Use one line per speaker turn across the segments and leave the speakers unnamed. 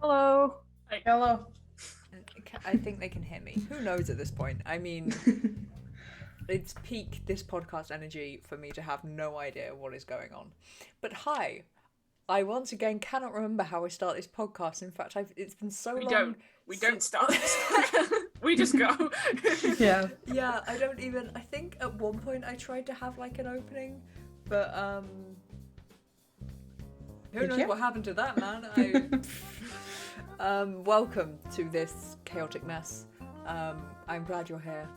Hello.
Hey.
Hello.
I think they can hear me. Who knows at this point? I mean, it's peak this podcast energy for me to have no idea what is going on. But hi, I once again cannot remember how I start this podcast. In fact, it's been so long.
We don't start. We just go.
Yeah.
Yeah, I don't even. I think at one point I tried to have like an opening, but who knows what happened to that, man? Welcome to this chaotic mess. I'm glad you're here.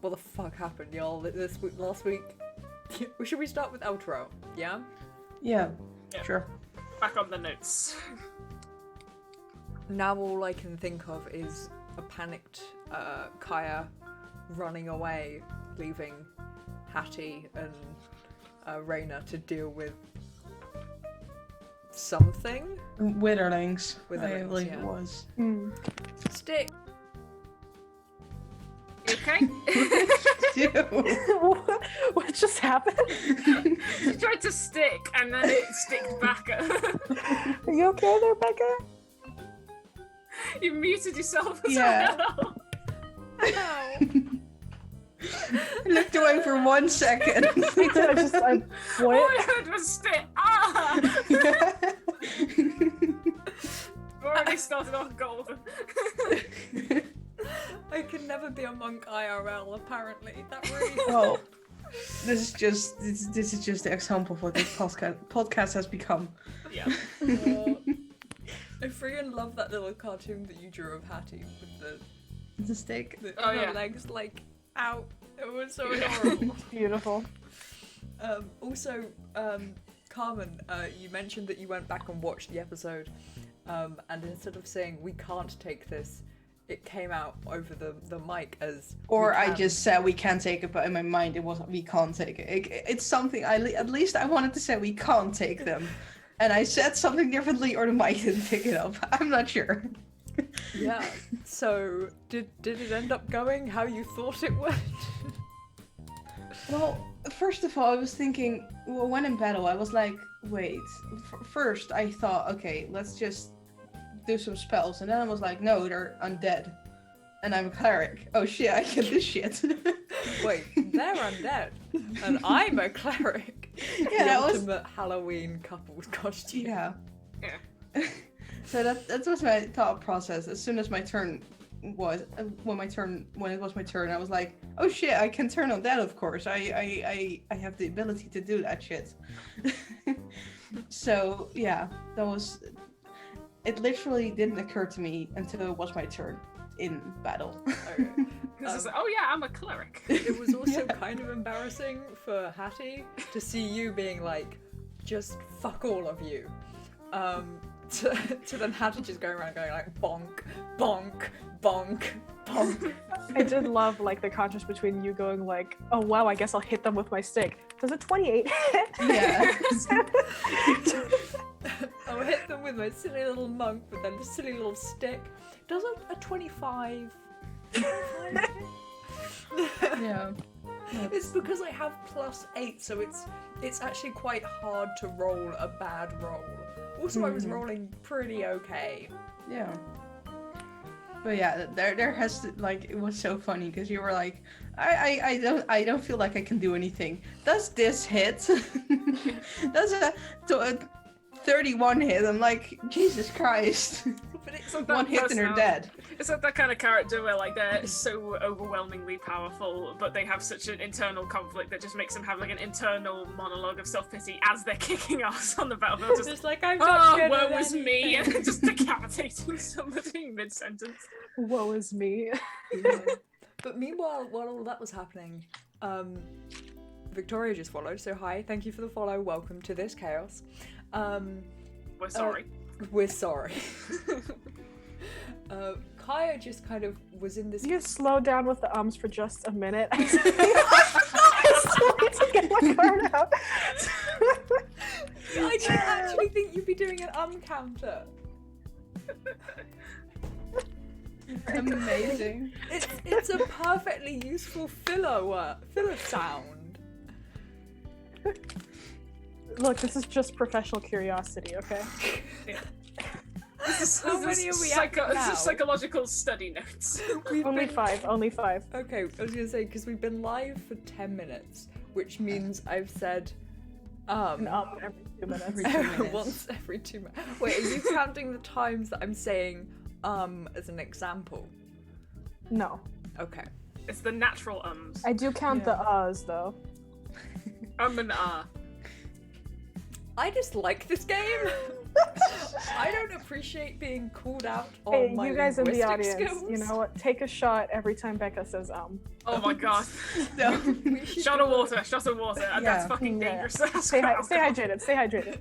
What the fuck happened, y'all? Last week. Should we start with outro? Yeah.
Yeah. Sure.
Back on the notes.
Now all I can think of is a panicked Kaya running away, leaving Hattie and Reyna to deal with something.
Witherlings. I
Witherlings,
believe
yeah.
it was.
Stick.
You okay?
What just happened?
You tried to stick and then it sticked back at her.
Are you okay there, Becca?
You muted yourself as
Yeah.
well.
I looked away for 1 second.
I
All
what?
I heard was stick. Ah! Already started off golden.
I can never be a monk IRL. Apparently, that really.
Well, this is just the example of what this podcast has become.
Yeah.
I freaking love that little cartoon that you drew of Hattie with
The steak.
the
Oh,
her
yeah.
legs like out. It was so adorable.
Beautiful.
Also, Carmen, you mentioned that you went back and watched the episode, and instead of saying "we can't take this," it came out over the mic as.
Or
"We
I
can."
just said we can't take it, but in my mind it wasn't. We can't take it. It's something. At least I wanted to say we can't take them, and I said something differently, or the mic didn't pick it up. I'm not sure.
Yeah. So did it end up going how you thought it would?
Well, first of all, I was thinking, well, when in battle, I was like, wait. First, I thought, okay, let's just do some spells. And then I was like, no, they're undead. And I'm a cleric. Oh shit, I get this shit.
Wait, they're undead, and I'm a cleric.
Yeah,
the
that was...
ultimate Halloween couple's costume.
Yeah.
Yeah.
So that was my thought process. As soon as my turn was, when it was my turn, I was like, oh shit, I can turn on that, of course. I have the ability to do that shit. So yeah, that was. It literally didn't occur to me until it was my turn in battle.
Okay.
Because it's like, oh yeah, I'm a cleric.
It was also
Yeah.
kind of embarrassing for Hattie to see you being like, just fuck all of you. To then Hattie just going around going like bonk, bonk, bonk, bonk.
I did love like the contrast between you going like, oh wow, I guess I'll hit them with my stick. Does a 28 hit?
Yeah.
I'll hit them with my silly little monk with their silly little stick. Does a 25?
Yeah.
It's because I have +8, so it's actually quite hard to roll a bad roll. Also, I was rolling pretty okay.
Yeah. But yeah, there has to, like, it was so funny because you were like, I don't feel like I can do anything. Does this hit? Does a 31 hit? I'm like, Jesus Christ.
But it's
It's
One hit and they're dead.
It's like that kind of character where like they're so overwhelmingly powerful, but they have such an internal conflict that just makes them have like an internal monologue of self-pity as they're kicking ass on the battlefield. Just,
just like I'm not good
woe
at
was me,
anything.
and just decapitating somebody mid-sentence.
Woe is me.
Yeah. But meanwhile, while all that was happening, Victoria just followed. So hi, thank you for the follow. Welcome to this chaos.
We're sorry.
We're sorry. Kaya just kind of was in this.
You slow down with the ums for just a minute. I still need to get my card out.
I didn't actually think you'd be doing an counter.
Amazing.
It's a perfectly useful filler sound.
Look, this is just professional curiosity, okay?
Yeah.
How many are we at now?
This is psychological study notes.
Only 5. Only 5.
Okay, I was gonna say, because we've been live for 10 minutes, which means I've said
And up every 2 minutes.
Every 2 minutes.
once every 2 minutes. Wait, are you counting the times that I'm saying as an example?
No.
Okay.
It's the natural ums.
I do count the uhs though.
And ah.
I just like this game. I don't appreciate being called out on
Hey,
my
you guys in the
linguistic
audience,
skills.
you know what? Take a shot every time Becca says
Oh my god.
No.
We should
Shot
do
of water, shot of water.
Yeah.
That's fucking
Yeah.
dangerous.
Stay hydrated. Stay hydrated.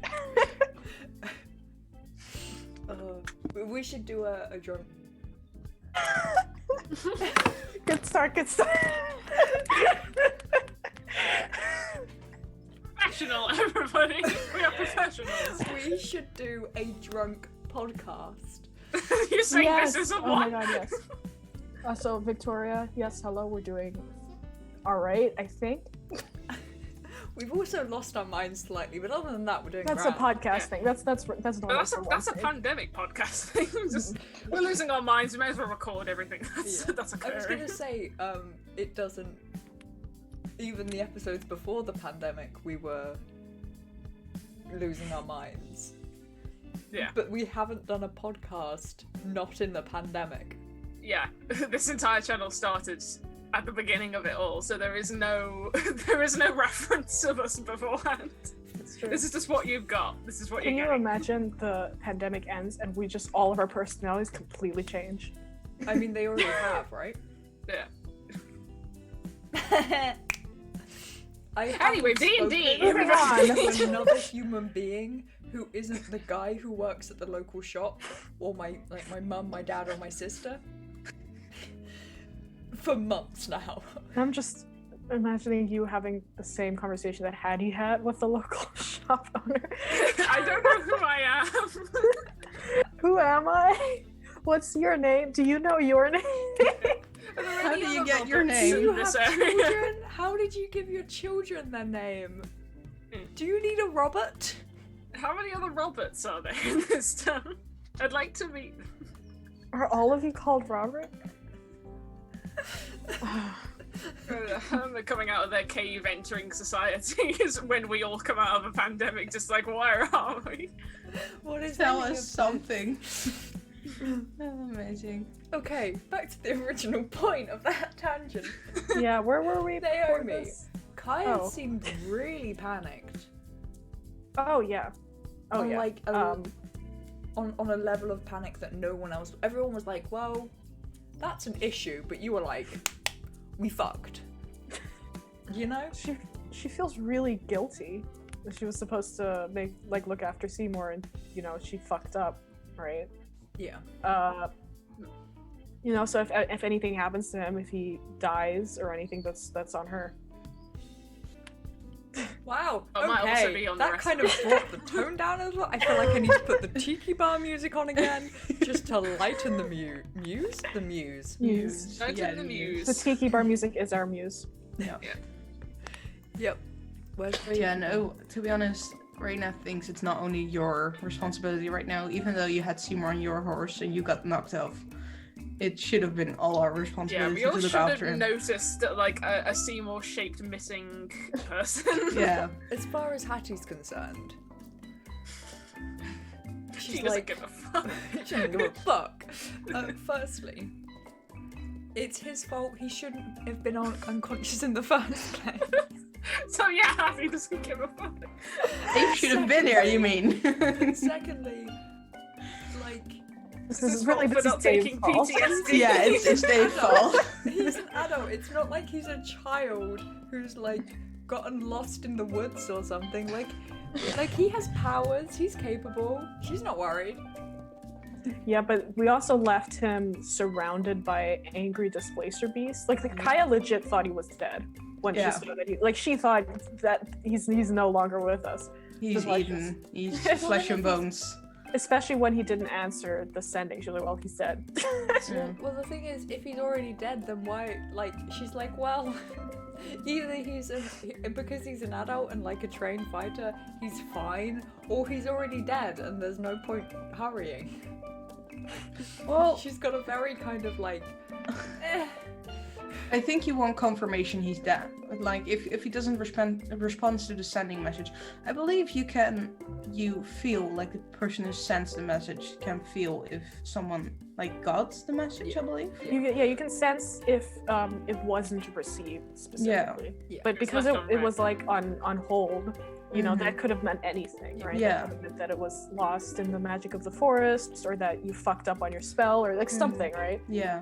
We should do a drunk.
Good start. Good start.
Professional, everybody. We are professionals.
We should do a drunk podcast.
You're saying
Yes.
this is a
Oh
one?
my god, yes. So Victoria, yes, hello. We're doing all right, I think.
We've also lost our minds slightly, but other than that, we're doing
That's
grand.
a podcast
Yeah.
thing. That's normal.
That's
for
a
Wednesday.
pandemic podcast thing. We're losing our minds. We may as well record everything that's
Yeah.
that's
I
occurring.
was gonna say, it doesn't. Even the episodes before the pandemic, we were losing our minds.
Yeah.
But we haven't done a podcast not in the pandemic.
Yeah, this entire channel started at the beginning of it all, so there is no reference of us beforehand.
It's true.
This is just what you've got. This is what
Can
you're
you
getting.
imagine the pandemic ends and we just all of our personalities completely change?
I mean, they already have, right?
Yeah.
I
Anyway,
haven't
D&D,
spoken
moving on.
to another human being who isn't the guy who works at the local shop, or my mum, my dad, or my sister, for months now.
I'm just imagining you having the same conversation that Hattie had with the local shop owner.
I don't know who I am.
Who am I? What's your name? Do you know your name?
Are there
How
any
do you
other
get your
Roberts
name?
Do you
in
have
this area?
children? How did you give your children their name? Do you need a Robert?
How many other Roberts are there in this town? I'd like to meet them.
Are all of you called Robert?
They're coming out of their cave, entering society is when we all come out of a pandemic. Just like, where are we?
What is
Tell
any
us
of
something. Oh, amazing.
Okay, back to the original point of that tangent.
Yeah, where were we? before
Naomi.
this?
Kaya
Oh.
seemed really panicked.
Oh yeah. Oh
on
yeah.
like a, on a level of panic that no one else. Everyone was like, "Well, that's an issue," but you were like, "We fucked." You know?
She feels really guilty. She was supposed to look after Seymour, and she fucked up, right?
Yeah.
So if anything happens to him, if he dies or anything, that's on her.
Wow.
That might also
Okay.
be on the
That
rest
kind
of
of brought the tone down a little. I feel like I need to put the tiki bar music on again, just to lighten the muse. The muse.
Muse.
Go to
Yeah,
the
the
muse.
The tiki bar music is our muse.
Yeah.
Yep. Where's the
But yeah,
tiki
no, to be honest, Reina thinks it's not only your responsibility right now, even though you had Seymour on your horse and you got knocked off. It should have been all our
Yeah,
responsibility
we
to
all
look
should
after
have
him.
noticed like a Seymour-shaped missing person.
Yeah.
As far as Hattie's concerned,
She
she's
doesn't
like,
give a fuck.
she doesn't give a fuck. Firstly, it's his fault. He shouldn't have been unconscious in the first place.
So yeah, he doesn't give a fuck.
They should have been there, you mean?
Secondly, like,
This
This
is
is
really
for
this
not
is Dave's
taking
fault.
PTSD.
Yeah, it's their fault.
he's an adult. It's not like he's a child who's like gotten lost in the woods or something. Like he has powers. He's capable. She's not worried.
Yeah, but we also left him surrounded by angry displacer beasts. Like Kaya legit thought he was dead when
Yeah.
she saw that. She thought that he's no longer with us.
He's
Like-
eaten. He's flesh and bones.
Especially when he didn't answer the sending. She was like, "Well, he's dead."
Yeah.
Well, the thing is, if he's already dead, then why? Like, she's like, well, either because he's an adult and like a trained fighter, he's fine, or he's already dead and there's no point hurrying.
Well,
She's got a very kind of like,
I think you want confirmation he's dead. But like, if he doesn't respond to the sending message, I believe you feel like the person who sends the message can feel if someone like got the message. I believe.
You can sense if it wasn't received specifically.
Yeah.
But because it was like on hold, you know, that could have meant anything, right?
Yeah.
That could have meant that it was lost in the magic of the forest, or that you fucked up on your spell, or like something, right?
Yeah,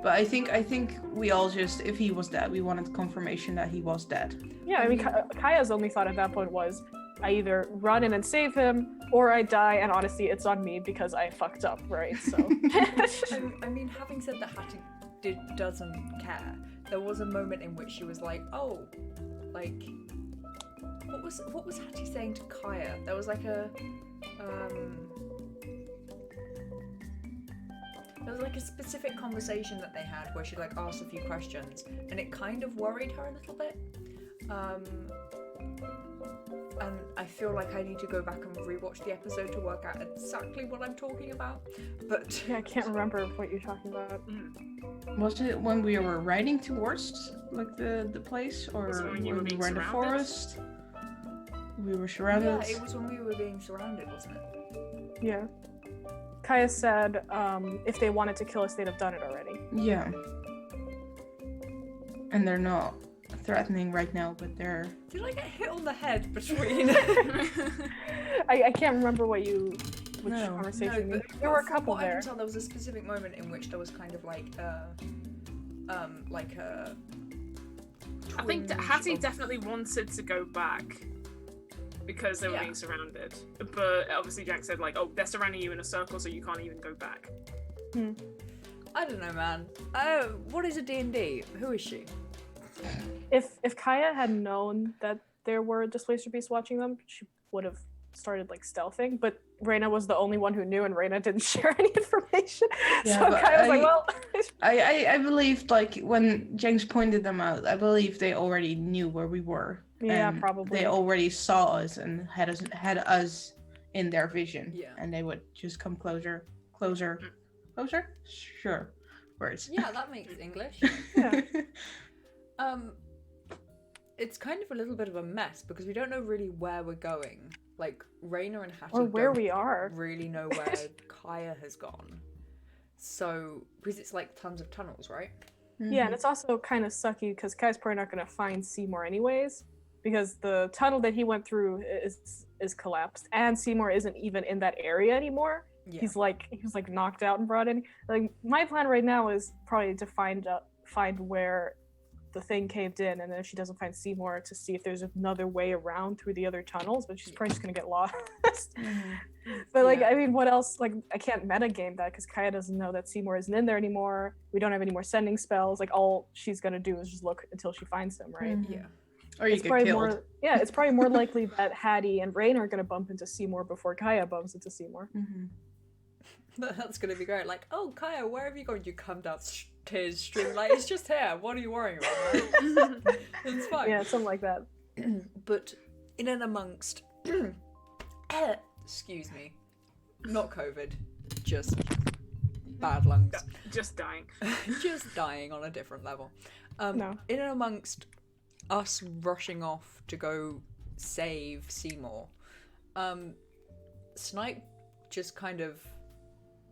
but I think we all just, if he was dead, we wanted confirmation that he was dead.
Yeah, I mean, Kaya's only thought at that point was, I either run in and save him, or I die, and honestly, it's on me because I fucked up, right? So.
I mean, having said that Hattie doesn't care, there was a moment in which she was like, oh, like, what was Hattie saying to Kaya? There was like a specific conversation that they had where she like asked a few questions, and it kind of worried her a little bit. And I feel like I need to go back and rewatch the episode to work out exactly what I'm talking about. But
Yeah, I can't remember what you're talking about.
Was it when we were riding towards like the place, or
Was it when you
when
were
we
being
were in the
surrounded?
forest? We were surrounded.
yeah, it was when we were being surrounded, wasn't it?
Yeah. Kaya said if they wanted to kill us, they'd have done it already.
Yeah. And they're not threatening right now, but they're.
Did I get hit on the head between?
I can't remember which
No.
conversation.
but
There were a
from
couple
what I
there.
can tell, there was a specific moment in which there was kind of like a
I think
twinge
Hattie
of-
definitely wanted to go back because they were
Yeah.
being surrounded. But obviously Jack said like, oh, they're surrounding you in a circle, so you can't even go back.
I don't know, man. What is a D&D? Who is she?
If Kaya had known that there were displacer beasts watching them, she would have started like stealthing. But Reyna was the only one who knew, and Reyna didn't share any information.
Yeah,
so
but
Kaya was like, well.
I believed, like, when James pointed them out, I believe they already knew where we were.
Yeah,
and
probably.
They already saw us and had us in their vision.
Yeah.
And they would just come closer. Sure. Words.
Yeah, that makes English.
Yeah.
It's kind of a little bit of a mess because we don't know really where we're going. Like, Reyna and Hattie
Or where
don't
we are.
really know where Kaya has gone. So, because it's like tons of tunnels, right?
Yeah, and it's also kind of sucky because Kaya's probably not going to find Seymour anyways, because the tunnel that he went through is collapsed, and Seymour isn't even in that area anymore.
Yeah.
He was like knocked out and brought in. Like, my plan right now is probably to find where the thing caved in, and then if she doesn't find Seymour, to see if there's another way around through the other tunnels, but she's probably just gonna get lost. But like,
Yeah.
I mean, what else? Like, I can't metagame that because Kaya doesn't know that Seymour isn't in there anymore. We don't have any more sending spells. Like, all she's gonna do is just look until she finds him, right?
Yeah.
Or you
It's
get
probably
killed.
it's probably more likely that Hattie and Rain are gonna bump into Seymour before Kaya bumps into Seymour.
That's gonna be great. Like, oh, Kaya, where have you gone? You come downstairs stream. Like, it's just here. What are you worrying about? Right? It's fine.
Yeah, something like that.
But in and amongst, excuse me, not COVID, just bad lungs,
Just dying.
just dying on a different level.
No.
In and amongst us rushing off to go save Seymour, Snipe just kind of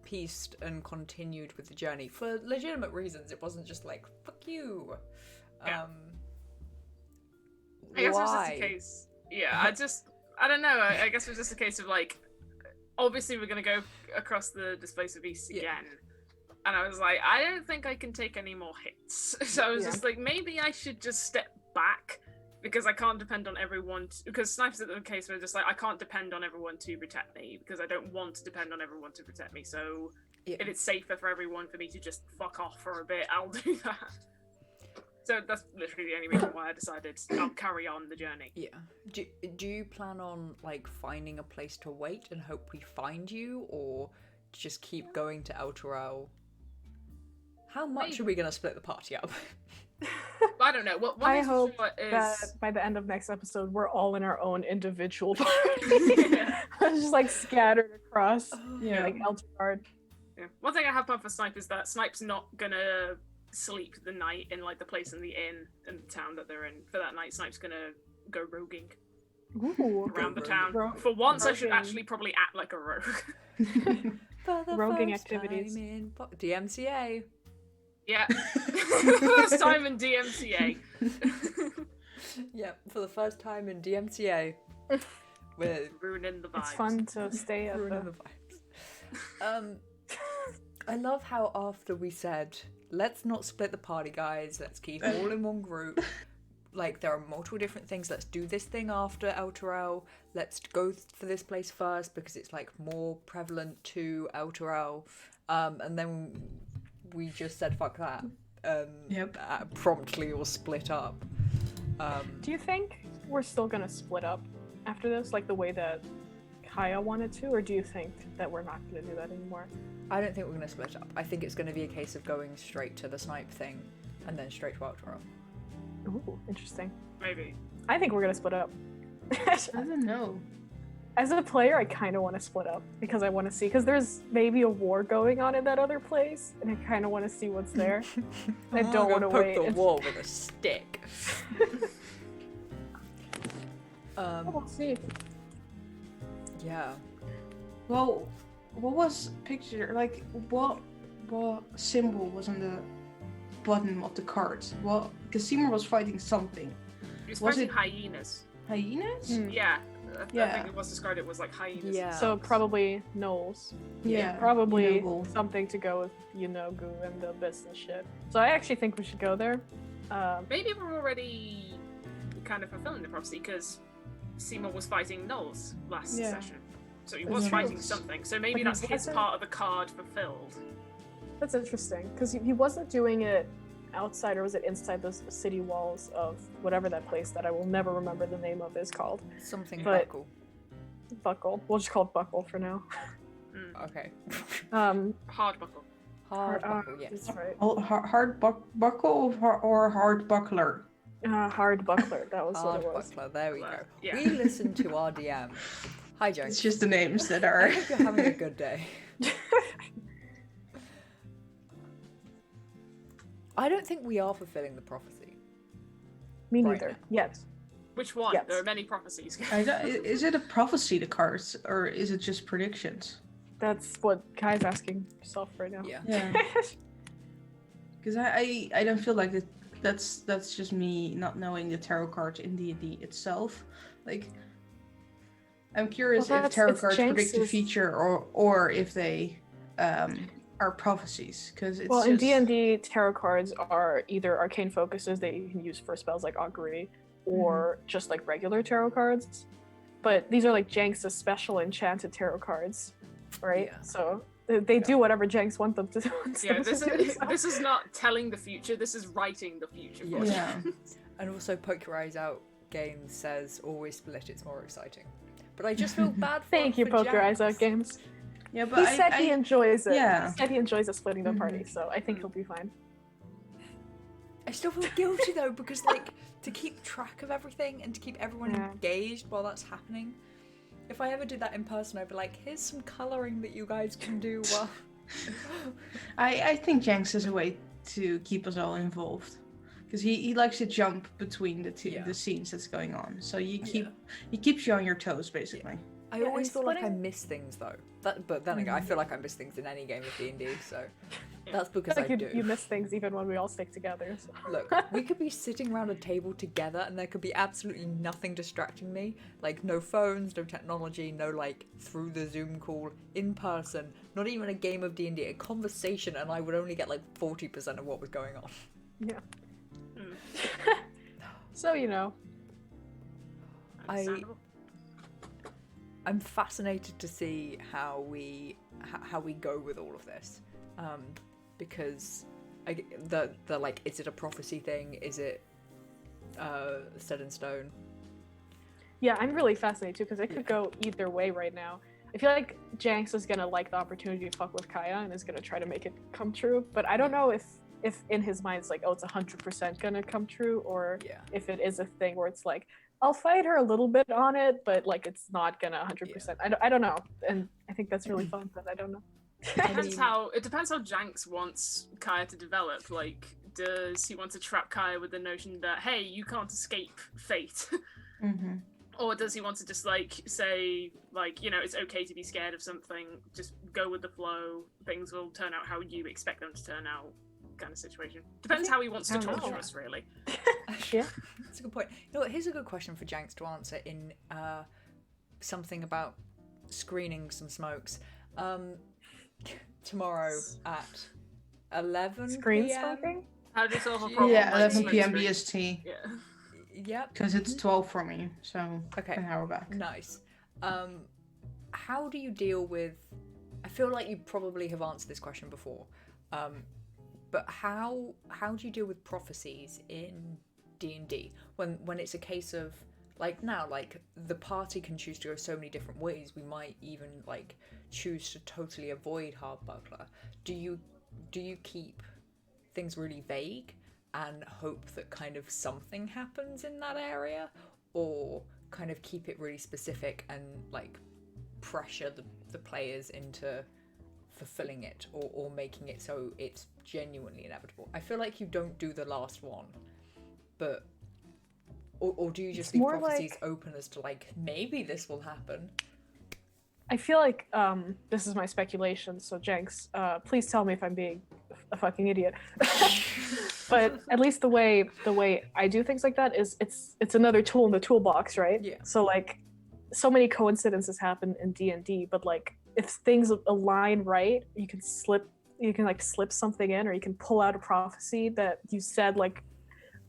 pieced and continued with the journey for legitimate reasons. It wasn't just like, fuck you.
Yeah. I guess it was just a case. Yeah, I don't know. I guess it was just a case of like, obviously we're gonna go across the displacer beast again, and I was like, I don't think I can take any more hits. So I was just like, maybe I should just step back because I can't depend on everyone. Because Sniper's at the case where just like I can't depend on everyone to protect me because I don't want to depend on everyone to protect me. So if it's safer for everyone for me to just fuck off for a bit, I'll do that. So that's literally the only reason why I decided I'll carry on the journey.
Yeah. Do you plan on like finding a place to wait and hope we find you, or just keep going to El Torel? How much are we gonna split the party up?
I don't know. What
I
is
hope
for sure
that
is
by the end of next episode, we're all in our own individual party. Just like scattered across,
Yeah.
like Eldgard.
Yeah. One thing I have planned for Snipe is that Snipe's not gonna sleep the night in like the place in the inn in the town that they're in. For that night, Snipe's gonna go roguing
Ooh.
around the
rogue.
town. For once, I should
Roguing.
actually probably act like a rogue.
For the
Roguing
first
activities.
time in DMCA.
Yeah. First time in DMCA.
Yep, for the first time in DMCA. We're
Ruining the vibes.
It's fun to stay at
ruining
the...
the vibes. I love how after we said, let's not split the party, guys. Let's keep all in one group. Like, there are multiple different things. Let's do this thing after El Terrell. Let's go for this place first because it's, like, more prevalent to El Terrell. And then we just said, fuck that.
Yep.
Promptly all split up.
Do you think we're still gonna split up after this, like the way that Kaya wanted to, or do you think that we're not gonna do that anymore?
I don't think we're going to split up. I think it's going to be a case of going straight to the Snipe thing and then straight to El Terrell.
Ooh, interesting.
Maybe.
I think we're gonna split up.
I don't know.
As a player, I kind of want to split up because I want to see, because there's maybe a war going on in that other place, and I kind of want to see what's there. I don't want to wait.
Poke the wall with a stick.
We'll see.
Yeah.
Well, what was picture like? What symbol was on the bottom of the card? Well, because Seymour was fighting something.
He was
Was
fighting
it-
hyenas.
Hyenas?
Hmm.
Yeah. I
Yeah.
think it was described it was like hyenas.
Yeah.
So probably Knowles.
Yeah.
Probably
Noble.
something to go with Yunogu and the business shit. So I actually think we should go there.
Maybe we're already kind of fulfilling the prophecy because Seymour was fighting Knowles last
Yeah.
session. So he
But
was
he
fighting
was-
something. So maybe
but
that's
he
his
wasn't-
part of the card fulfilled.
That's interesting because he wasn't doing it outside, or was it inside those city walls of whatever that place that I will never remember the name of is called.
Something
But-
buckle.
Buckle. We'll just call it Buckle for now.
Okay.
Hard buckle.
Hard buckle, yes.
That's right.
Oh, hard buckle or hard buckler?
Hard Buckler. That was
Hard
what it was.
buckler, there we go.
Yeah.
We listened to our DM. Hi, Joe.
It's just the names that
I
are.
hope you're having a good day. I don't think we are fulfilling the prophecy.
Me
Right
neither.
now.
Yet.
Which one?
Yes.
There are many prophecies.
Is it a prophecy, the cards, or is it just predictions?
That's what Kai's asking himself right now.
Yeah.
Yeah. Because I don't feel like that's just me not knowing the tarot cards in D&D itself. Like, I'm curious
Well,
if
that's-
tarot
it's
cards predict the
Jenks's-
future or if they are prophecies. Because it's
Well, in
just...
D&D, tarot cards are either arcane focuses that you can use for spells like augury, or just like regular tarot cards. But these are like Jenks' special enchanted tarot cards, right?
Yeah.
So they do whatever Jenks want them to do.
Yeah, this is not telling the future. This is writing the future.
Yeah.
for you.
Yeah.
And also, Poke Your Eyes Out Games says always split, it's more exciting. But I just feel bad for
Thank you,
for
Poke Your Eyes Out
Jax.
Games.
Yeah,
He
but
said he enjoys it.
yeah.
He said he enjoys us splitting the party, so I think he'll be fine.
I still feel guilty though, because like, to keep track of everything and to keep everyone
Yeah.
engaged while that's happening. If I ever did that in person, I'd be like, here's some colouring that you guys can do while...
I think Jenks is a way to keep us all involved. Because he likes to jump between
Yeah.
the scenes that's going on. So you keep
Yeah.
he keeps you on your toes, basically.
I
Yeah,
always
and
feel like I
splitting-
miss things though. But then again, I feel like I miss things in any game of D&D, so that's
I
because
feel
I
like
do.
you miss things even when we all stick together. So.
Look, we could be sitting around a table together and there could be absolutely nothing distracting me. Like, no phones, no technology, no, like, through the Zoom call, in person, not even a game of D&D, a conversation, and I would only get, like, 40% of what was going on.
Yeah.
Mm.
So, you know.
Understandable.
I'm fascinated to see how we go with all of this, because the like, is it a prophecy thing? Is it set in stone?
Yeah, I'm really fascinated too because it could go either way right now. I feel like Jenks is gonna like the opportunity to fuck with Kaya and is gonna try to make it come true. But I don't know if in his mind it's like, oh, it's 100% gonna come true, or
Yeah.
if it is a thing where it's like, I'll fight her a little bit on it, but like it's not gonna 100%. I don't know, and I think that's really fun, but I don't know.
It depends how Janks wants Kaya to develop. Like, does he want to trap Kaya with the notion that, hey, you can't escape fate?
Mm-hmm.
Or does he want to just like say, like, you know, it's okay to be scared of something, just go with the flow, things will turn out how you expect them to turn out, kind of situation. Depends how he wants to torture us, really.
Yeah.
That's a good point. You know what, here's a good question for Janks to answer in something about screening some smokes. Tomorrow at 11
Screen
p.m.
smoking?
How do you solve a problem?
Yeah,
like
11 p.m.
smoke screen?
BST.
Yeah.
Yep.
Because it's 12 for me, so
Okay.
an hour back.
Nice. How do you deal with? I feel like you probably have answered this question before, but how do you deal with prophecies in D&D when it's a case of like now, like the party can choose to go so many different ways. We might even like choose to totally avoid hard buckler. Do you keep things really vague and hope that kind of something happens in that area, or kind of keep it really specific and like pressure the players into fulfilling it or making it so it's genuinely inevitable? I feel like you don't do the last one, but or do you just leave prophecies open as to like maybe this will happen?
I feel like this is my speculation, so Jenks, please tell me if I'm being a fucking idiot. But at least the way I do things like that is it's another tool in the toolbox, right?
Yeah.
So like so many coincidences happen in D&D, but like if things align right, you can slip something in, or you can pull out a prophecy that you said like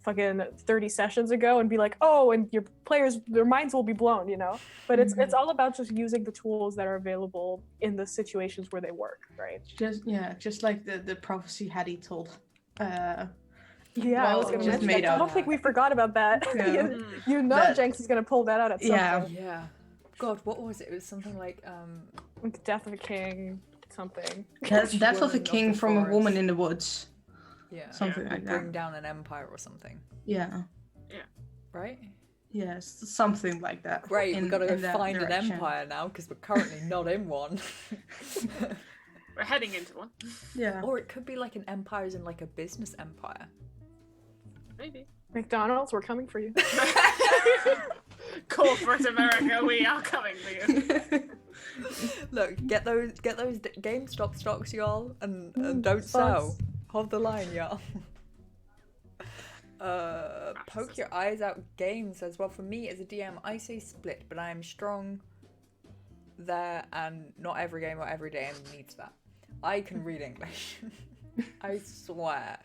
fucking 30 sessions ago and be like, oh, and your players, their minds will be blown, you know? But it's all about just using the tools that are available in the situations where they work, right?
Just like the prophecy Hattie told.
Yeah, I was gonna mention that. I don't think we forgot about that.
Yeah.
you know
That-
Jenks is gonna pull that out at some point.
Yeah. God, what was it? It was something like
Like Death of a King, something.
Death of a
Woman of
king
the
from a woman
forest.
in the woods.
Yeah.
Something like that.
Bring down an empire or something.
Yeah.
Right?
Yes, something like that.
Great, we've got to go
in that
find an
direction.
empire now because we're currently not in one.
We're heading into one.
Yeah.
Or it could be like an empire as in like a business empire.
Maybe.
McDonald's, we're coming for you.
Corporate America, we are coming for you.
Look, get those GameStop stocks, y'all, and don't sell. Hold the line, y'all. Poke your eyes out game says, well, for me as a DM, I say split, but I am strong there, and not every game or every DM needs that. I can read English. I swear.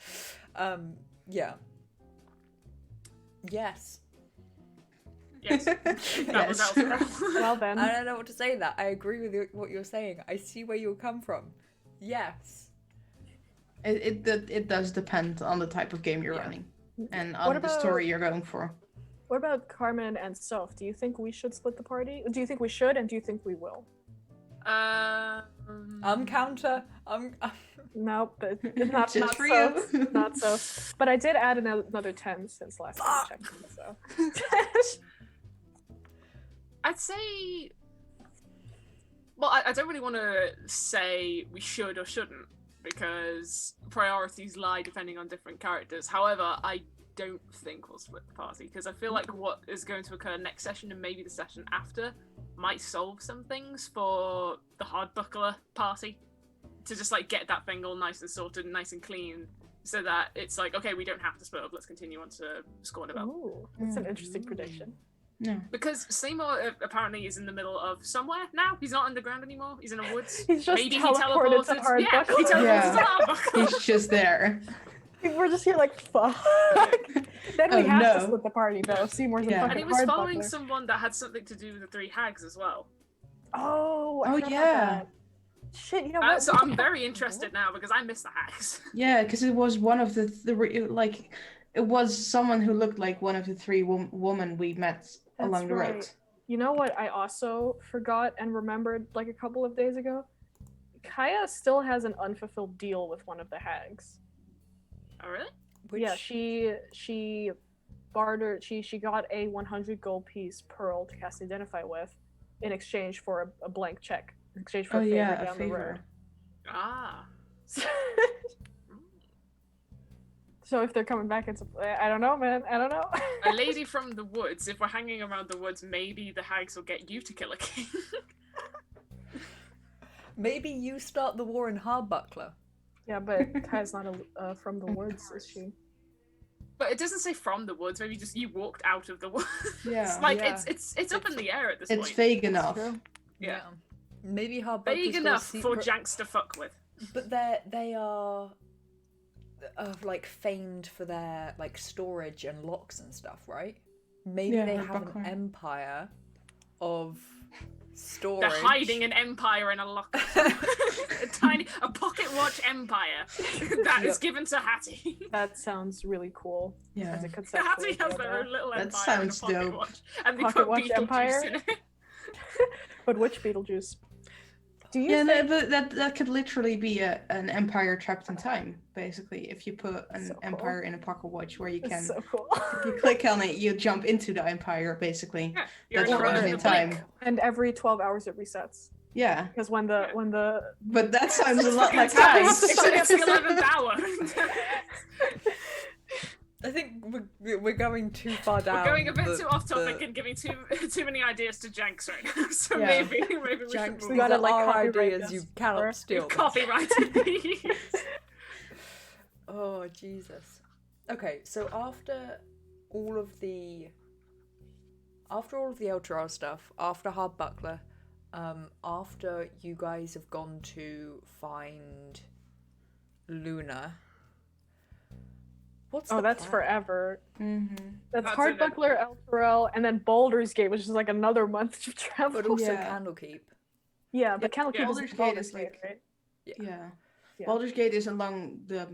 Yeah. Yes.
Yes. That was Alpha.
Well then.
I don't know what to say to that. I agree with what you're saying. I see where you'll come from. Yes.
It does depend on the type of game you're running and on the story you're going for.
What about Carmen and Soph? Do you think we should split the party? Do you think we should, and do you think we will?
I'm counter.
No, but not
Just for
so.
you.
Not so. But I did add another 10 since last time I checked. So.
I'd say. Well, I don't really want to say we should or shouldn't, because priorities lie depending on different characters. However, I don't think we'll split the party, because I feel like what is going to occur next session and maybe the session after might solve some things for the hard buckler party, to just like get that thing all nice and sorted and nice and clean, so that it's like, okay, we don't have to split up, let's continue on to Scorn About.
Ooh, that's an interesting prediction.
Yeah.
Because Seymour apparently is in the middle of somewhere now. He's not underground anymore. He's in the woods.
He's just
Maybe he
teleported to hard
Yeah,
buckler.
he teleported
Yeah.
to hard buckler.
He's just there.
We're just here like, fuck. Then we
Oh,
have
no.
to split the party, though. Seymour's
Yeah.
a
And
fucking
he was
hard
following
buckler.
someone that had something to do with the three hags as well.
Oh, I
Oh,
forgot about
yeah.
that. Shit, you know what?
So I'm very interested now because I miss the hags.
Yeah, because it was one of the like, it was someone who looked like one of the three women we met along the road.
You know what I also forgot and remembered like a couple of days ago? Kaya still has an unfulfilled deal with one of the hags.
Oh, really?
Yeah, she bartered, she got a 100 gold piece pearl to cast Identify with in exchange for a blank check. In exchange for a favor down the road.
Ah.
So if they're coming back, I don't know, man. I don't know.
A lady from the woods. If we're hanging around the woods, maybe the hags will get you to kill a king.
Maybe you start the war in Hardbuckler.
Yeah, but Kai's not from the woods, is she?
But it doesn't say from the woods. Maybe just you walked out of the woods.
Yeah.
Like
Yeah.
it's up in the air at this
It's
point.
vague enough.
True.
Yeah.
Maybe Hardbuckler's
Vague
got a
enough for
secret-
Janks to fuck with.
But they are like famed for their like storage and locks and stuff, right? Maybe
Yeah,
they
Hard
have an
Buckler.
empire of storage.
They're hiding an empire in a locker. a pocket watch empire that is
Yep.
given to Hattie.
That sounds really cool.
Yeah.
As a conceptual
Hattie has
idea,
their
though.
own little
That
empire in a
sounds
pocket
dope.
watch, and they
Pocket
put
watch
Beetlejuice
empire?
in it.
But which Beetlejuice? Do you
Yeah,
think...
but that could literally be an empire trapped in time, basically. If you put an
So cool.
empire in a pocket watch where you
It's
can,
so cool.
if you click on it, you jump into the empire, basically.
Yeah, you're
That's
in a
frozen
room
in
in the
time.
blink.
And every 12 hours it resets.
Yeah,
Because when the
but that sounds a lot
Fucking
like
time.
time.
It's the 11th hour.
I think we're going too far down.
We're going a bit
the-
too off topic
the-
and giving too many ideas to Janks right now. So
Yeah.
maybe we
Janks,
should
We
these
move
gotta,
are
like,
our
copyright
ideas.
this,
You cannot
or-
steal them.
copyrighted these.
Oh Jesus. Okay, so after all of the Elturel stuff, after Hardbuckler, after you guys have gone to find Luna, what's
Oh,
the
that's
plan?
forever.
Mm-hmm.
That's
That's
Hardbuckler, Elturel, and then Baldur's Gate, which is like another month of travel.
But also
Yeah.
Candlekeep.
Yeah, but Candlekeep
Yeah.
is
Baldur's Gate
Baldur's
is
Gate,
like-
right?
Yeah.
Yeah.
Baldur's Gate is along the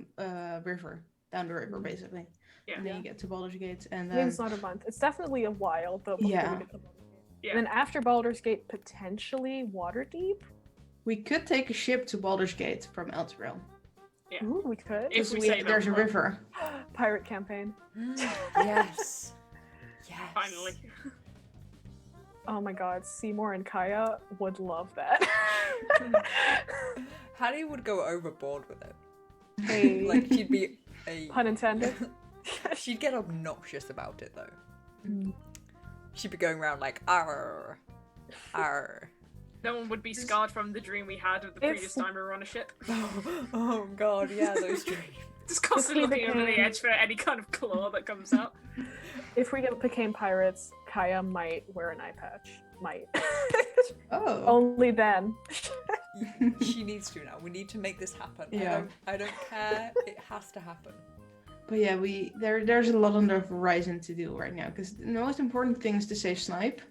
river, down the river, basically.
Yeah.
And then you get to Baldur's Gate, and
I think
then
it's not a month. It's definitely a while, though. Before
Yeah.
we get to Baldur's Gate.
Yeah.
And then after Baldur's Gate, potentially Waterdeep.
we could take a ship to Baldur's Gate from Elturel.
Yeah.
Ooh, we could.
If
Because
we save
there's a
Elturel.
river.
Pirate campaign.
Yes. Yes.
Finally.
Oh my God, Seymour and Kaya would love that.
Hattie would go overboard with it.
Hey,
Like she'd be a
pun intended.
she'd get obnoxious about it though.
Mm.
She'd be going around like arr, arr.
No one would be scarred from the dream we had of the
If-
previous time we were on a ship.
Oh god, yeah, those dreams.
Just constantly
we
looking over the
became-
edge for any kind of claw that comes out.
If we became pirates, Kaya might wear an eye patch. Might.
Oh.
Only then.
She needs to now. We need to make this happen.
Yeah.
I don't care. It has to happen.
But yeah, there's a lot on the horizon to do right now. Because the most important thing is to save Snipe.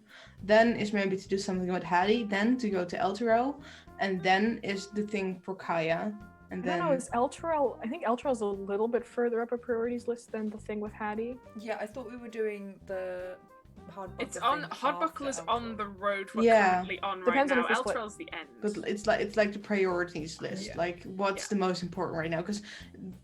Then is maybe to do something with Hattie. Then to go to Elturel. And then is the thing for Kaya. And
I
then
don't know, is Elturel... I think Elturel's a little bit further up a priorities list than the thing with Hattie.
Yeah, I thought we were doing the Hardbuckler.
It's on
thing
Hardbuckler's
after
on the road we're
Yeah.
currently on right
Depends on
now.
if we split.
Elturel's the end.
but it's like the priorities list.
Yeah.
Like what's the most important right now? Because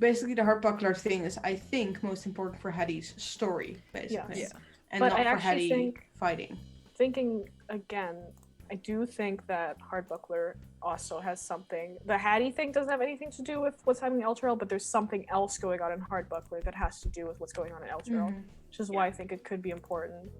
basically the Hardbuckler thing is, I think, most important for Hattie's story, basically.
Yeah.
And
But
not
I
for
actually
Hattie
think-
fighting.
Thinking again, I do think that Hardbuckler also has something. The Hattie thing doesn't have anything to do with what's happening in Elturel, but there's something else going on in Hardbuckler that has to do with what's going on in Elturel,
Mhm.
which is why I think it could be important.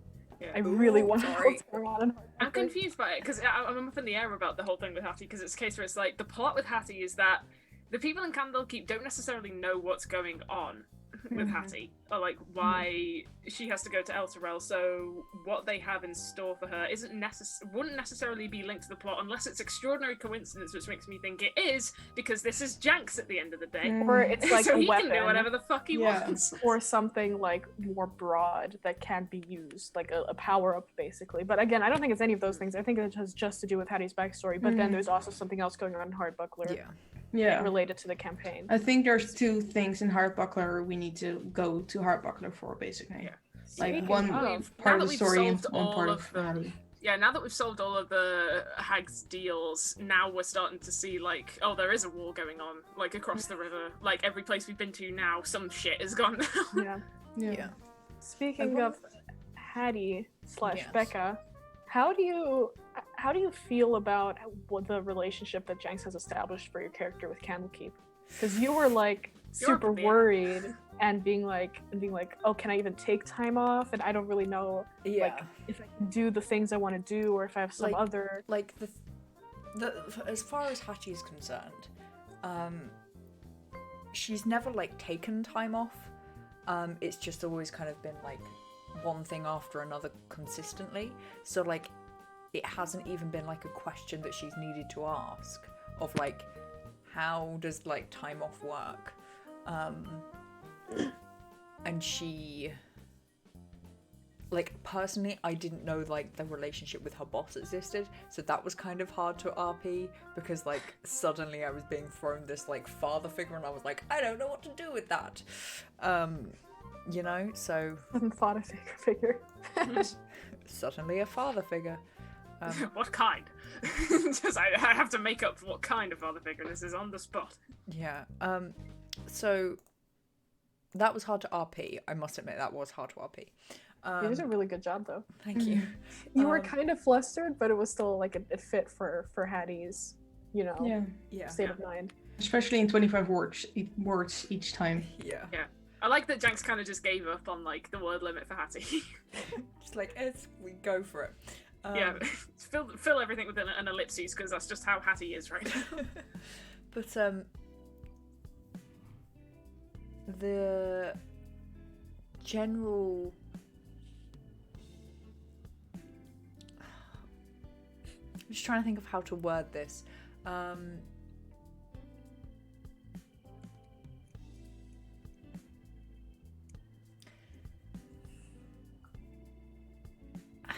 Yeah.
I really
Ooh,
want to know
sorry.
what's going on in Hardbuckler.
I'm confused by it because I'm up in the air about the whole thing with Hattie because it's a case where it's like the plot with Hattie is that the people in Candlekeep don't necessarily know what's going on with
Mhm.
Hattie or like why she has to go to Elturel. So what they have in store for her wouldn't necessarily be linked to the plot unless it's extraordinary coincidence, which makes me think it is because this is Janks at the end of the day.
Or it's like
so
a
he
weapon.
can do whatever the fuck he
Yeah.
wants.
Or something like more broad that can be used, like a power up basically. But again, I don't think it's any of those things. I think it has just to do with Hattie's backstory. But then
Mhm.
there's also something else going on in Hardbuckler
Yeah.
Yeah.
related to the campaign.
I think there's two things in Hardbuckler we need to go to Hardbuckler for, basically.
Yeah.
Like
Speaking
one
of,
part of the
we've
story and
solved
one
all
part
of
of
the-
Hattie.
Yeah, now that we've solved all of the Hag's deals, now we're starting to see, like, oh, there is a war going on, like, across the river. Like, every place we've been to now, some shit is gone down.
Yeah.
Yeah.
Speaking of Hattie /
Yes.
Becca, how do how do you feel about what the relationship that Jenks has established for your character with Candlekeep? Because you were like super worried and being like, oh, can I even take time off? And I don't really know, like, if I can do the things I want to do, or if I have some other
like the as far as Hattie is concerned, she's never like taken time off. It's just always kind of been like one thing after another consistently. So like it hasn't even been like a question that she's needed to ask of like, how does like time off work? And she, like, personally, I didn't know like the relationship with her boss existed, so that was kind of hard to RP, because like suddenly I was being thrown this like father figure and I was like, I don't know what to do with that. You know, so
father figure.
suddenly a father figure.
What kind? Just I have to make up what kind of father figure this is on the spot.
Yeah. So that was hard to RP. I must admit that was hard to RP.
You did a really good job, though.
Thank you.
You were kind of flustered, but it was still like it fit for Hattie's, you know, state of mind.
Especially in 25 words each time.
Yeah.
Yeah. I like that Jenks kind of just gave up on like the word limit for Hattie.
Just like, we go for it.
Yeah, fill everything with an ellipses, because that's just how Hattie is right now.
But the general I'm just trying to think of how to word this.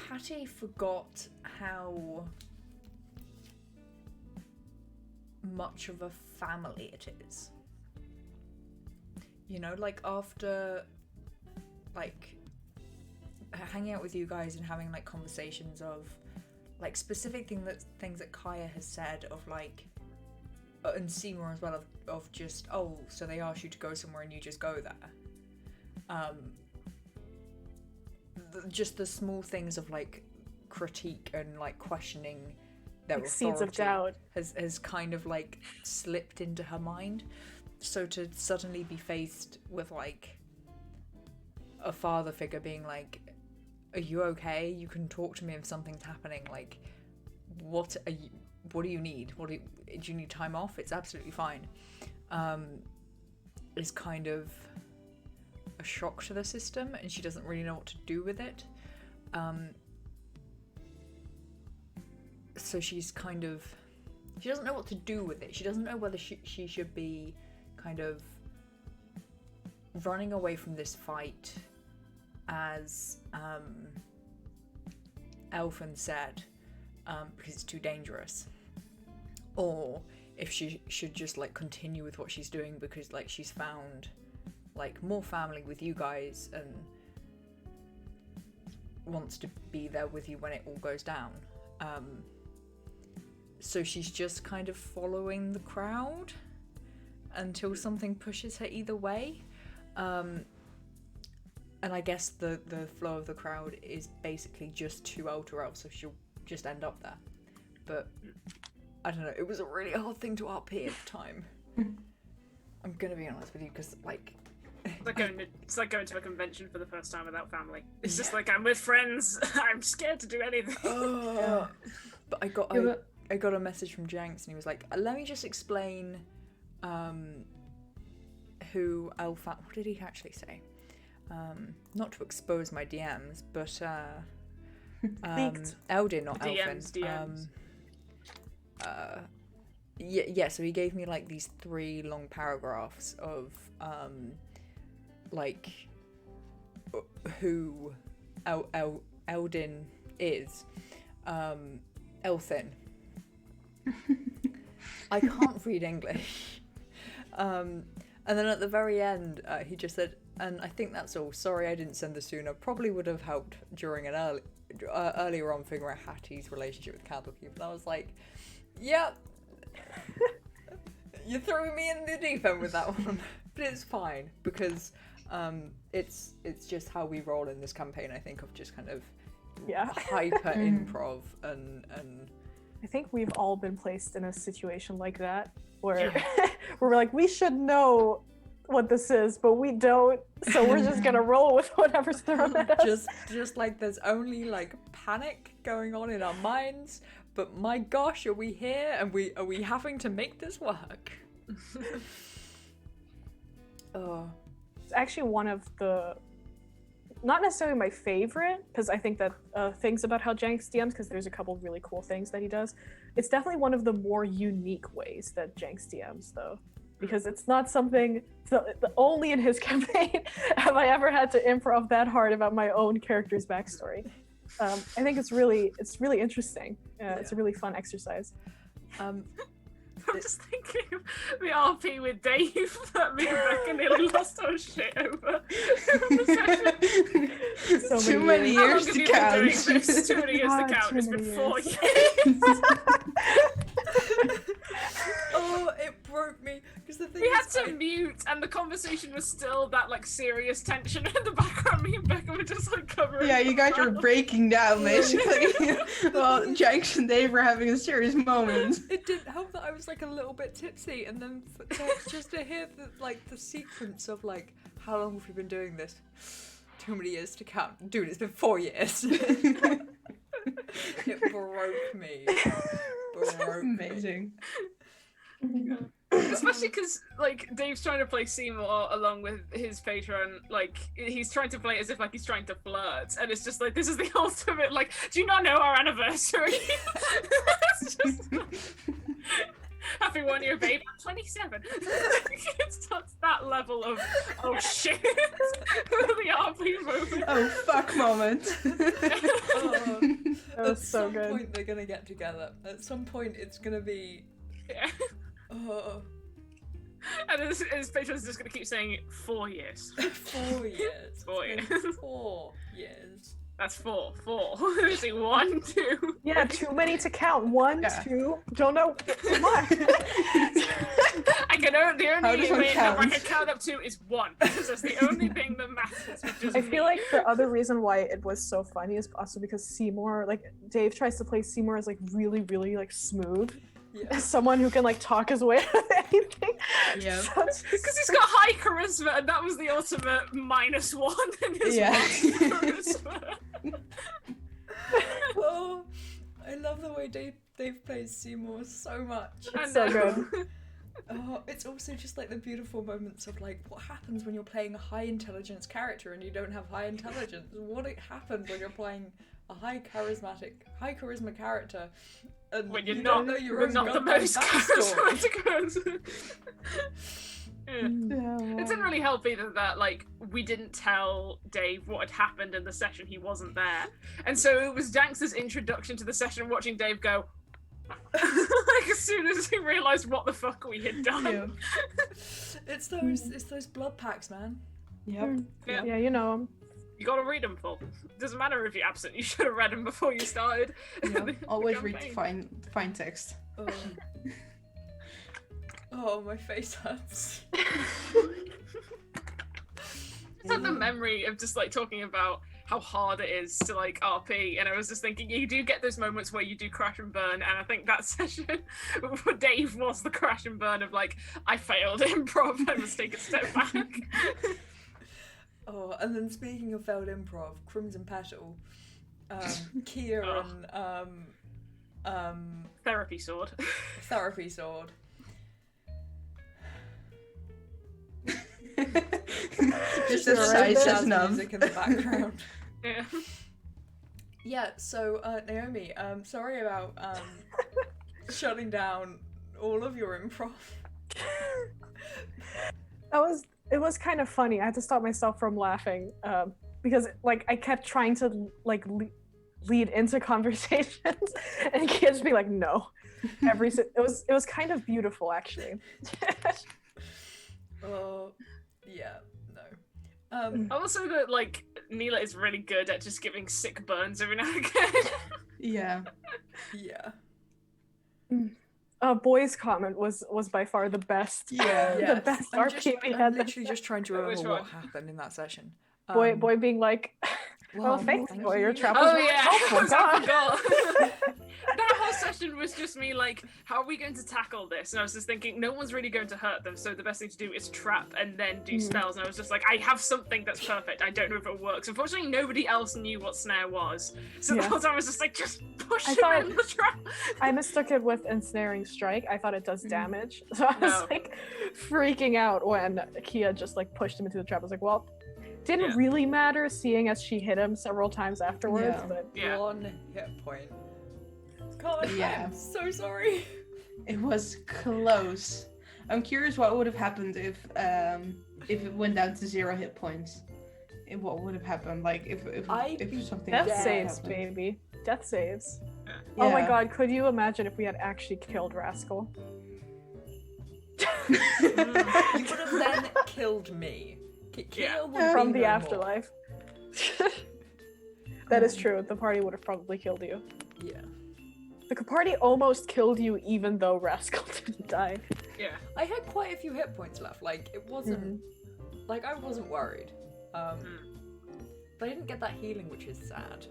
Hattie forgot how much of a family it is. You know, like after like hanging out with you guys and having like conversations of like specific things that Kaya has said of like and Seymour as well of just, oh, so they asked you to go somewhere and you just go there. Just the small things of like critique and like questioning their
like
authority
seeds of doubt
has kind of like slipped into her mind. So to suddenly be faced with like a father figure being like, are you okay? You can talk to me if something's happening. Like, what do you need? Do you need time off? It's absolutely fine. Is kind of a shock to the system, and she doesn't really know what to do with it. So she doesn't know what to do with it. She doesn't know whether she should be kind of running away from this fight, as Elfin said, because it's too dangerous, or if she should just like continue with what she's doing because like she's found like more family with you guys and wants to be there with you when it all goes down. So she's just kind of following the crowd until something pushes her either way. And I guess the flow of the crowd is basically just too outer elves, so she'll just end up there. But I don't know, it was a really hard thing to RP at the time. I'm gonna be honest with you, because like
it's like going to a convention for the first time without family. It's just like, I'm with friends. I'm scared to do anything.
But I got a message from Jenks and he was like, let me just explain who Elfan... What did he actually say? Not to expose my DMs, but Eldin, not Elfin. Yeah, so he gave me like these 3 long paragraphs of like who Eldin is. Elthin. I can't read English. And then at the very end, he just said, and I think that's all. Sorry I didn't send this sooner. Probably would have helped during an earlier on figuring out Hattie's relationship with Candlekeep. And I was like, yep. You threw me in the deep end with that one. But it's fine, because it's just how we roll in this campaign, I think, of just kind of
Yeah.
hyper improv and
I think we've all been placed in a situation like that where where we're like, we should know what this is, but we don't, so we're just gonna roll with whatever's thrown at us.
just like there's only like panic going on in our minds, but my gosh, are we here and are we having to make this work? Oh.
It's actually one of the, not necessarily my favorite, because I think that things about how Jenks DMs, because there's a couple of really cool things that he does. It's definitely one of the more unique ways that Jenks DMs, though, because it's not something, only in his campaign have I ever had to improv that hard about my own character's backstory. I think it's really interesting. It's a really fun exercise.
I'm just thinking of the RP with Dave that me and Becca nearly lost our shit over.
So
Too many
How long
years
have
to
you been doing
count.
this? Too many years to
God,
count.
too
It's been
many
4
years.
years.
Oh, it broke me because the thing
We
is,
had to mute, and the conversation was still that like serious tension in the background. Me and Becca were just like covering.
Yeah, you guys were
ourselves.
breaking down basically. Well, Jenks and Dave were having a serious moment.
It didn't help that I was like a little bit tipsy, and then just to hear the sequence of like, how long have we been doing this? Too many years to count. Dude, it's been 4 years. It broke me.
Amazing.
Especially because like Dave's trying to play Seymour along with his patron, like he's trying to play as if like he's trying to flirt, and it's just like this is the ultimate like, do you not know our anniversary? It's just happy 1 year, babe. I'm 27. It's not that level of oh shit. The RP moment.
Oh fuck moment.
Oh,
That was so good.
At some point they're gonna get together. At some point it's gonna be.
Yeah.
Oh,
And his patron's just gonna keep saying 4 years.
4 years.
4 years.
4 years.
That's 4. Let's see, 1, 2.
Yeah, too many to count. 1,
Yeah.
2, don't know. Come on.
I can only, the
How
only
does one
way number I
count?
can count up to is 1. That's the only thing that matters. Which is
I feel
me.
like the other reason why it was so funny is also because Seymour, like Dave tries to play Seymour as like really, really like smooth.
Yeah.
As someone who can like talk his way out of anything.
Yeah.
So it's just-
Because he's got high charisma, and that was the ultimate -1 in his
Yeah.
charisma.
Oh, I love the way Dave plays Seymour so much.
I
It's so
know.
good.
Oh, it's also just like the beautiful moments of like what happens when you're playing a high intelligence character and you don't have high intelligence. What happens when you're playing a high charisma character and
When
you
you're
don't
not,
know your
you're
own
not the
goddamn
most
backstory.
charismatic person. Yeah. It didn't really help either that like we didn't tell Dave what had happened in the session. He wasn't there, and so it was Danks' introduction to the session, watching Dave go like as soon as he realised what the fuck we had done.
Yeah.
It's those blood packs, man.
Yep.
Yeah.
Yeah, you know him.
You gotta read them full. Doesn't matter if you're absent. You should have read them before you started.
Yep.
the
Always read
campaign.
fine text.
Oh. Oh, my face hurts.
Just had the memory of just like talking about how hard it is to like RP, and I was just thinking you do get those moments where you do crash and burn, and I think that session for Dave was the crash and burn of like I failed improv, I must take a step back.
Oh, and then speaking of failed improv, Crimson Petal, Kia and
Therapy sword.
Therapy Sword.
Just
You're
a
right
side
there.
says
Jazz
numb.
music in the background.
Yeah.
Yeah, so Naomi, sorry about shutting down all of your improv.
It was kind of funny. I had to stop myself from laughing because like I kept trying to like lead into conversations and he kept just being like no. It was kind of beautiful actually.
Oh, yeah, no.
Also that like Neela is really good at just giving sick burns every now and again.
Yeah.
Yeah.
Boy's comment was by far the best.
Yeah.
The best
I'm
RP we
I'm
had.
literally just trying to
Which
remember what
one?
happened in that session.
Boy being like, Oh, thanks
thank
for your
you.
trap was
Oh
really
yeah,
helpful.
I
God.
forgot. That whole session was just me like, how are we going to tackle this? And I was just thinking, no one's really going to hurt them, so the best thing to do is trap and then do spells. And I was just like, I have something that's perfect. I don't know if it works. Unfortunately, nobody else knew what snare was, so the
Yeah.
whole time I was just like, just push
I
him
thought-
in the trap.
I mistook it with ensnaring strike. I thought it does damage, so I was
No.
like freaking out when Kia just like pushed him into the trap. I was like, well, didn't
Yeah.
really matter, seeing as she hit him several times afterwards.
Yeah.
But
Yeah.
1 hit point. God,
Yeah.
I'm so sorry.
It was close. I'm curious what would have happened if it went down to 0 hit points. What would have happened? Like if
I'd be
something
death
like that
saves,
happened.
baby. Death saves.
Yeah.
Oh my god, could you imagine if we had actually killed Rascal?
You would have then killed me. Kia
Yeah.
would
From
be
the
no
afterlife. That is true. The party would have probably killed you.
More. Yeah.
The party almost killed you even though Rascal didn't die.
Yeah.
I had quite a few hit points left. Like it wasn't like I wasn't worried. But I didn't get that healing, which is sad.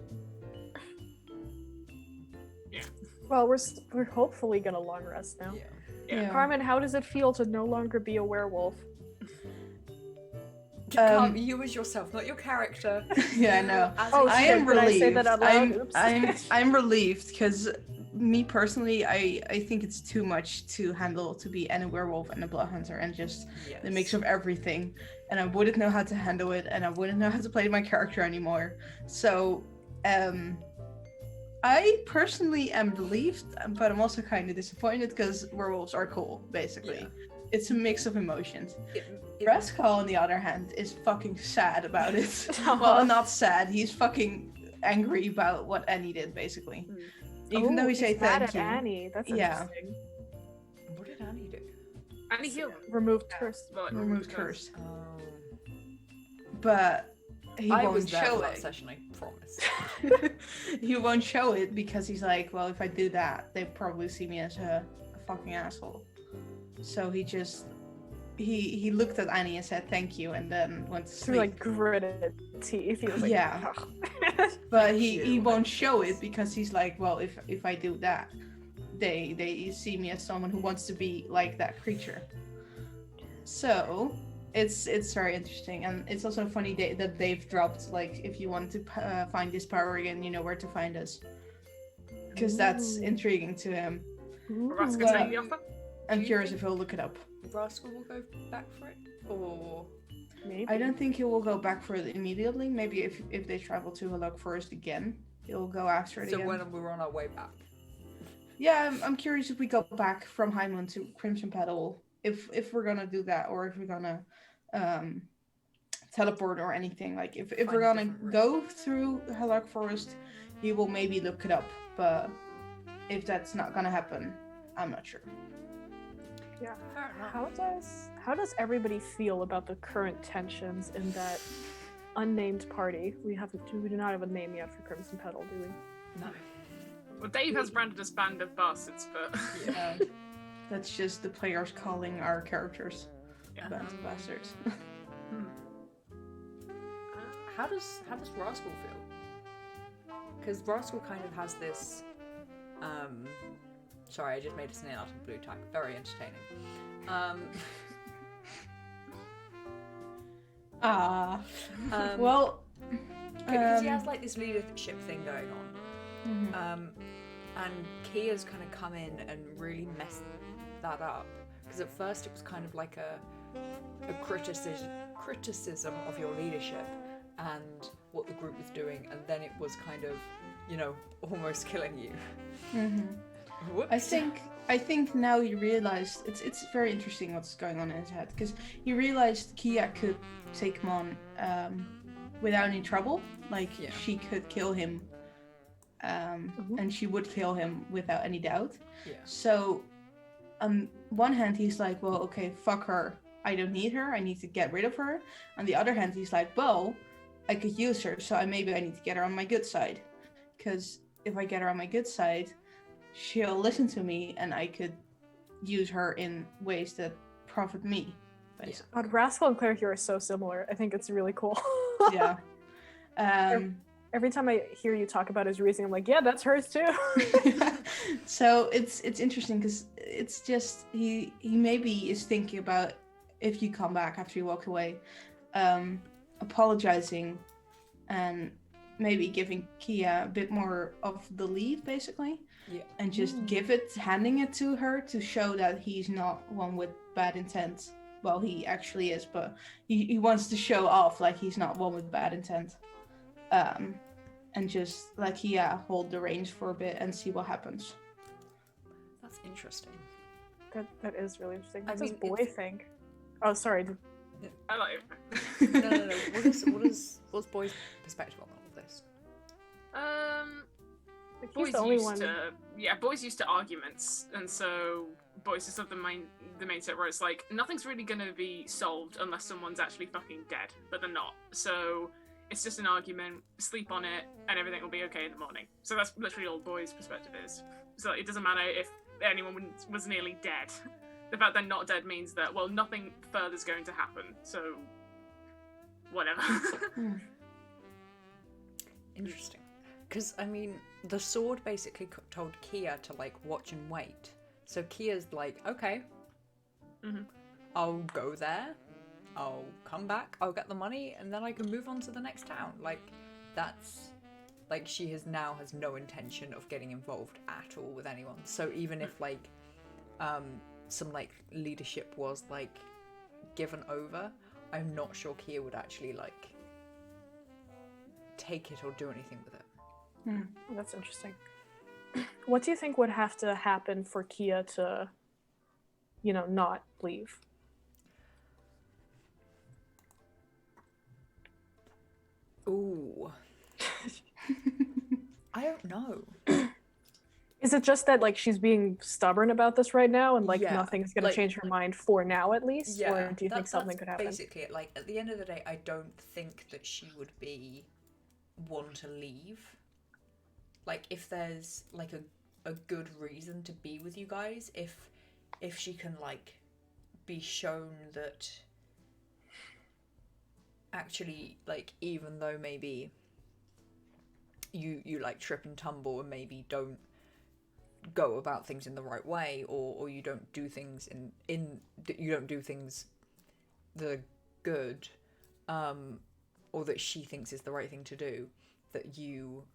Well, we're hopefully gonna long rest now.
Yeah.
Yeah.
Carmen, how does it feel to no longer be a werewolf?
You as yourself, not your character.
Yeah,
You
no.
as
Oh,
a
I
shit,
am
did I
relieved.
say that out loud? Oops.
I'm relieved because me personally, I think it's too much to handle to be and a werewolf and a blood hunter and just
Yes.
the mix of everything. And I wouldn't know how to handle it, and I wouldn't know how to play my character anymore. So, I personally am relieved, but I'm also kind of disappointed because werewolves are cool. Basically,
Yeah.
it's a mix of emotions.
It-
Rascal, on the other hand, is fucking sad about it.
Aw.
Well, not sad. He's fucking angry about what Annie did, basically. Even though he
he's
say
mad
thank
at
you.
Annie. That's
Yeah.
interesting.
What did Annie do?
And he healed him.
Removed curse.
Well,
Removed curse.
Oh.
But he
I
won't
was there
show
for that
it.
session, I promise.
He won't show it because he's like, well, if I do that, they probably see me as a fucking asshole. So he just he looked at Annie and said thank you, and then went to
Through
sleep.
like gritted teeth. He was like,
Yeah.
"Ugh."
But he
you.
won't show it because he's like, well, if I do that, they see me as someone who wants to be like that creature. So it's very interesting, and it's also funny that they've dropped like if you want to find this power again, you know where to find us, because that's
Ooh.
intriguing to him.
Rascal
Well,
take the offer.
I'm
you
curious
think-
if he'll look it up.
Rascal will go back for it? Or
Maybe.
I don't think he will go back for it immediately. Maybe if they travel to Halak Forest again, he'll go after it
so
again.
when we're on our way back.
Yeah, I'm curious if we go back from Highmoon to Crimson Petal, if we're gonna do that, or if we're gonna teleport or anything. Like if
Find
we're
a
gonna
different
go through Halak Forest, he will maybe look it up. But if that's not gonna happen, I'm not sure.
Yeah.
Fair enough.
How does everybody feel about the current tensions in that unnamed party? We do not have a name yet for Crimson Petal, do we?
No.
Well, Dave has branded us band of bastards, but
Yeah, that's just the players calling our characters
Yeah.
bastards.
How does Rascal feel? Because Rascal kind of has this. Sorry, I just made a snail out of blue tack. Very entertaining.
Well,
Because he has like this leadership thing going on. And Kia's kind of come in and really messed that up. Because at first it was kind of like a criticism of your leadership and what the group was doing, and then it was kind of, you know, almost killing you. Whoops.
I think now he realized it's very interesting what's going on in his head, because he realized Kia could take him on without any trouble. Like
Yeah.
she could kill him, and she would kill him without any doubt.
Yeah.
So on one hand he's like, well, okay, fuck her. I don't need her. I need to get rid of her. On the other hand, he's like, well, I could use her, so maybe I need to get her on my good side. Because if I get her on my good side, she'll listen to me, and I could use her in ways that profit me. Basically.
God, Rascal and Claire here are so similar. I think it's really cool.
Yeah.
every time I hear you talk about his reasoning, I'm like, yeah, that's hers too.
So it's interesting because it's just he maybe is thinking about, if you come back after you walk away, apologizing and maybe giving Kia a bit more of the lead, basically.
Yeah.
And just handing it to her to show that he's not one with bad intent. Well, he actually is, but he wants to show off like he's not one with bad intent. And just like, hold the reins for a bit and see what happens.
That's interesting.
That is really interesting.
I
What does
mean,
Boy think? Oh, sorry.
I like it.
No. What's Boy's perspective on all of this?
Like, he's
Boys
the only
used
one.
boys used to arguments, and so boys just have the mindset where it's like nothing's really gonna be solved unless someone's actually fucking dead, but they're not. So it's just an argument, sleep on it, and everything will be okay in the morning. So that's literally all boys' perspective is. So it doesn't matter if anyone was nearly dead. The fact they're not dead means that, well, nothing further is going to happen. So whatever.
Interesting. Because, I mean, the sword basically told Kia to, like, watch and wait. So Kia's like, okay, I'll go there, I'll come back, I'll get the money, and then I can move on to the next town. Like, that's... Like, she has no intention of getting involved at all with anyone. So even if, like, some, like, leadership was, like, given over, I'm not sure Kia would actually, like, take it or do anything with it.
That's interesting. What do you think would have to happen for Kia to, not leave?
Ooh. I don't know.
Is it just that, like, she's being stubborn about this right now and, like,
Yeah,
nothing's going to
like-
change her mind for now, at least?
Yeah.
Or do you think something
that's
could happen?
basically it. Like, at the end of the day, I don't think that she would be one to leave. Like, if there's, like, a good reason to be with you guys, if she can, like, be shown that actually, like, even though maybe you like trip and tumble and maybe don't go about things in the right way, or you don't do things you don't do things that are good, or that she thinks is the right thing to do, that you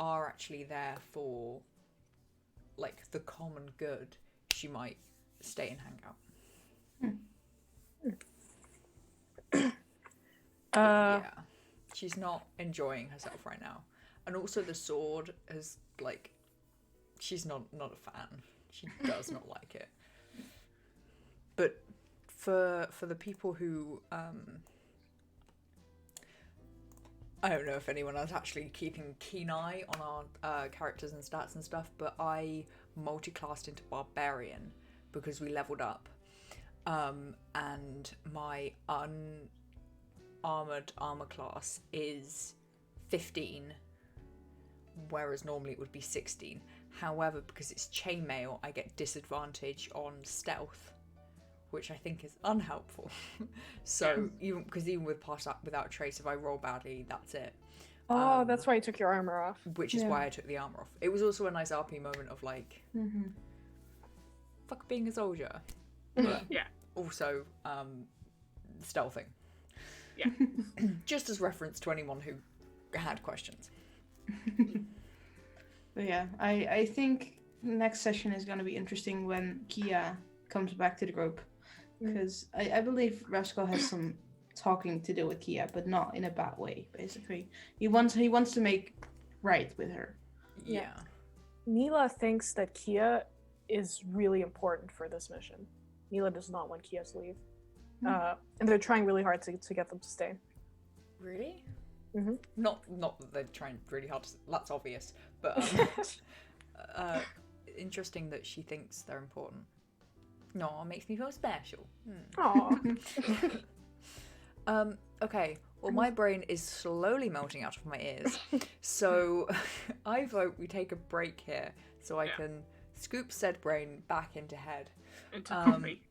are actually there for, like, the common good, she might stay and hang out. Yeah, she's not enjoying herself right now. And also the sword is, like, she's not a fan. She does not like it. But for the people who I don't know if anyone is actually keeping keen eye on our characters and stats and stuff, but I multi-classed into Barbarian because we leveled up. And my unarmored armor class is 15, whereas normally it would be 16. However, because it's chainmail, I get disadvantage on stealth, which I think is unhelpful. So even with Pass Up Without Trace, if I roll badly, that's it.
Oh, that's why you took your armor off.
Which is why I took the armor off. It was also a nice RP moment of, like, fuck being a soldier. But also stealthing.
Yeah.
Just as reference to anyone who had questions.
But yeah, I think next session is going to be interesting when Kia comes back to the group. Because I believe Rascal has some talking to do with Kia, but not in a bad way, basically. He wants to make right with her.
Yeah.
Neela thinks that Kia is really important for this mission. Neela does not want Kia to leave. And they're trying really hard to get them to stay.
Really?
Mm-hmm.
Not that they're trying really hard to... That's obvious. But interesting that she thinks they're important. No, it makes me feel special.
Aww.
Okay, well, my brain is slowly melting out of my ears. So I vote we take a break here so I can scoop said brain back into head.
Into coffee.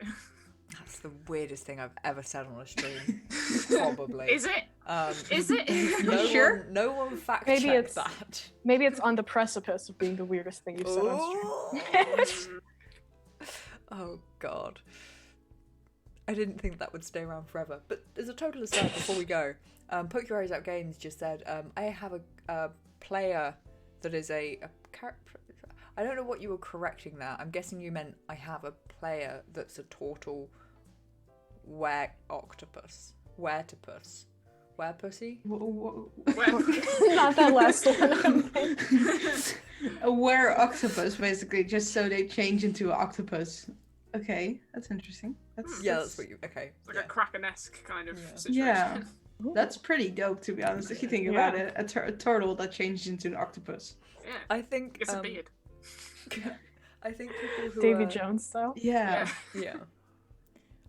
That's the weirdest thing I've ever said on a stream. Probably.
Is it? Is it?
No
sure?
No one fact
Maybe
checked
it's-
that.
Maybe it's on the precipice of being the weirdest thing you've said on stream.
Oh god. I didn't think that would stay around forever. But as a total aside, before we go, Poke Your Eyes Out Games just said, I have a player that is a character. I don't know what you were correcting there. I'm guessing you meant I have a player that's a turtle octopus. Wertopus. Werepussy?
Not that last one.
A were octopus, basically, just so they change into an octopus. Okay, that's interesting.
That's what you. Okay.
It's like a Kraken-esque kind of
Yeah.
situation.
Yeah, that's pretty dope, to be honest. If you think about
Yeah.
it, a turtle that changes into an octopus.
Yeah.
I think.
It's a beard.
I think people who
Davy
are,
Jones style.
Yeah.
Yeah.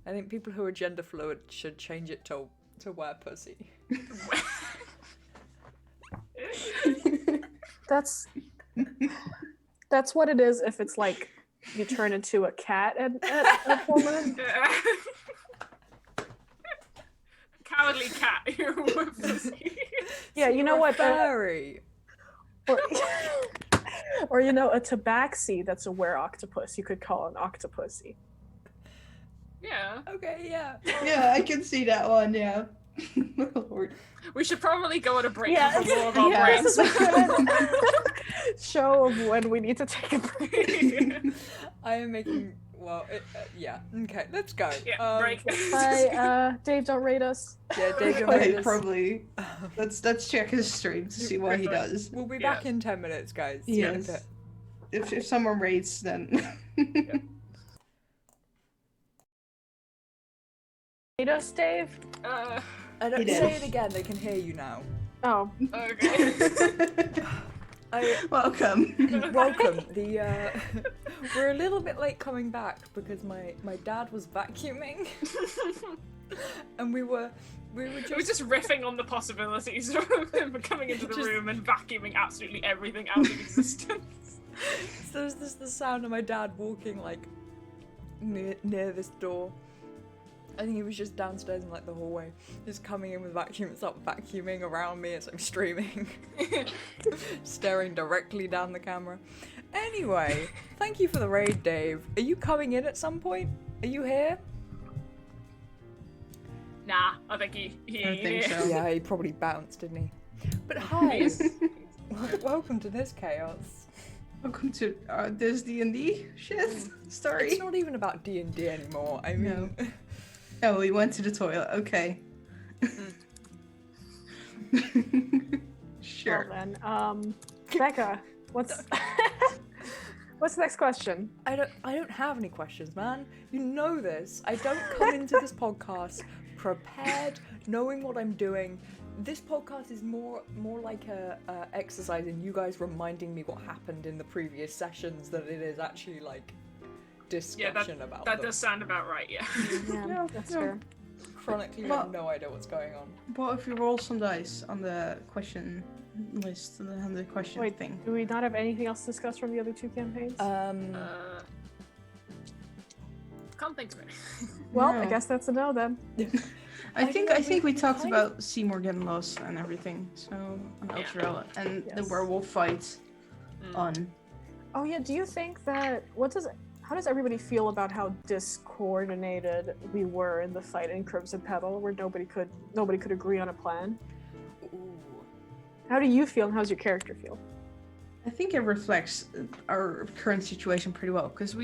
I think people who are gender fluid should change it to werepussy.
That's what it is if it's like you turn into a cat at a woman.
Cowardly cat. You're a pussy.
Yeah, you know what?
Furry.
Or you know, a tabaxi that's a were octopus. You could call an octopussy.
Yeah.
Okay, yeah.
Yeah, I can see that one, yeah. Lord.
We should probably go on a break
Yeah,
before all of our
yeah.
brains.
This is a good show of when we need to take a break.
I am making. Well, yeah. Okay, let's go.
Yeah, break.
Hi, Dave, don't rate us.
Yeah, David
Wait,
made us-
probably. Let's check his stream to see what he does.
We'll be
Yeah.
back in 10 minutes, guys. See you in a
Yes.
bit.
If someone rates, then
Rate us, Dave?
I don't
He did.
say it again. They can hear you now.
Oh,
Okay.
welcome.
Welcome. We're a little bit late coming back because my dad was vacuuming, and we were just
riffing on the possibilities of him coming into the
Just-
room and vacuuming absolutely everything out of existence.
So there's the sound of my dad walking like near this door. I think he was just downstairs in like the hallway, just coming in with vacuum and start vacuuming around me as I'm streaming, staring directly down the camera. Anyway, thank you for the raid, Dave. Are you coming in at some point? Are you here?
Nah, I think he
I
ain't
think
here.
so.
Yeah, he probably bounced, didn't he? But hi,
Yes.
welcome to this chaos.
Welcome to this D&D shit story.
It's not even about D&D anymore. I mean,
Oh, we went to the toilet. Okay. Sure.
well then. Becca, what's what's the next question?
I don't have any questions, man. You know this. I don't come into this podcast prepared, knowing what I'm doing. This podcast is more like a exercise in you guys reminding me what happened in the previous sessions than it is actually like discussion about
That
them.
does sound about right, yeah.
Yeah,
Yeah,
that's
yeah.
fair.
Chronically, I
Well-
have no idea what's going on.
Well, if you roll some dice on the question list, on the question
Wait,
thing.
do we not have anything else to discuss from the other two campaigns?
Can't think of it.
well,
no.
I guess that's a no then.
I think we talked
kind
about Seymour getting lost and everything. So on
Yeah.
Elturel and the
Yes.
werewolf fight on.
Oh yeah, do you think that how does everybody feel about how discoordinated we were in the fight in Crimson Petal, where nobody could agree on a plan?
Ooh.
How do you feel, and how's your character feel?
I think it reflects our current situation pretty well because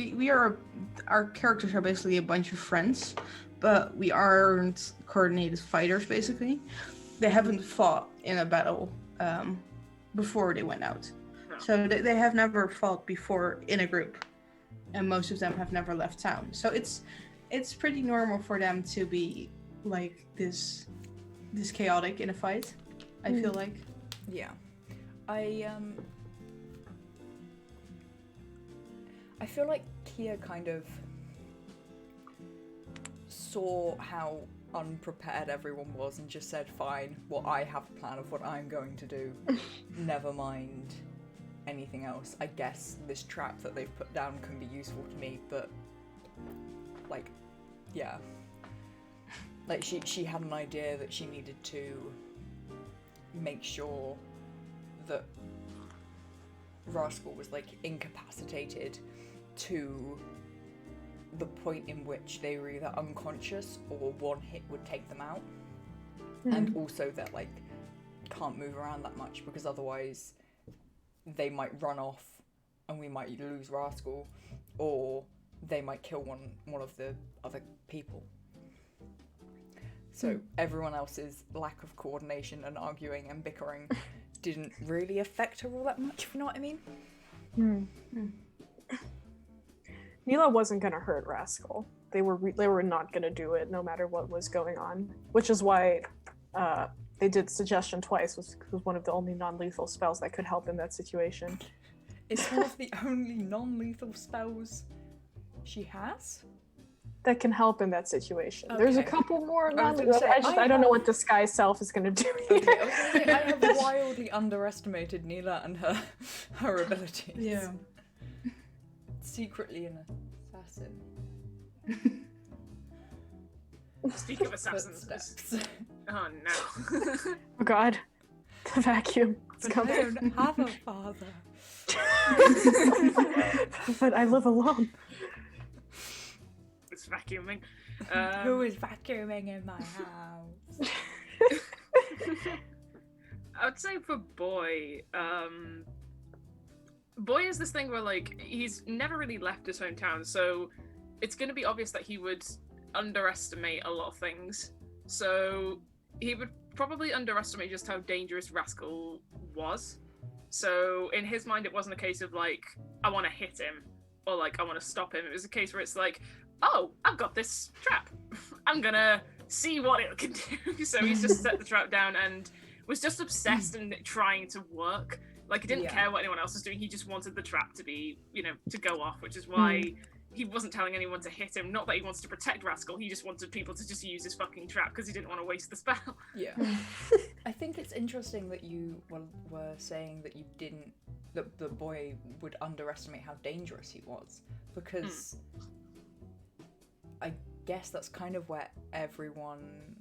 our characters are basically a bunch of friends, but we aren't coordinated fighters. Basically, they haven't fought in a battle before they went out,
No.
so they have never fought before in a group, and most of them have never left town. So it's pretty normal for them to be like this chaotic in a fight. I feel like.
Yeah. I feel like Kia kind of saw how unprepared everyone was and just said, fine, well, I have a plan of what I'm going to do. Never mind anything else. I guess this trap that they've put down can be useful to me, but like yeah. Like, she had an idea that she needed to make sure that Rascal was, like, incapacitated to the point in which they were either unconscious or one hit would take them out. And also that, like, can't move around that much, because otherwise they might run off and we might lose Rascal, or they might kill one of the other people. So everyone else's lack of coordination and arguing and bickering didn't really affect her all that much, if you know what I mean.
Mila wasn't gonna hurt Rascal. They were not gonna do it, no matter what was going on. Which is why they did Suggestion twice, was one of the only non-lethal spells that could help in that situation.
It's one of the only non-lethal spells she has?
That can help in that situation. There's a
Okay.
couple more
I was
non-lethal.
gonna say,
I don't know what Disguise Self is gonna do here.
Okay, I was gonna say, I have wildly underestimated Neela and her abilities.
Yeah.
Secretly an assassin.
Speak of assassins.
Footsteps.
Oh no.
Oh god. The vacuum. It's
But I
coming.
don't have a father.
But I live alone.
It's vacuuming.
Who is vacuuming in my house?
I would say for Boy, Boy is this thing where, like, he's never really left his hometown, so it's going to be obvious that he would underestimate a lot of things. So he would probably underestimate just how dangerous Rascal was. So in his mind, it wasn't a case of, like, I want to hit him, or, like, I want to stop him. It was a case where it's like, oh, I've got this trap. I'm gonna see what it can do. So he's just set the trap down and was just obsessed and trying to work. Like, he didn't care what anyone else was doing. He just wanted the trap to be, you know, to go off, which is why he wasn't telling anyone to hit him. Not that he wanted to protect Rascal. He just wanted people to just use his fucking trap because he didn't want to waste the spell.
Yeah. I think it's interesting that you were saying that you didn't, that the boy would underestimate how dangerous he was, because I guess that's kind of where everyone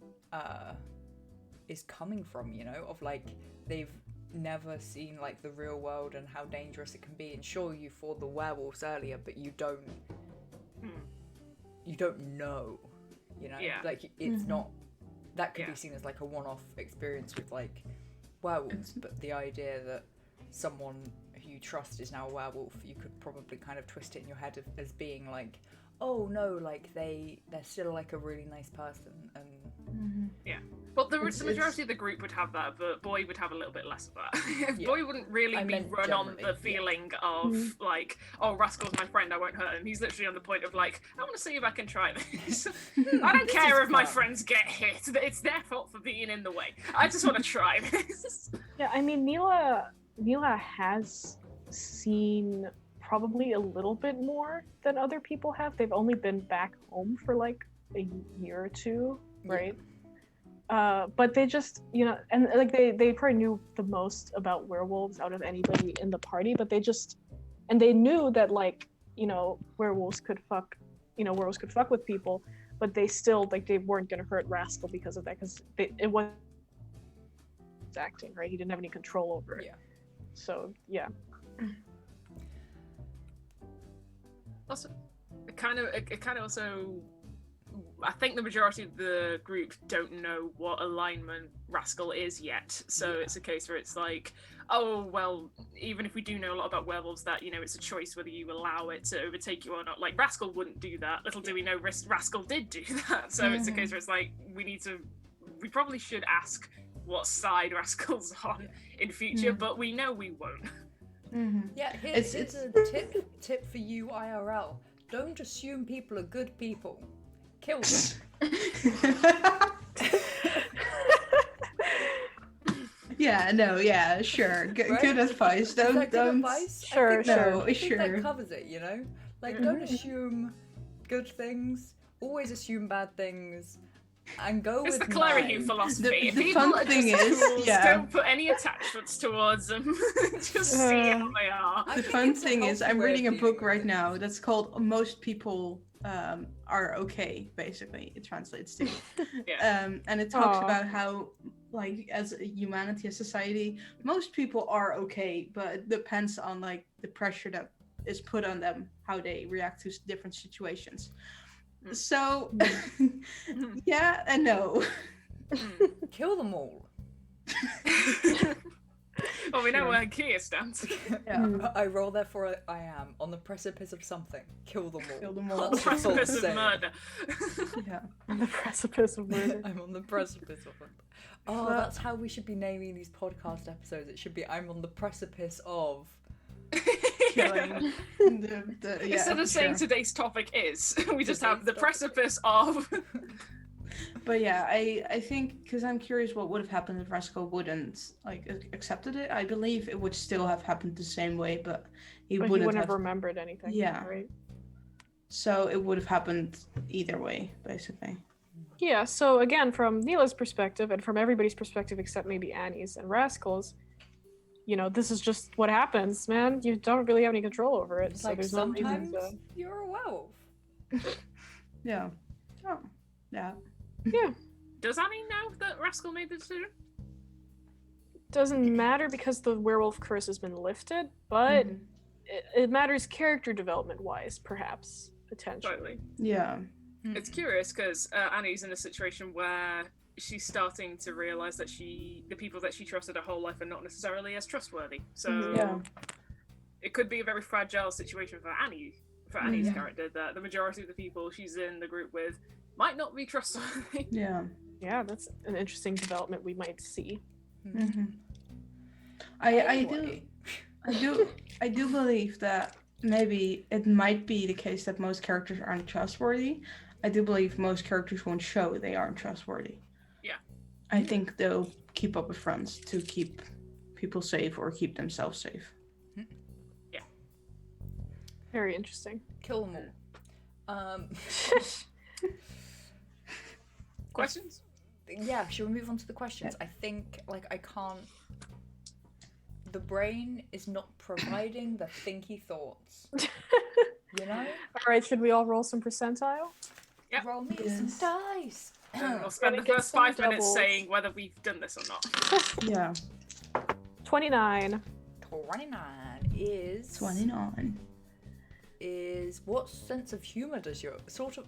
is coming from, you know, of, like, they've never seen, like, the real world and how dangerous it can be. And sure, you fought the werewolves earlier, but you don't know, you know?
Yeah.
Like, it's not, that could be seen as, like, a one-off experience with, like, werewolves, but the idea that someone who you trust is now a werewolf, you could probably kind of twist it in your head as being, like, oh no, like, they're still, like, a really nice person, and
Well, the majority of the group would have that, but Boy would have a little bit less of that.
Yeah.
Boy wouldn't really
I
be
meant
run on
generally,
the feeling of, like, oh, Rascal's my friend, I won't hurt him. He's literally on the point of, like, I want to see if I can try this. I don't care if my friends get hit. It's their fault for being in the way. I just want to try this.
Yeah, I mean, Mila has seen probably a little bit more than other people have. They've only been back home for, like, a year or two, right? But they just, you know, and, like, they probably knew the most about werewolves out of anybody in the party, but they knew that, like, you know, werewolves could fuck with people, but they still, like, they weren't gonna hurt Rascal because of that, because it was acting, right? He didn't have any control over it.
Yeah.
So, yeah.
Also, it kind of also, I think the majority of the group don't know what alignment Rascal is yet. So it's a case where it's like, oh, well, even if we do know a lot about werewolves, that, you know, it's a choice whether you allow it to overtake you or not. Like, Rascal wouldn't do that. Little do we know, Rascal did do that. So it's a case where it's like, we probably should ask what side Rascal's on in future, but we know we won't.
Yeah, here's a tip for you IRL. Don't assume people are good people. Kill them.
Sure.
Right?
Good advice.
Is that good
Don't.
advice?
Sure,
I think
sure.
that covers it, you know? Like, don't assume good things, always assume bad things, and go
It's
with
the Clary
mine.
Hugh philosophy.
The
People
fun
are
thing
just
is,
tools.
yeah.
Don't put any attachments towards them. Just see how they are.
I
The
think
fun
it's a
thing is,
healthy
I'm
way of
reading a
dealing
book
with
right
things.
now that's called Most People are okay. Basically, it translates to.
Yeah.
And it talks
Aw.
about how, like, as a humanity, as society, most people are okay, but it depends on like the pressure that is put on them, how they react to different situations.
Mm.
So, yeah and no.
Kill them all.
Well, we know
Sure.
where Kia stands.
Yeah.
I roll therefore I am on the precipice of something. Kill them all.
Kill them all.
That's the full
Precipice of
saying.
murder.
Yeah.
On the precipice of murder.
I'm on the precipice of it. Oh,
But-
that's how we should be naming these podcast episodes. It should be I'm on the precipice of.
Killing. Yeah,
Instead of saying
sure.
today's topic is, we just have
Today's
the
topic.
precipice of.
But yeah, I think, because I'm curious what would have happened if Rascal wouldn't like accepted it. I believe it would still have happened the same way, but he
But he
wouldn't
wouldn't
have.
have remembered anything.
Yeah.
Right.
So it would have happened either way, basically.
Yeah, so again, from Neela's perspective and from everybody's perspective except maybe Annie's and Rascal's, you know, this is just what happens, man. You don't really have any control over it,
It's
so
like
there's no reason
sometimes
to...
you're a werewolf.
Yeah. Oh. Yeah.
Does Annie know that Rascal made the decision?
Doesn't matter because the werewolf curse has been lifted, but
Mhm.
it matters character development-wise, perhaps, potentially.
Totally.
Yeah.
It's curious because Annie's in a situation where she's starting to realize that the people that she trusted her whole life are not necessarily as trustworthy. So
Yeah.
it could be a very fragile situation for Annie's
Yeah.
character, that the majority of the people she's in the group with might not be trustworthy.
Yeah.
Yeah, that's an interesting development we might see.
Mm-hmm. I
Anyway.
do believe that maybe it might be the case that most characters aren't trustworthy. I do believe most characters won't show they aren't trustworthy.
Yeah.
I think they'll keep up with friends to keep people safe or keep themselves safe.
Very interesting.
Kill them all.
Questions?
Yeah, should we move on to the questions? I think, like, I can't. The brain is not providing the thinky thoughts. You know?
All right, should we all roll some percentile?
Yep.
Roll me
Yes.
some dice.
And we'll spend
Gonna
the
get
first
some
5 minutes
doubles.
saying whether we've done this or not.
Yeah.
29.
29 is.
29.
Is what sense of humor does your sort of.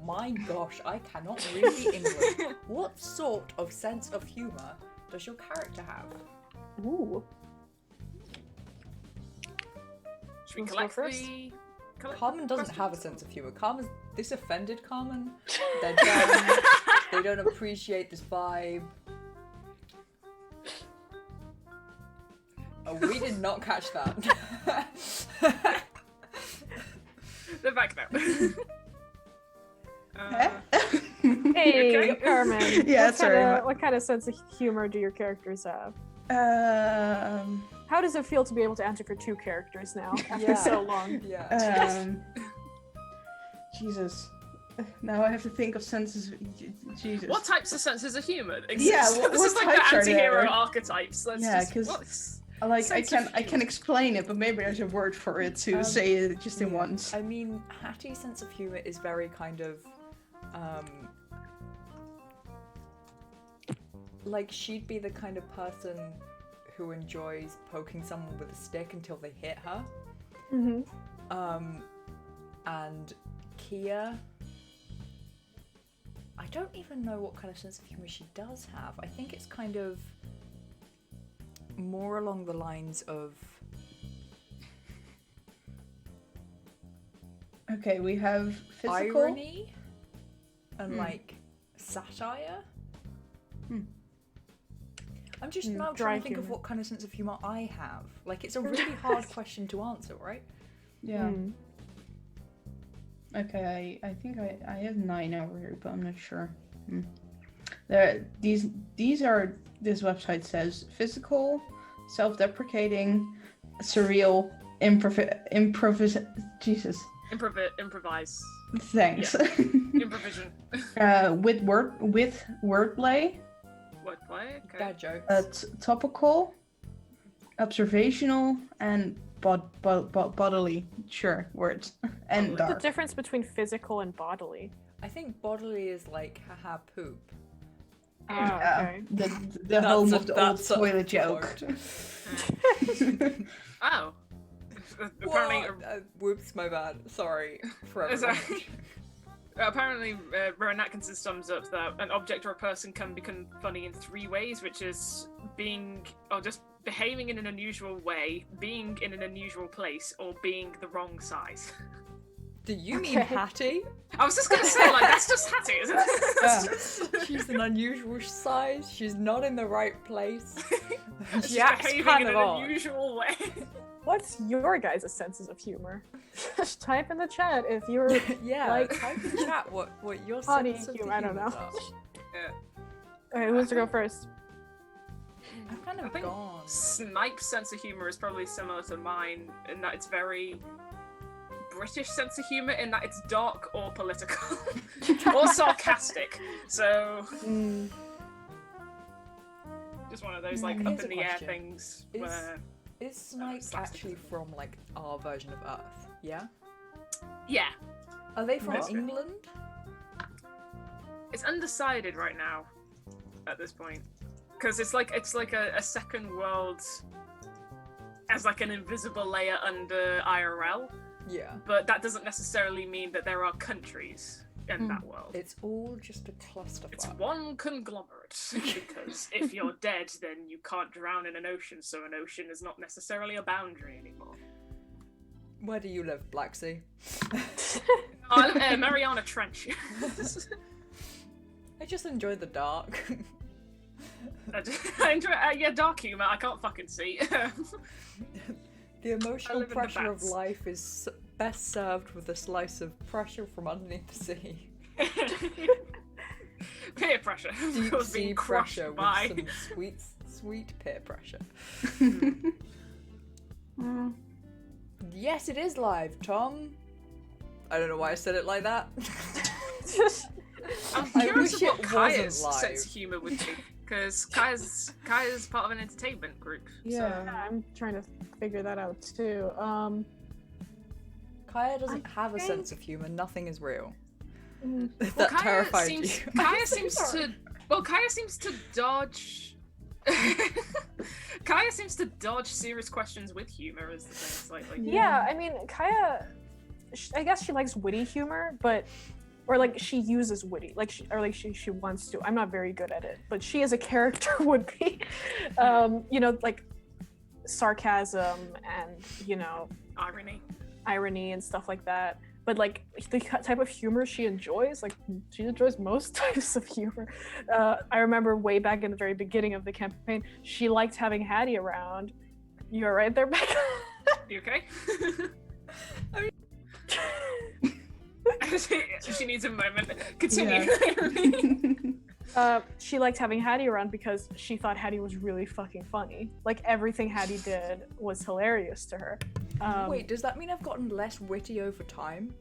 My gosh, I cannot read the English. What sort of sense of humor does your character have?
Ooh.
Should we
Let's go
collect
first.
the... collect
Carmen
the
doesn't have a
questions?
sense of humor. Carmen's this offended Carmen. They're done. They don't appreciate this vibe. Oh, we did not catch that.
They're back now.
Hey,
Okay.
Carmen.
Yeah, sorry.
What kind of sense of humor do your characters have?
Um.
How does it feel to be able to answer for 2 characters now after
Yeah.
so long?
Yeah.
Jesus. Now I have to think of senses. Jesus.
What types of senses of humour exist?
Yeah, what
this is like
types
the
are
anti-hero
there?
archetypes. Let's
Yeah,
just...
'cause-
what's-
Like
sense of
I can explain it, but maybe there's a word for it to say it just in
Yeah.
once.
I mean, Hattie's sense of humor is very kind of, like she'd be the kind of person who enjoys poking someone with a stick until they hit her.
Mm-hmm.
And Kia, I don't even know what kind of sense of humor she does have. I think it's kind of more along the lines of
Okay, we have physical.
irony and like satire. I'm just now
dry
trying to think of
humor.
what kind of sense of humor I have. Like, it's a really hard question to answer, right?
Yeah.
Mm.
Okay, I think I have 9 over here, but I'm not sure. There, these are. This website says physical, self-deprecating, surreal, Jesus.
Improvise.
Thanks.
Improvision.
With wordplay,
Wordplay? Okay.
Dad jokes.
topical, observational, and bodily, sure, words. And
What's the
dark.
difference between physical and bodily?
I think bodily is like haha poop.
Okay.
The
That's
home
a-
of the old
that's a
toilet joke.
Oh. Apparently,
Whoops, my bad. Sorry for
Sorry.
everyone.
apparently Rowan Atkinson sums up that an object or a person can become funny in 3 ways, which is being, or just behaving in an unusual way, being in an unusual place, or being the wrong size.
Do you mean
Okay.
Hattie?
I was just gonna say, like, that's just Hattie, isn't it? That's
Yeah.
just...
She's an unusual size. She's not in the right place.
She's
She acts
behaving
kind
in
of
an
odd.
unusual way.
What's your guys' senses of humor? Just type in the chat if you're
Yeah,
Like-
type in chat what your
Funny
sense of
humor, I don't
humor
know.
are.
Yeah.
Okay, who wants to go first?
I've kind
I
of
think
gone.
Snipe's sense of humor is probably similar to mine in that it's very British sense of humor, in that it's dark or political or sarcastic. So
Mm,
just one of those like
Here's
up
a
in the air
question.
things
Is-
where
Is Snipe
slapstick.
actually from like our version of Earth? Yeah.
yeah,
Are they from
Yes.
England?
it's undecided right now at this point because it's like a second world as like an invisible layer under IRL,
Yeah.
but that doesn't necessarily mean that there are countries in that world.
It's all just a clusterfuck.
It's one conglomerate, because if you're dead, then you can't drown in an ocean, so an ocean is not necessarily a boundary anymore.
Where do you live, Black Sea?
I live in Mariana Trench.
I just enjoy the dark.
I enjoy, yeah, dark humour, I can't fucking see.
The emotional
live in the
pressure of
vats.
life is best served with a slice of pressure from underneath the sea.
Peer pressure.
Deep
was
sea
being crushed
pressure
by.
with some sweet, sweet peer pressure.
Mm.
Yes, it is live, Tom. I don't know why I said it like that.
I'm
I
curious
wish
of what
it
Kaya's
wasn't
sense of
live.
humour would be, because Kaya's part of an entertainment group.
yeah, I'm trying to figure that out too.
Kaya doesn't
I
have a
think-
sense of humor. Nothing is real.
Mm,
That
Kaya
terrified
seems,
you.
Kaya seems to. Well, Kaya seems to dodge. Kaya seems to dodge serious questions with humor, is the thing. It's like
yeah, I mean, Kaya, I guess she likes witty humor, but or like she uses witty, like she wants to. I'm not very good at it, but she as a character would be, you know, like sarcasm and irony and stuff like that. But like the type of humor she enjoys, like she enjoys most types of humor. I remember way back in the very beginning of the campaign, she liked having Hattie around. You're right there, Becca.
You okay? she needs a moment. Continue.
She liked having Hattie around because she thought Hattie was really fucking funny. Like everything Hattie did was hilarious to her.
Wait, does that mean I've gotten less witty over time?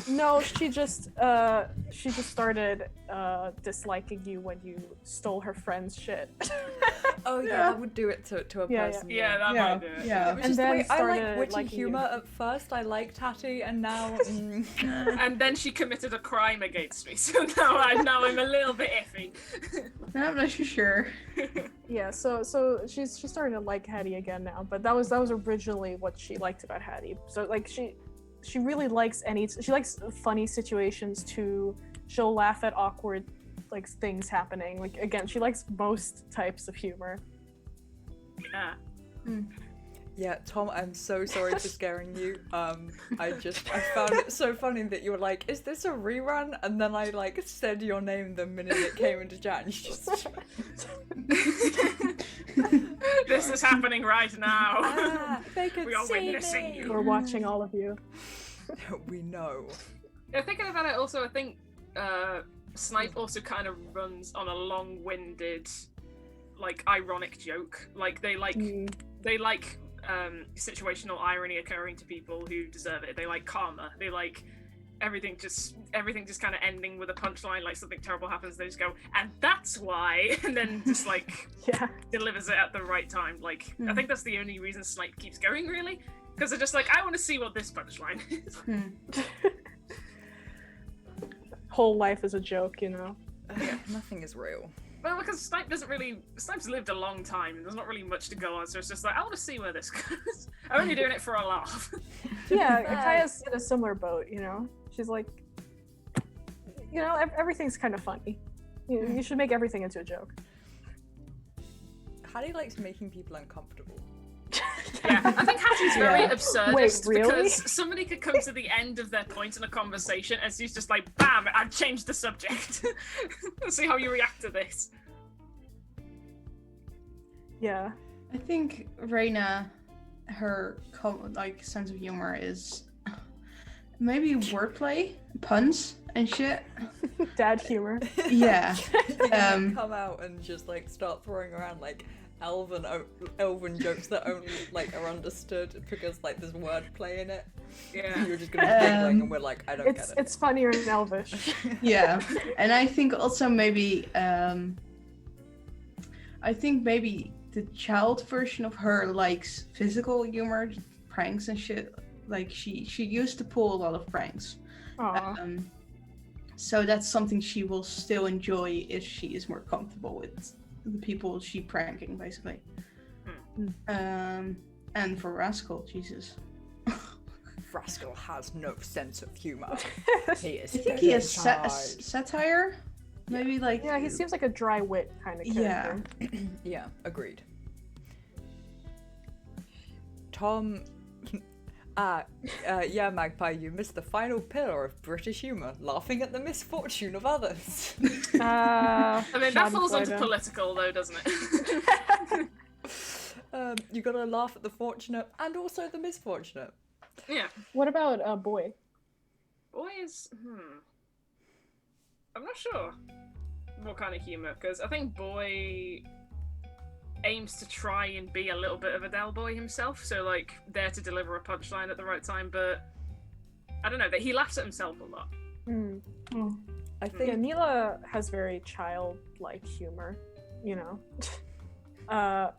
No, she just started disliking you when you stole her friend's shit.
Oh yeah, that would do it to a
Yeah,
person.
Yeah, that
Yeah,
might do it.
yeah.
It was
And
just the
then
way I like
started
witty
liking you.
humor at first. I liked Hattie, and now.
And then she committed a crime against me, so now I'm a little bit iffy.
I'm not sure.
Yeah, so she's starting to like Hattie again now, but that was originally what she liked about Hattie. So like she really likes she likes funny situations too. She'll laugh at awkward like things happening. Like again, she likes most types of humor.
Yeah.
Yeah, Tom, I'm so sorry for scaring you. I found it so funny that you were like, "Is this a rerun?" And then I like said your name the minute it came into chat, and you just.
This is happening right now.
Ah, they could
We are
see
witnessing
me.
you.
We're watching all of you.
We know.
Yeah, thinking about it, also, I think Snipe also kind of runs on a long-winded, like ironic joke. Like they like situational irony occurring to people who deserve it. They like karma. They like everything just kind of ending with a punchline, like something terrible happens. They just go, and that's why, and then just like
Yeah.
delivers it at the right time. Like I think that's the only reason Snipe keeps going, really, Because they're just like, I want to see what this punchline is.
Whole life is a joke, you know.
Nothing is real.
Well, because Snipe's lived a long time, and there's not really much to go on, so it's just like, I want to see where this goes. I'm only doing it for a laugh.
Yeah, Kaya's in a similar boat, you know. She's like, you know, everything's kind of funny. You should make everything into a joke.
Hattie likes making people uncomfortable.
Yeah, I think Hattie's very absurdist.
Wait, really?
Because somebody could come to the end of their point in a conversation and she's just like, bam, I've changed the subject. See how you react to this.
Yeah.
I think Reina, her sense of humor is maybe wordplay, puns and shit.
Dad humor.
Yeah.
Come out and just like start throwing around like elven jokes that only like are understood because like there's wordplay in it.
Yeah.
You're just gonna be giggling and we're like, I don't get it.
It's funnier in Elvish.
Yeah. And I think also maybe the child version of her likes physical humor, pranks and shit. Like she used to pull a lot of pranks.
Aww.
So that's something she will still enjoy if she is more comfortable with the people she pranking, basically. And for Rascal, Jesus.
Rascal has no sense of humor. He is
I think he has satire. Maybe like...
Yeah, he seems like a dry wit kind of character.
Yeah.
Yeah, agreed. Tom... yeah, Magpie, you missed the final pillar of British humour, laughing at the misfortune of others.
I mean, that falls under political, though, doesn't it?
You gotta laugh at the fortunate and also the misfortunate.
Yeah.
What about Boy?
Boy is... I'm not sure what kind of humour, because I think Boy aims to try and be a little bit of a Del Boy himself, so like there to deliver a punchline at the right time, but I don't know, that he laughs at himself a lot.
I think
Neela has very childlike humor, you know. I'm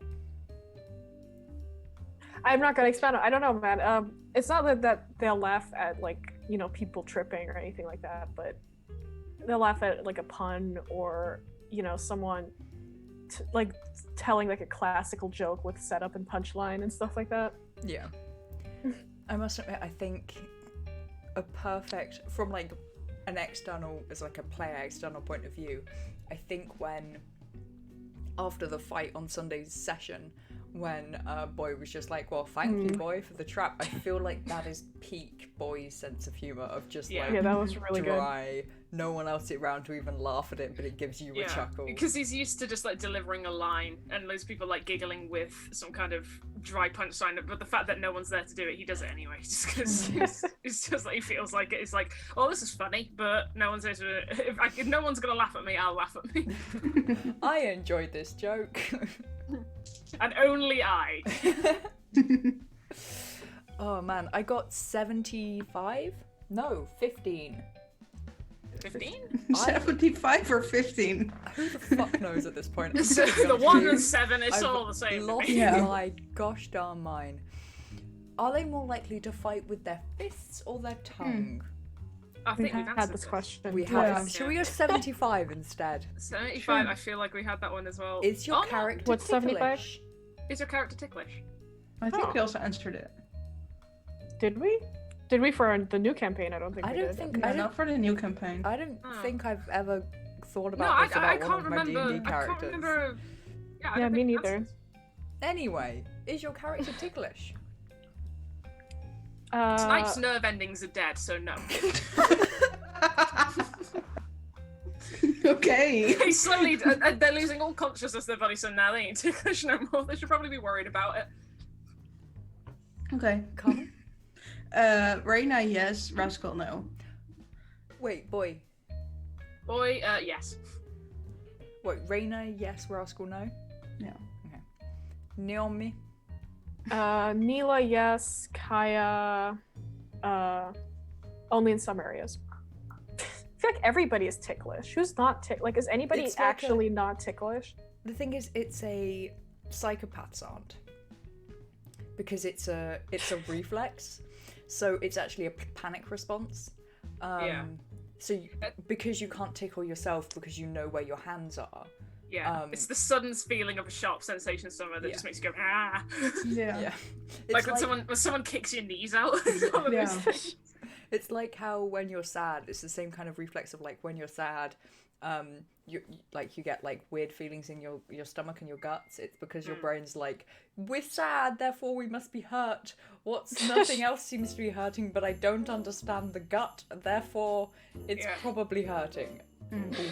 not gonna expound on I don't know, man. It's not that they'll laugh at like, you know, people tripping or anything like that, but they'll laugh at like a pun or, you know, someone like telling like a classical joke with setup and punchline and stuff like that.
Yeah. I must admit, I think a perfect, from like an external, as like a player external point of view, I think when, after the fight on Sunday's session, when Boy was just like, well, thank you, Boy, for the trap, I feel like that is peak Boy's sense of humour of just like,
yeah, that was really
dry, no one else around to even laugh at it, but it gives you a chuckle.
Because he's used to just like delivering a line and those people like giggling with some kind of dry punchline, but the fact that no one's there to do it, he does it anyway, just because it's just like he feels like it. It's like, oh, this is funny, but no one's there to if no one's gonna laugh at me, I'll laugh at me.
I enjoyed this joke.
And only I.
Oh man, I got 75? No, 15.
15?
75 or 15?
Who the fuck knows at this point?
So the 1 and 7 is all the same.
Lost my gosh darn mind. Are they more likely to fight with their fists or their tongue?
I think we've
had this question.
We have. Should we go 75 instead?
75.
Sure.
I feel like we had that one as well.
Is your character
What's 75?
ticklish?
Is your character ticklish?
I think we also answered it.
Did we? Did we for the new campaign? I don't think we did.
No, not for the new campaign.
I don't think I've ever thought about this about one of my D&D characters.
I can't remember.
Yeah, me neither.
Anyway, is your character ticklish?
Snipe's nerve endings are dead, so no.
Okay.
They slowly, they're losing all consciousness of their body, so now they ain't ticklish no more. They should probably be worried about it.
Okay.
Come.
Reina, yes. Rascal, no.
Wait, Boy.
Boy, yes.
Wait, Reina, yes. Rascal, no.
Yeah.
Okay. Naomi.
Neela, yes. Kaya, only in some areas. I feel like everybody is ticklish. Who's not like, is anybody
It's like
actually not ticklish?
The thing is, it's a psychopaths aren't. because it's a reflex, so it's actually a panic response. So because you can't tickle yourself because you know where your hands are.
Yeah, it's the sudden feeling of a sharp sensation somewhere that just makes you go ah.
Yeah.
Like when someone kicks your knees out.
Yeah.
It's like how when you're sad, it's the same kind of reflex of like when you're sad, you get like weird feelings in your stomach and your guts. It's because your brain's like, we're sad, therefore we must be hurt. Nothing else seems to be hurting, but I don't understand the gut, therefore it's probably hurting.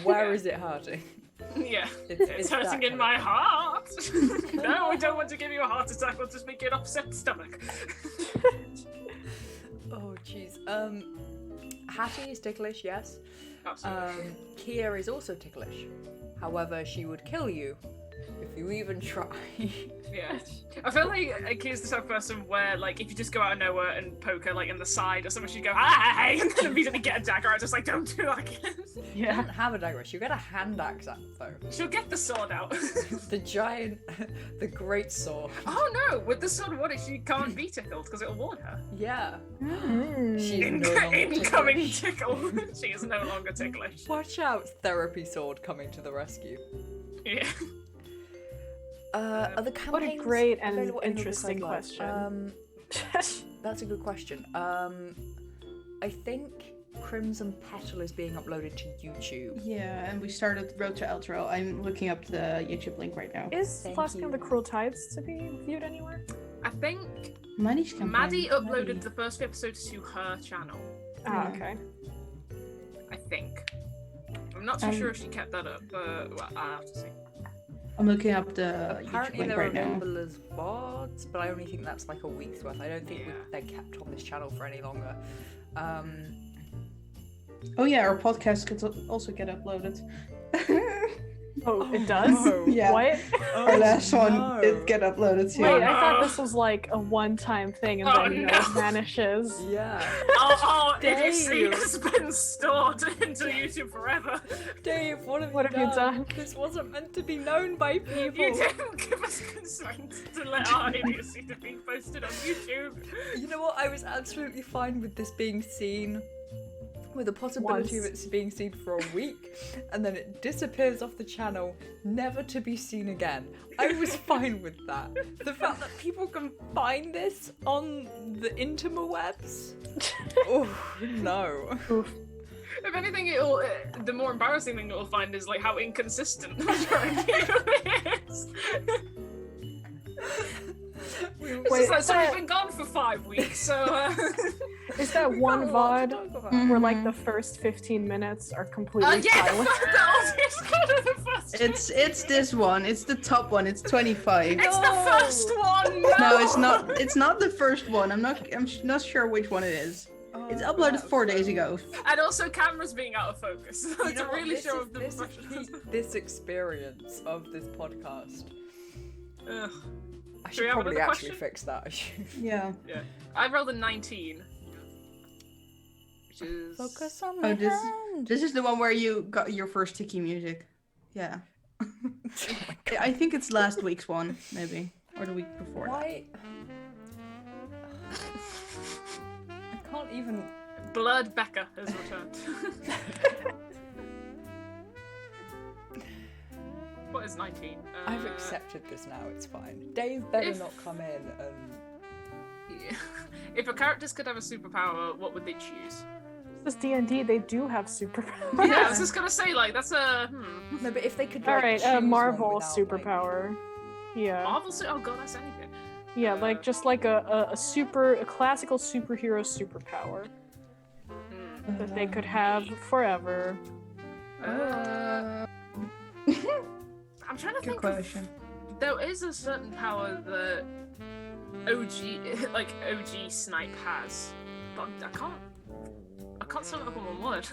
Where is it hurting?
Yeah, it's hurting in my heart. No, I don't want to give you a heart attack. I'll just make you an upset stomach.
Oh, jeez. Hattie is ticklish, yes.
Absolutely.
Kia is also ticklish. However, she would kill you if you even try.
Yeah. I feel like Kia's the type of person where, like, if you just go out of nowhere and poke her, like, in the side or something, she'd go, hey, and then immediately get a dagger out, just like, don't do that again.
You don't have a dagger, she'll get a hand axe out, though.
She'll get the sword out.
the great sword.
Oh no, with the sword, what if she can't be tickled, because it'll warn her?
Yeah.
Incoming tickle. She is no longer ticklish.
Watch out, therapy sword coming to the rescue.
Yeah.
Are the campaigns
What a great and
available in the
interesting
guideline?
question.
That's a good question. I think Crimson Petal is being uploaded to YouTube.
Yeah, and we started Road to Eltro. I'm looking up the YouTube link right now.
Is Flasking of the Cruel Tides to be viewed anywhere?
I think
Maddie's campaign.
Maddie uploaded the first episodes to her channel.
Ah, okay.
I think. I'm not too sure if she kept that up, but well, I'll have to see.
I'm looking up the
Apparently
YouTube link
they're
right now.
available as VODs, but I only think that's like a week's worth. I don't think they're kept on this channel for any longer.
Oh yeah, our podcast could also get uploaded.
Oh, it does?
No.
Yeah.
What?
Our last one did get uploaded too.
Wait, I thought this was like a one-time thing and then it vanishes.
Yeah.
Idiocy has been stored into YouTube forever.
Dave, what have
What have you done?
This wasn't meant to be known by people.
You didn't give us consent to let our idiocy to be posted on YouTube.
You know what? I was absolutely fine with this being seen, with the possibility of it being seen for a week, and then it disappears off the channel, never to be seen again. I was fine with that. The fact that people can find this on the interwebs? Oh, no.
Oof.
If anything, the more embarrassing thing it'll find is like how inconsistent the majority of it is. It's just like, we've been gone for 5 weeks, so...
Is that one VOD where like the first 15 minutes are completely silent?
It's this one. It's the top one. It's 25.
It's the first one.
No, it's not. It's not the first one. I'm not sure which one it is. It's uploaded 4 days ago.
And also, camera's being out of focus. So to really show off the
this experience of this podcast.
Ugh.
I should probably actually fix that.
Yeah.
Yeah. I rolled a 19. Which is...
Focus on
Oh, this is the one where you got your first Tiki music. Yeah. I think it's last week's one, maybe. Or the week before.
Why? I can't even...
Blood Becca has returned. What is 19?
I've accepted this now, it's fine. Dave better not come in and...
Yeah. If a characters could have a superpower, what would they choose?
This DnD, they do have superpowers.
Yeah, I was just gonna say, like, that's a...
No, but if they could,
All
like,
right,
choose
Marvel
one without,
superpower. Yeah.
Marvel oh god, that's anything.
Yeah, like just like a classical superhero superpower that they could have forever.
I'm trying to
Good
think
question.
There is a certain power that OG Snipe has, but I can't sum it up in one word.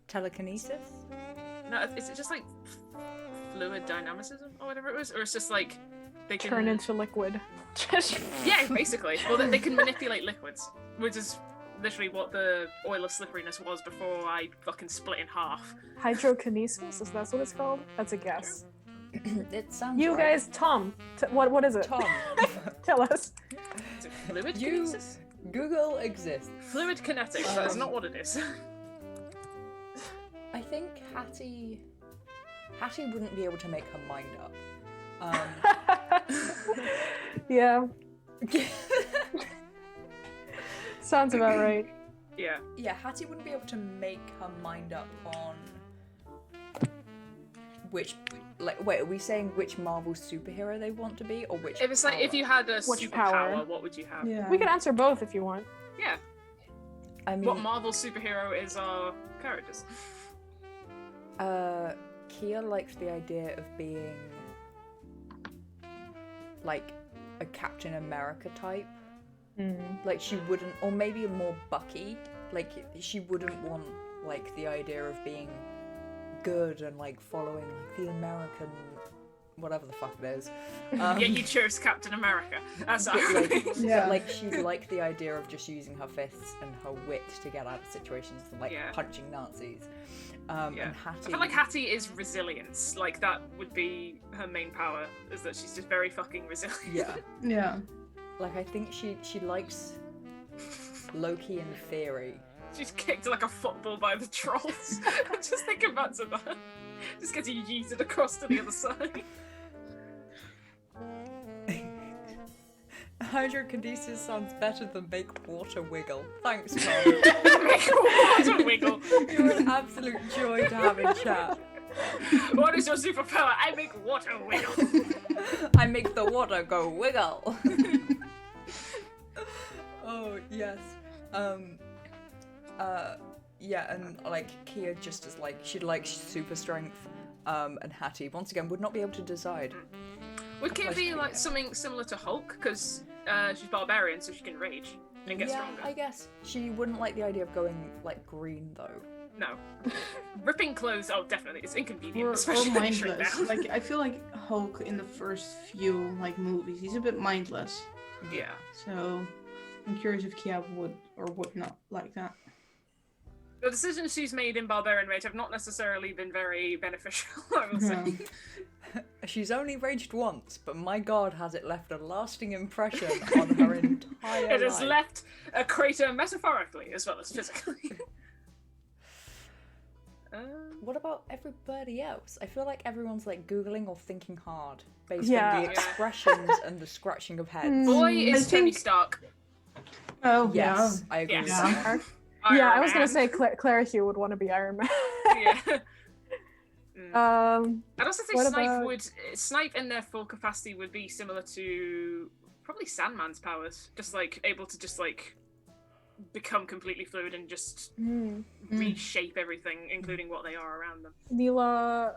Telekinesis?
No, is it just like fluid dynamicism or whatever it was, or it's just like they can
Turn into liquid.
Yeah, basically. Well, they can manipulate liquids, which is literally what the oil of slipperiness was before I fucking split in half.
Hydrokinesis? Is that what it's called? That's a guess.
It sounds
You
right.
guys, Tom. What is it?
Tom.
Tell us.
Is it fluid
You-
kinesis?
Google exists.
Fluid kinetics, that is not what it is.
I think Hattie wouldn't be able to make her mind up.
Yeah, sounds about right.
Yeah.
Yeah, Hattie wouldn't be able to make her mind up on which, like, wait, are we saying which Marvel superhero they want to be, or which?
If it's like, if
power?
you had a
Which
superpower,
power?
what would you have?
Yeah.
We can answer both if you want.
Yeah.
I mean,
What Marvel superhero is our characters?
Kia likes the idea of being like a Captain America type. Like she wouldn't, or maybe more Bucky. Like she wouldn't want like the idea of being good and like following like the American, whatever the fuck it is.
Yeah, you chose Captain America. That's
But, like,
Yeah.
like she'd like the idea of just using her fists and her wit to get out of situations, like
Yeah.
punching Nazis.
Yeah.
And
I
Hattie.
feel like Hattie is resilience. Like that would be her main power, is that she's just very fucking resilient.
Yeah.
Yeah.
Like I think she likes Loki in theory.
She's kicked like a football by the trolls. I'm just thinking back to that. Just getting yeeted across to the other side.
Hydrokinesis sounds better than make water wiggle. Thanks, Tom.
Make water wiggle.
You're an absolute joy to have in chat.
What is your superpower? I make water wiggle.
I make the water go wiggle. Oh yes. Yeah, and like Kia just as like she'd like super strength. And Hattie once again would not be able to decide.
Would Kit be
Question,
like
yeah.
something similar to Hulk? Because she's barbarian, so she can rage and get
Yeah,
stronger.
I guess she wouldn't like the idea of going like green though.
No. Ripping clothes, oh definitely. It's inconvenient,
Or
especially when you shrink
mindless.
down.
Like I feel like Hulk in the first few like movies, he's a bit mindless.
Yeah.
So I'm curious if Kia would or would not like that.
The decisions she's made in Barbarian Rage have not necessarily been very beneficial, I will
No.
say.
She's only raged once, but my god has it left a lasting impression on her entire
It has
life.
left a crater metaphorically as well as physically.
What about everybody else? I feel like everyone's like googling or thinking hard based
Yeah.
on the expressions and the scratching of heads.
Boy is
I
Tony
think-
Stark.
Oh
Yes, I agree
Yes.
with that.
Yeah, I
Iron
was gonna
Man.
say Clara Hugh would want to be Iron Man.
Yeah. I'd also say
What
Snipe
about-
Snipe in their full capacity would be similar to probably Sandman's powers, just like able to just like become completely fluid and just reshape everything, including what they are around them.
Neela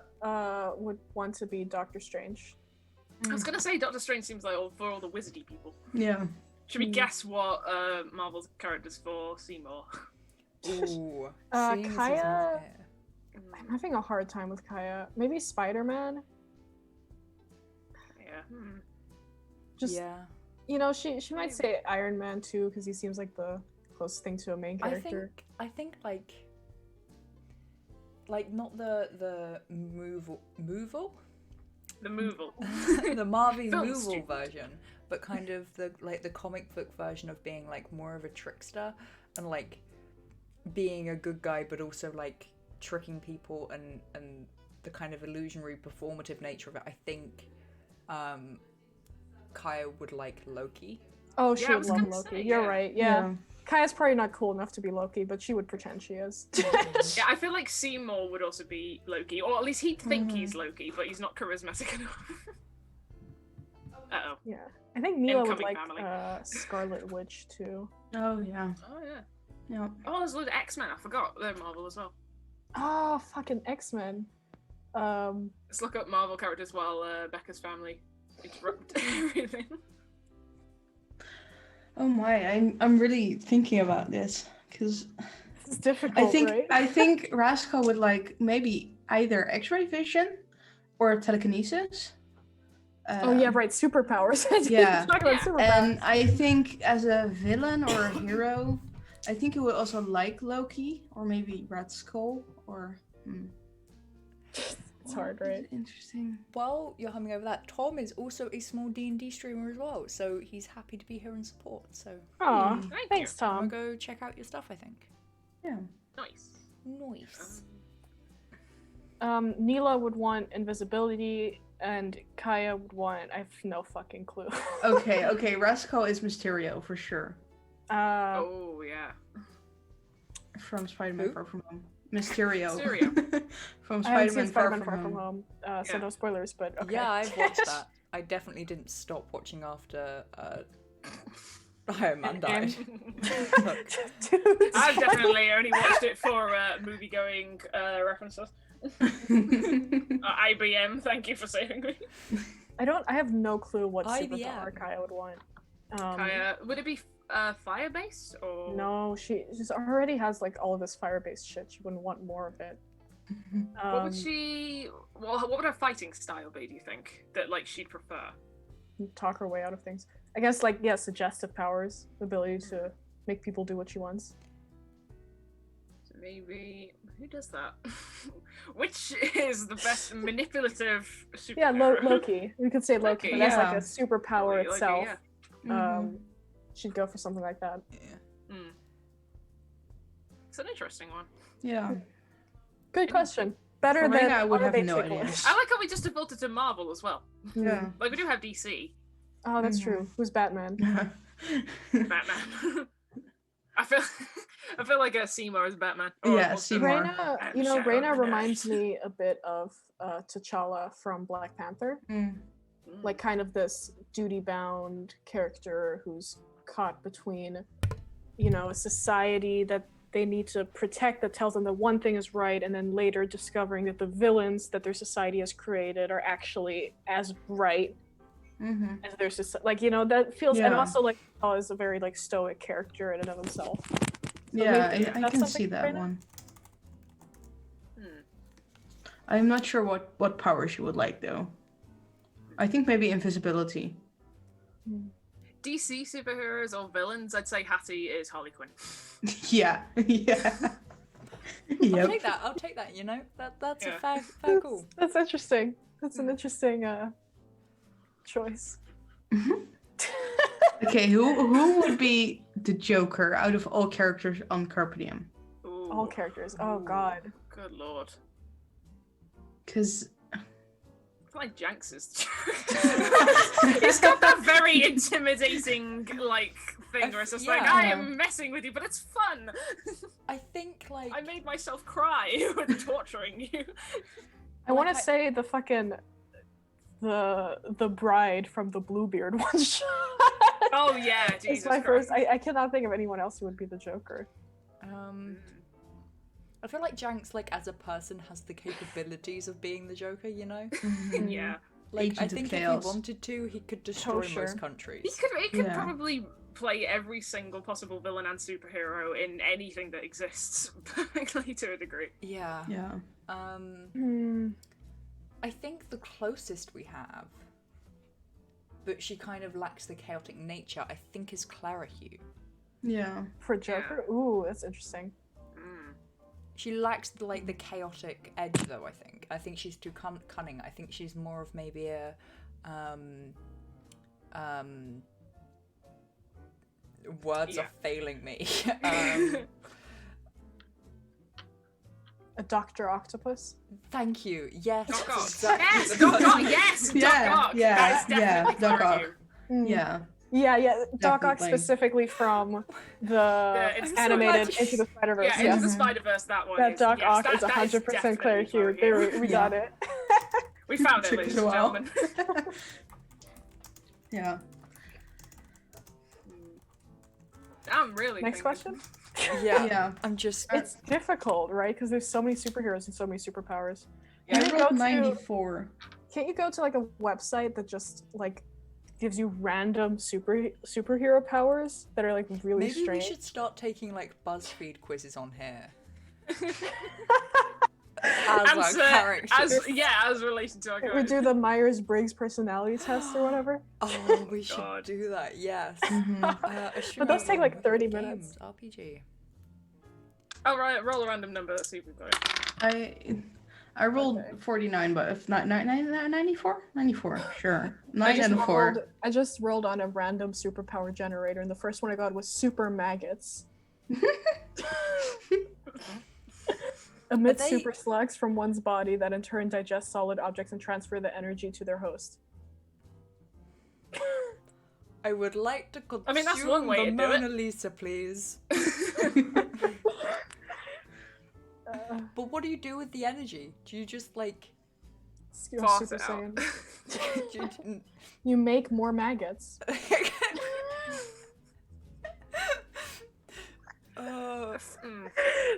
would want to be Doctor Strange.
I was gonna say Doctor Strange seems like all for all the wizardy people.
Yeah.
Should we guess what Marvel's characters for Seymour?
Ooh.
Uh,
seeing as he's
Kaya-
not here.
I'm having a hard time with Kaya. Maybe Spider-Man.
Yeah.
Just
Yeah.
you know, she might say Iron Man too because he seems like the closest thing to a main character.
I think like not the moval
The Mooval.
the Marvy
Film
Mooval
student.
version, but kind of the comic book version of being like more of a trickster and like being a good guy, but also like tricking people and the kind of illusionary performative nature of it. I think Kaya would like Loki.
Oh, she
Yeah, I
would
was
love
gonna
Loki.
say,
You're
yeah.
right. Yeah. Kaya's probably not cool enough to be Loki, but she would pretend she is.
Yeah, I feel like Seymour would also be Loki, or at least he'd think he's Loki, but he's not charismatic enough. Uh-oh.
Yeah. I think Neela would
Incoming
like
family.
Scarlet Witch too.
Oh yeah.
Oh, yeah.
Yeah.
Oh, there's a load of X-Men. I forgot. They're Marvel as well.
Oh, fucking X-Men.
Let's look up Marvel characters while Becca's family interrupt everything.
Oh my, I'm really thinking about this because
It's difficult, right?
I think Raska would like maybe either X-ray vision or telekinesis.
Oh yeah, right. Superpowers.
Yeah.
Talk about superpowers.
And I think as a villain or a hero, I think he would also like Loki or maybe Red Skull or.
It's hard, right?
Interesting.
Well, you're humming over that. Tom is also a small D&D streamer as well, so he's happy to be here and support. So
Aw,
Thank
thanks,
you.
I'll
Tom.
go check out your stuff, I think.
Yeah.
Nice.
Nice.
Neela would want invisibility, and Kaya would want. I have no fucking clue.
Okay. Rascal is Mysterio for sure.
Oh yeah.
From Spider-Man
Who?
Far From Home. Mysterio.
Mysterio.
From
I haven't
Spider-Man
seen
Far
Spider-Man
From
Far From
Home.
Home, so
Yeah.
no spoilers. But okay.
Yeah, I've watched that. I definitely didn't stop watching after Iron Man died.
Dude,
I've definitely only watched it for movie-going references. IBM, thank you for saving me.
I have no clue what
IBM.
superpower Kaya would want.
Kaya, would it be fire-based or?
No, she just already has like all of this fire-based shit. She wouldn't want more of it.
What would she? Well, what would her fighting style be? Do you think that like she'd prefer?
Talk her way out of things. I guess like yeah, suggestive powers, the ability to make people do what she wants.
So maybe who does that? Which is the best manipulative superhero?
Yeah, Loki. We could say Loki, but that's like
yeah.
a superpower
Loki,
itself.
yeah.
She'd go for something like that.
Yeah.
It's an interesting one.
Yeah.
Good question. Better
For
than
right now, I would
are
have
they
no
ticklish?
idea.
I like how we just defaulted to Marvel as well.
Yeah.
Like we do have DC,
Oh, that's true. Who's Batman?
Batman. I feel like Seymour is Batman.
Yeah,
also-
Seymour.
Reyna,
And
you know,
Shadow
Reyna
of the
reminds
Dash.
me a bit of T'Challa from Black Panther.
Mm.
Like kind of this duty-bound character who's caught between, you know, a society that they need to protect that tells them that one thing is right, and then later discovering that the villains that their society has created are actually as right
Mm-hmm.
as their society. Like, you know, that feels, and
Yeah.
also like T'Challa is a very like stoic character in and of himself. So
Yeah,
maybe
I
that's
can
something
see
for
that
Reyna?
one.
Hmm.
I'm not sure what power she would like though. I think maybe invisibility.
DC superheroes or villains, I'd say Hattie is Harley Quinn.
Yeah. Yeah.
I'll
Yep.
take that. I'll take that. You know, that's
Yeah.
a fair call.
That's interesting. That's an interesting choice.
Okay, who would be the Joker out of all characters on CarpeDM?
Ooh.
All characters. Oh
Ooh.
god.
Good lord.
Because
I feel like Janks is. He's got that very intimidating like thing where it's just like,
Yeah.
I am messing with you, but it's fun.
I think like
I made myself cry with torturing you.
I want to
Like,
say the fucking the bride from the Bluebeard one shot.
Oh yeah,
It's
Jesus
my
Christ.
first. I cannot think of anyone else who would be the Joker.
I feel like Janks, like as a person, has the capabilities of being the Joker. You know,
Yeah.
like
Agent
I
of
think if
Chaos.
he wanted to, he could destroy
sure.
most countries.
He could
Yeah.
probably play every single possible villain and superhero in anything that exists perfectly to a degree.
Yeah.
yeah.
I think the closest we have, but she kind of lacks the chaotic nature, I think is Clara Hugh.
Yeah.
For Joker? Ooh, that's interesting.
She lacks the chaotic edge though, I think. I think she's too cunning. I think she's more of maybe a words
Yeah.
are failing me.
A Dr. Octopus?
Thank you. Yes.
Doc
that's
Ock.
exactly
Yes,
the
Doc
person.
Ock. Yes,
Yeah,
Doc Ock.
yeah,
That is
yeah,
definitely
Doc
Clara
Ock.
Hugh.
Yeah.
Yeah, Doc Ock
Definitely.
specifically from the
It's so
animated
much-
Into the Spider-Verse.
Yeah,
Yeah,
Into the Spider-Verse, that one.
that
is,
Doc
yes,
Ock
that-
is
that
100% Claire
definitely
Hugh. There,
Hugh.
we got it.
We found it,
Took
ladies
us a
and
while.
gentlemen.
Yeah.
I'm really
Next
thinking.
question?
Yeah.
Yeah.
I'm just.
It's difficult, right? Because there's so many superheroes and so many superpowers.
I
you go
wrote
to-
94.
Can't you go to like a website that just like gives you random superhero powers that are like really
Maybe
strange?
we should start taking like BuzzFeed quizzes on here.
As,
character.
as related to our
We
character.
do the Myers-Briggs personality test or whatever.
Oh, we should
God.
do that. Yes.
Mhm.
But those take, like, 30
Games,
minutes.
RPG.
Oh, right, roll a random number, let's see if we've got it.
I rolled
Okay.
49, but if not 94? 94, sure. 9 and 4.
I just rolled on a random superpower generator, and the first one I got was super maggots. Emit
they-
super slugs from one's body that in turn digest solid objects and transfer the energy to their host.
I would like to consume
I mean, that's one way
the
to do it.
Mona Lisa, please. But what do you do with the energy? Do you just like...
You're
Toss
Super
it out.
Saiyan. You make more maggots.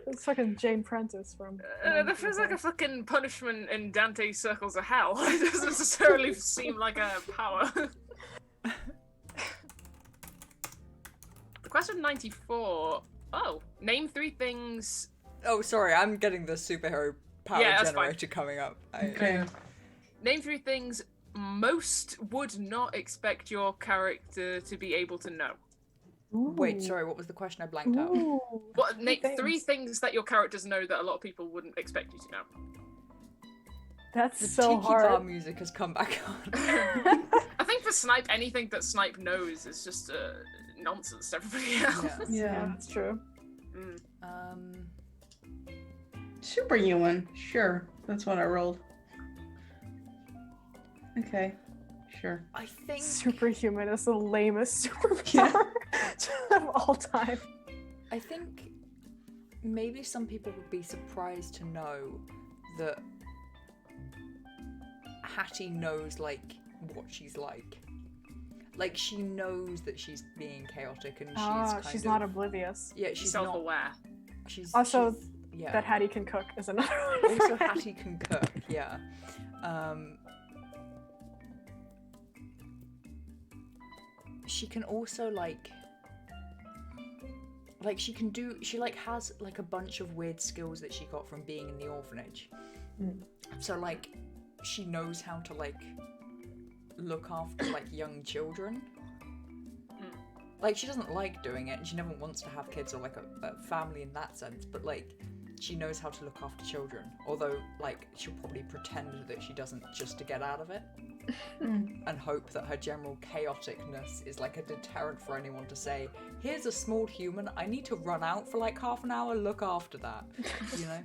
It's fucking Jane Prentice from.
That feels like a fucking punishment in Dante's Circles of Hell. It doesn't necessarily seem like a power. The question 94. Oh, name 3 things.
Oh, sorry, I'm getting the superhero power
Yeah, that's
generator coming up.
Okay.
Name 3 things most would not expect your character to be able to know.
Wait, sorry, what was the question? I blanked out.
Ooh.
What? Name
Three
3
things.
things that your characters know that a lot of people wouldn't expect you to know.
That's
The
so
Tiki Bar
hard.
music has come back on.
I think for Snipe, anything that Snipe knows is just nonsense to everybody else.
Yeah.
That's true.
Mm.
Superhuman. Sure. That's what I rolled. Okay. Sure.
I think...
Superhuman is the lamest superpower of all time.
I think maybe some people would be surprised to know that Hattie knows, like, what she's like. Like, she knows that she's being chaotic and
She's not oblivious.
Yeah,
She's
she's not...
self-aware.
Also,
yeah.
that Hattie can cook is another one.
Also, Hattie can cook, yeah. She can also, like, she can do, she, like, has, like, a bunch of weird skills that she got from being in the orphanage. So, like, she knows how to, like, look after, like, young children. Like, she doesn't like doing it, and she never wants to have kids or, like, a family in that sense, but, like, she knows how to look after children. Although, like, she'll probably pretend that she doesn't just to get out of it. And hope that her general chaoticness is, like, a deterrent for anyone to say, here's a small human, I need to run out for, like, half an hour, look after that, you know?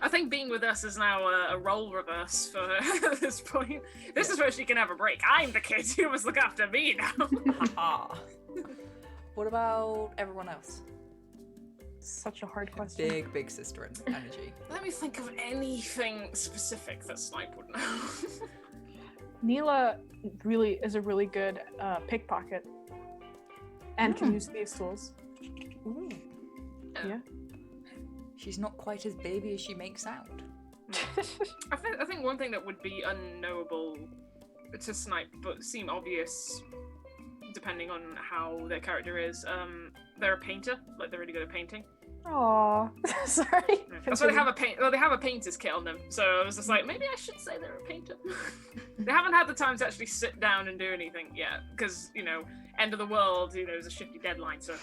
I think being with us is now a role reverse for her at this point. This is where she can have a break. I'm the kid who must look after me now.
Haha. What about everyone else?
Such a hard question.
Big sister energy.
Let me think of anything specific that Snipe would know.
Neela really is a really good pickpocket and can use thieves' tools.
Ooh.
Yeah.
She's not quite as baby as she makes out.
I think one thing that would be unknowable to Snipe, but seem obvious depending on how their character is, they're a painter. Like, they're really good at painting.
Aw, sorry.
That's why they have a they have a painter's kit on them. So I was just like, maybe I should say they're a painter. They haven't had the time to actually sit down and do anything yet, because, you know, end of the world, you know, there's a shifty deadline, so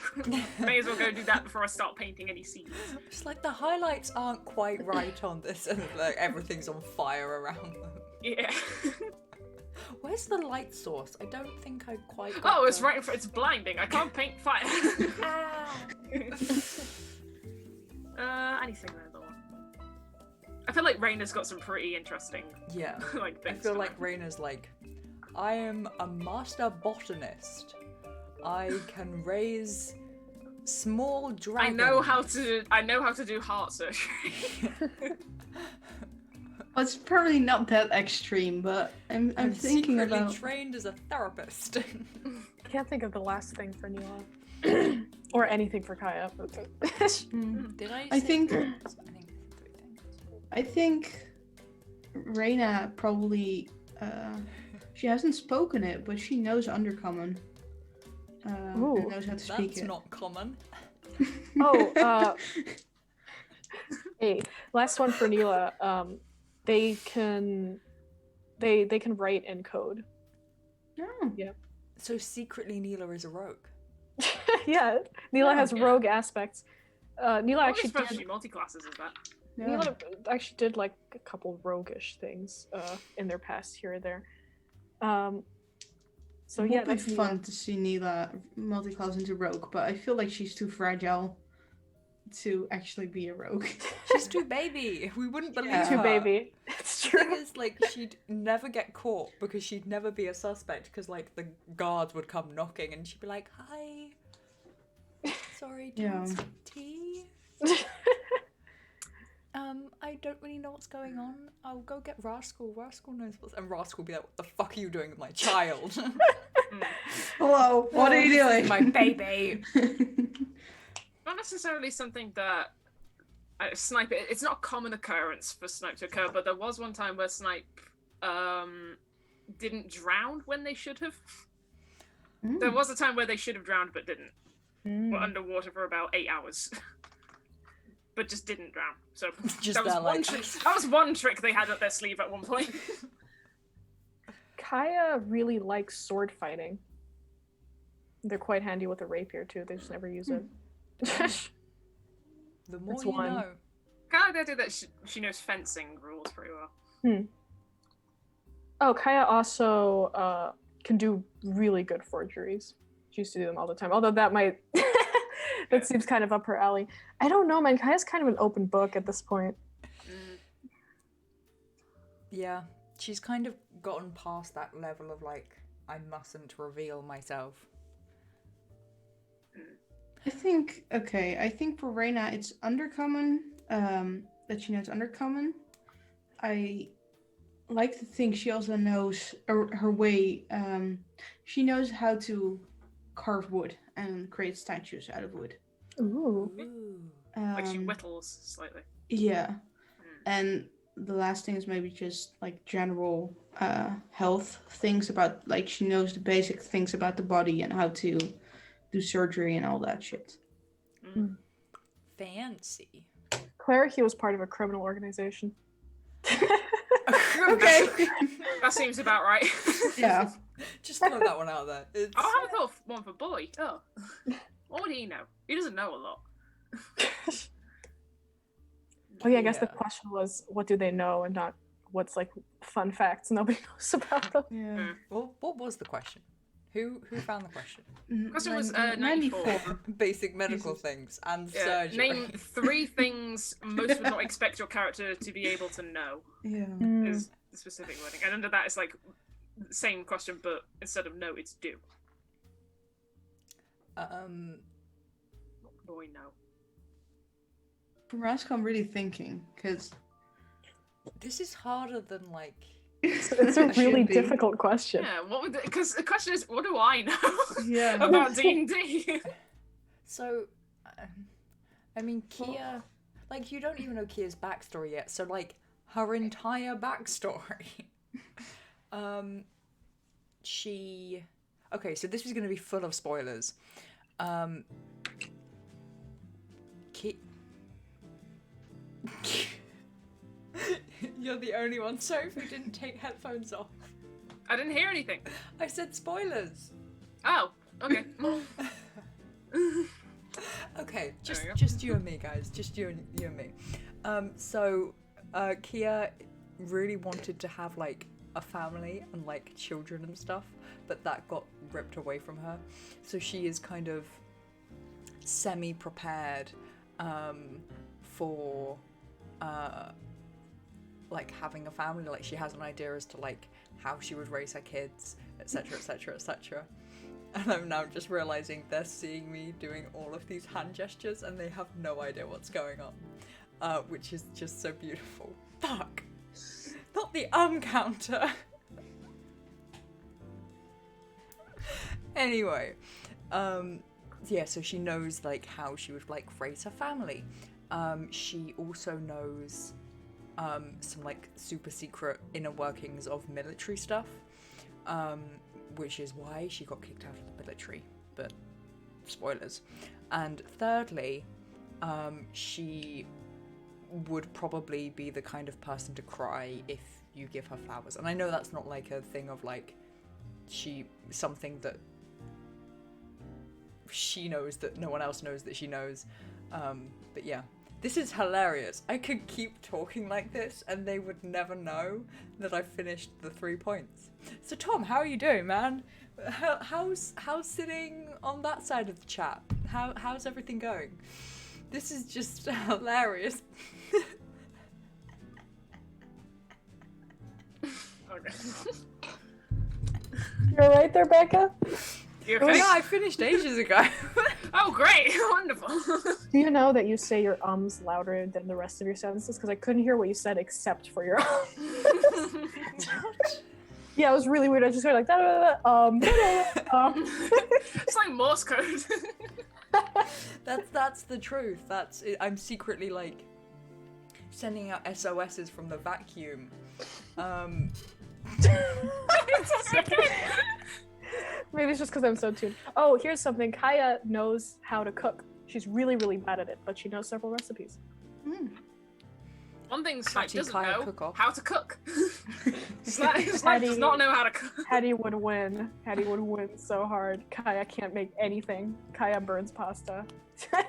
may as well go do that before I start painting any scenes.
It's like the highlights aren't quite right on this, and like everything's on fire around them.
Yeah.
Where's the light source? I don't think I quite.
Oh, it's right in front. It's blinding. I can't paint fire. Anything though. I feel like Raina's got some pretty interesting,
Yeah.
like
I
things.
feel
to
like
know.
Raina's like, I am a master botanist. I can raise small
I
dragons.
know how to do heart surgery.
Well, it's probably not that extreme, but I'm thinking
secretly
about.
trained as a therapist.
I can't think of the last thing for Neela. Or anything for Kaya.
Did I?
I
say
think-
three things?
I think Reina probably. She hasn't spoken it, but she knows Undercommon. And
Ooh,
knows how to speak
That's
it.
not common.
Oh, hey, last one for Neela. They can write in code.
Oh.
So secretly, Neela is a rogue.
Yeah, Neela has
yeah.
rogue aspects. Neela
What
actually
especially
did.
multi-classes is that?
Neela actually did like a couple roguish things in their past here or there. So
It
yeah,
would be
that's
fun to see Neela multi-class into rogue, but I feel like she's too fragile to actually be a rogue.
She's too baby. We wouldn't believe
Yeah.
too
her.
baby. It's
The
true.
thing is, like, she'd never get caught because she'd never be a suspect because, like, the guards would come knocking and she'd be like, "Hi, sorry, do you want some tea? I don't really know what's going on. I'll go get Rascal. Rascal knows what's..." And Rascal will be like, "What the fuck are you doing with my child?"
Hello, what are you doing?
My baby.
Not necessarily something that Snipe. It's not a common occurrence for Snipe to occur, but there was one time where Snipe didn't drown when they should have. There was a time where they should have drowned but didn't. Were underwater for about 8 hours. But just didn't drown. So
Just
that was
there,
one
like-
trick. That was one trick they had up their sleeve at one point.
Kaya really likes sword fighting. They're quite handy with a rapier too. They just never use it.
The more
That's
you
one.
know.
Kind of the idea that she knows fencing rules pretty well.
Oh, Kaya also can do really good forgeries. She used to do them all the time. Although that might that seems kind of up her alley. I don't know, man. Kaya's kind of an open book at this point.
Yeah, she's kind of gotten past that level of like, I mustn't reveal myself.
I think for Reyna it's undercommon, that she knows undercommon. I like to think she also knows her way, she knows how to carve wood and create statues out of wood.
Ooh.
Ooh.
Like she whittles slightly.
Yeah. And the last thing is maybe just like general health things about, like, she knows the basic things about the body and how to do surgery and all that shit.
Fancy.
Claire, he was part of a criminal organization.
Okay.
That seems about right.
Yeah.
Just throw that one out there. It's...
I haven't thought of one for Boy. Oh. What would he know? He doesn't know a lot.
Oh yeah, I guess the question was, what do they know, and not what's like fun facts nobody knows about them.
Yeah.
Well, what was the question? Who found the question?
Question was 94.
Basic medical
Jesus.
things and
Yeah,
surgery.
name 3 things most would not expect your character to be able to know.
Yeah.
Is the specific wording, and under that it's like same question, but instead of no, it's do. Boy, no.
For Rascal, I'm really thinking, because
This is harder than like.
It's a really difficult question.
Yeah, what would? Because the question is, what do I know
Yeah.
about D&D?
So, I mean, Kia, like, you don't even know Kia's backstory yet. So, like, her entire backstory. She. Okay, so this was going to be full of spoilers. You're the only one, sorry, who didn't take headphones off.
I didn't hear anything.
I said spoilers.
Oh, okay.
Okay,
There you go.
just you and me, guys. Just you and me. So Kia really wanted to have like a family and like children and stuff, but that got ripped away from her. So she is kind of semi-prepared for like having a family. Like she has an idea as to like how she would raise her kids, etc., etc., etc. And I'm now just realizing they're seeing me doing all of these hand gestures and they have no idea what's going on, which is just so beautiful. Fuck! Not the counter! Anyway, yeah, so she knows like how she would like raise her family. She also knows some like super secret inner workings of military stuff. Which is why she got kicked out of the military, but spoilers. And thirdly, she would probably be the kind of person to cry if you give her flowers. And I know that's not like a thing of like, something that she knows that no one else knows that she knows. But yeah, This is hilarious. I could keep talking like this and they would never know that I finished the 3 points. So Tom, how are you doing, man? How's sitting on that side of the chat? How's everything going? This is just hilarious.
Okay.
You're right there, Becca?
You
Oh
okay?
no, I finished ages ago.
Oh, great. Wonderful.
Do you know that you say your ums louder than the rest of your sentences? Because I couldn't hear what you said except for your Yeah, it was really weird. I just heard like
It's like Morse code.
That's the truth. That's it. I'm secretly like sending out SOSs from the vacuum.
Maybe it's just because I'm so tuned. Oh, here's something. Kaya knows how to cook. She's really, really bad at it, but she knows several recipes.
One thing Snipe doesn't
Kaya
know,
cook off.
how to cook. Snipe does not know how to cook.
Hattie would win. Hattie would win so hard. Kaya can't make anything. Kaya burns pasta.
I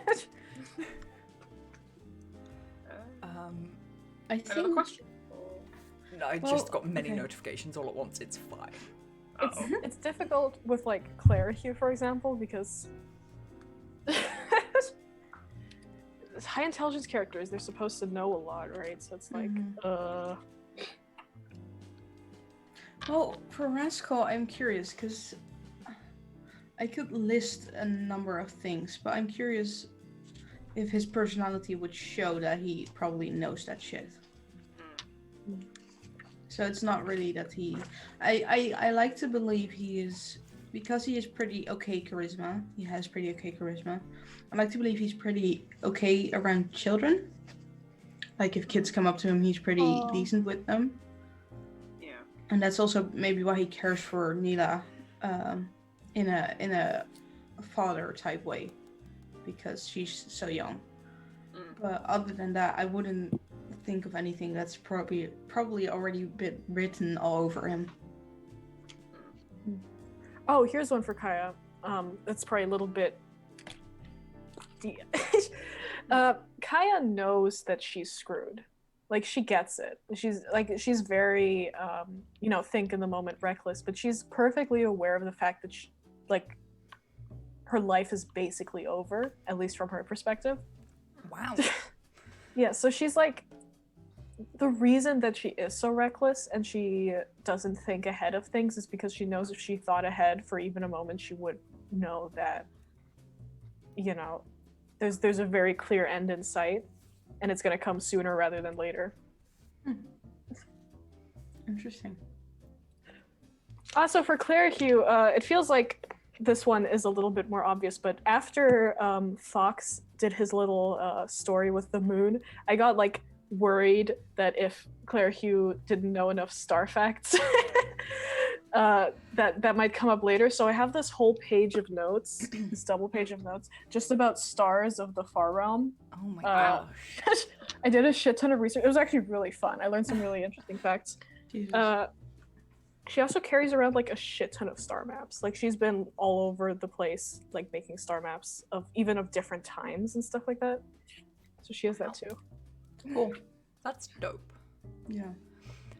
Another
think
question?
No, I just got many notifications all at once. It's fine.
It's difficult with like Claire here, for example, because high intelligence characters, they're supposed to know a lot, right? So it's like,
Well, for Rascal, I'm curious because I could list a number of things, but I'm curious if his personality would show that he probably knows that shit. So it's not really that he... I like to believe he is... Because he is pretty okay charisma. He has pretty okay charisma. I like to believe he's pretty okay around children. Like if kids come up to him, he's pretty decent with them.
Yeah.
And that's also maybe why he cares for Neela in a father type way. Because she's so young. But other than that, I wouldn't think of anything that's probably already been written all over him.
oh, here's one for Kaya. That's probably a little bit. Kaya knows that she's screwed. Like she gets it. She's very, think in the moment, reckless. But she's perfectly aware of the fact that her life is basically over, at least from her perspective.
Wow.
Yeah, so she's like, the reason that she is so reckless and she doesn't think ahead of things is because she knows if she thought ahead for even a moment, she would know that, there's a very clear end in sight and it's going to come sooner rather than later.
Interesting.
Also, for Claire Hugh, it feels like this one is a little bit more obvious, but after Fox did his little story with the moon, I got worried that if Claire Hugh didn't know enough star facts, that might come up later. So I have this whole page of notes, this double page of notes, just about stars of the Far Realm.
Oh my gosh.
I did a shit ton of research. It was actually really fun. I learned some really interesting facts.
Jesus.
She also carries around a shit ton of star maps. She's been all over the place, making star maps of different times and stuff like that. So she has that too.
Cool.
That's dope.
Yeah.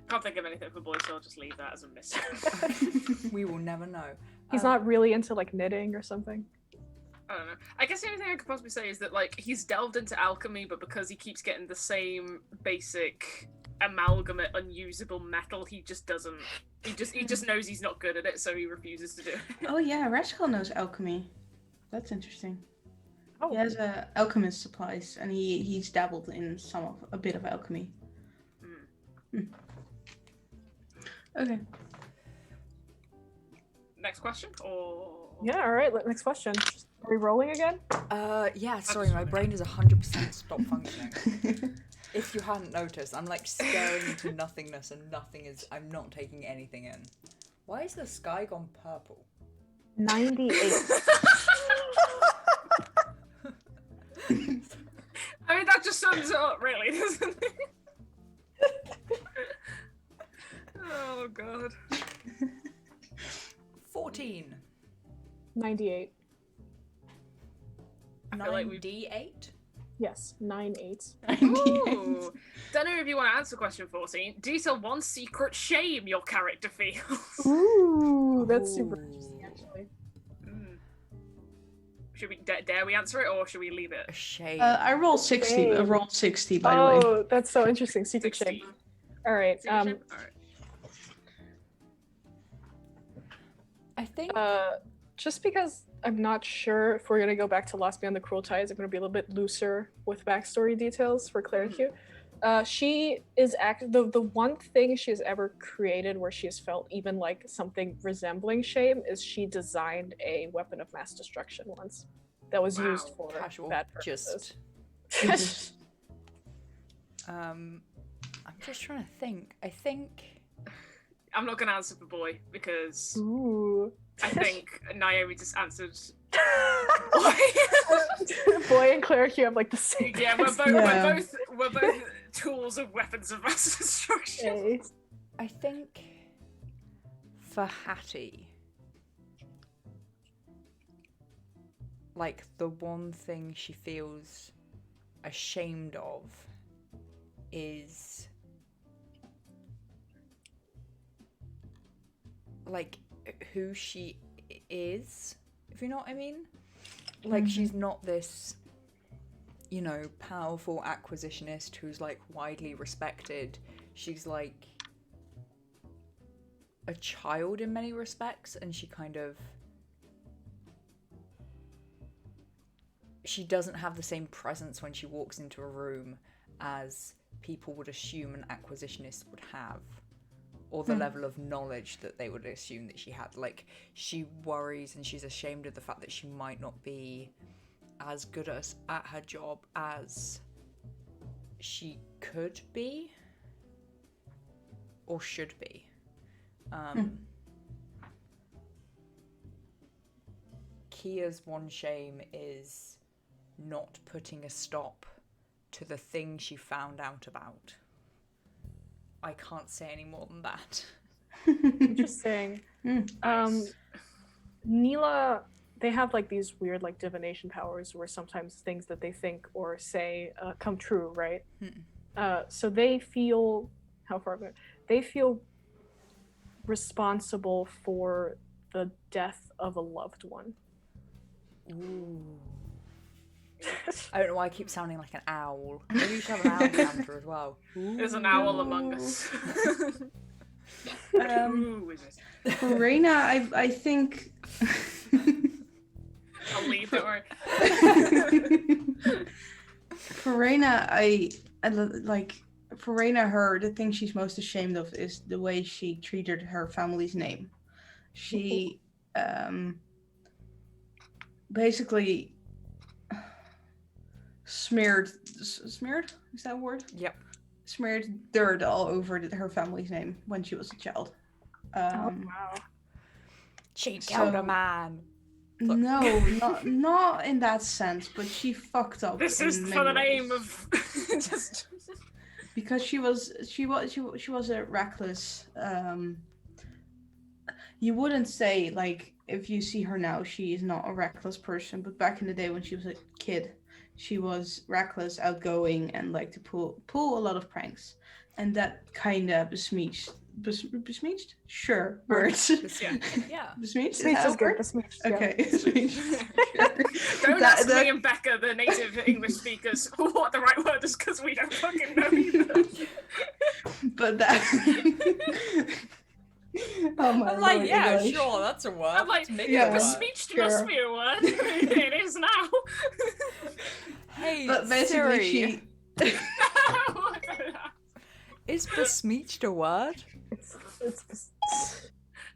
Can't think of anything for boys, so I'll just leave that as a mystery.
We will never know.
He's not really into knitting or something.
I don't know. I guess the only thing I could possibly say is that he's delved into alchemy, but because he keeps getting the same basic amalgamate unusable metal, he just doesn't. He just knows he's not good at it, so he refuses to do it.
Oh yeah, Rascal knows alchemy. That's interesting.
Oh.
He has alchemist supplies, and he's dabbled in a bit of alchemy. Okay.
Next question, or
Yeah, all right, next question. Are we rolling again?
Yeah, sorry, my brain is 100% stopped functioning. If you hadn't noticed, I'm staring into nothingness and I'm not taking anything in. Why is the sky gone purple?
98.
I mean, that just sums it up, really, doesn't it? Oh god.
14.
98.
I feel like we-
98?
Yes, 9/8.
98.
Ooh. Don't know if you want to answer question 14. Detail one secret shame your character feels.
Ooh, that's super
Ooh.
interesting, actually.
Should we dare we answer it, or should we leave
A
it?
shame.
I rolled 60. I rolled 60, by the way.
Oh, that's so interesting. Secret
60.
shame. All right.
Secret shame? All right.
I think
Just because I'm not sure if we're gonna go back to Lost Beyond the Cruel Tides, I'm gonna be a little bit looser with backstory details for Claire Q. She is the one thing she has ever created where she has felt even like something resembling shame is she designed a weapon of mass destruction once that was used for
casual.
bad purposes.
Jesus.
I'm just trying to think. I think
I'm not gonna answer for boy because
Ooh.
I think Naomi just answered.
Boy and Claire Q have like the same.
Yeah, we're both
Yeah.
we're both tools of weapons of mass destruction.
Okay.
I think for Hattie, like the one thing she feels ashamed of is like who she is, if you know what I mean. Like she's not this, you know, powerful acquisitionist who's like widely respected. She's like a child in many respects, and she doesn't have the same presence when she walks into a room as people would assume an acquisitionist would have, or the level of knowledge that they would assume that she had. Like, she worries and she's ashamed of the fact that she might not be as good at her job as she could be or should be. Kia's one shame is not putting a stop to the thing she found out about. I can't say any more than that.
Interesting. Neela, they have like these weird like divination powers where sometimes things that they think or say come true, right? So they feel they feel responsible for the death of a loved one.
Ooh. I don't know why I keep sounding like an owl. Maybe you should have an owl counter as well.
There's an owl among us. Ooh, is it?
For Reina, I think.
I'll leave it. Or...
For Reina, I like. For Reina, the thing she's most ashamed of is the way she treated her family's name. She basically smeared, is that a word?
Yep.
Smeared dirt all over her family's name when she was a child.
Wow.
She killed a man.
No, not in that sense, but she fucked up.
This
in
is
many
for the
ways.
name of just.
Because she was a reckless. You wouldn't say, like, if you see her now, she is not a reckless person. But back in the day when she was a kid, she was reckless, outgoing, and liked to pull a lot of pranks. And that kind of besmirched? Sure, words.
Yeah.
Besmirched?
Besmirched is good.
word?
Besmirched, yeah.
Okay. Besmirched.
Don't
That-
ask
that-
me and Becca, the native English speakers, what the right word is, because we don't fucking know either.
But that. Oh my
I'm like,
Lord,
yeah,
English.
sure, that's a word.
I'm like,
Let's make
yeah,
it a word.
besmirched must be a word. It is now.
Hey,
But basically,
Siri,
she.
is besmirched a word?
It's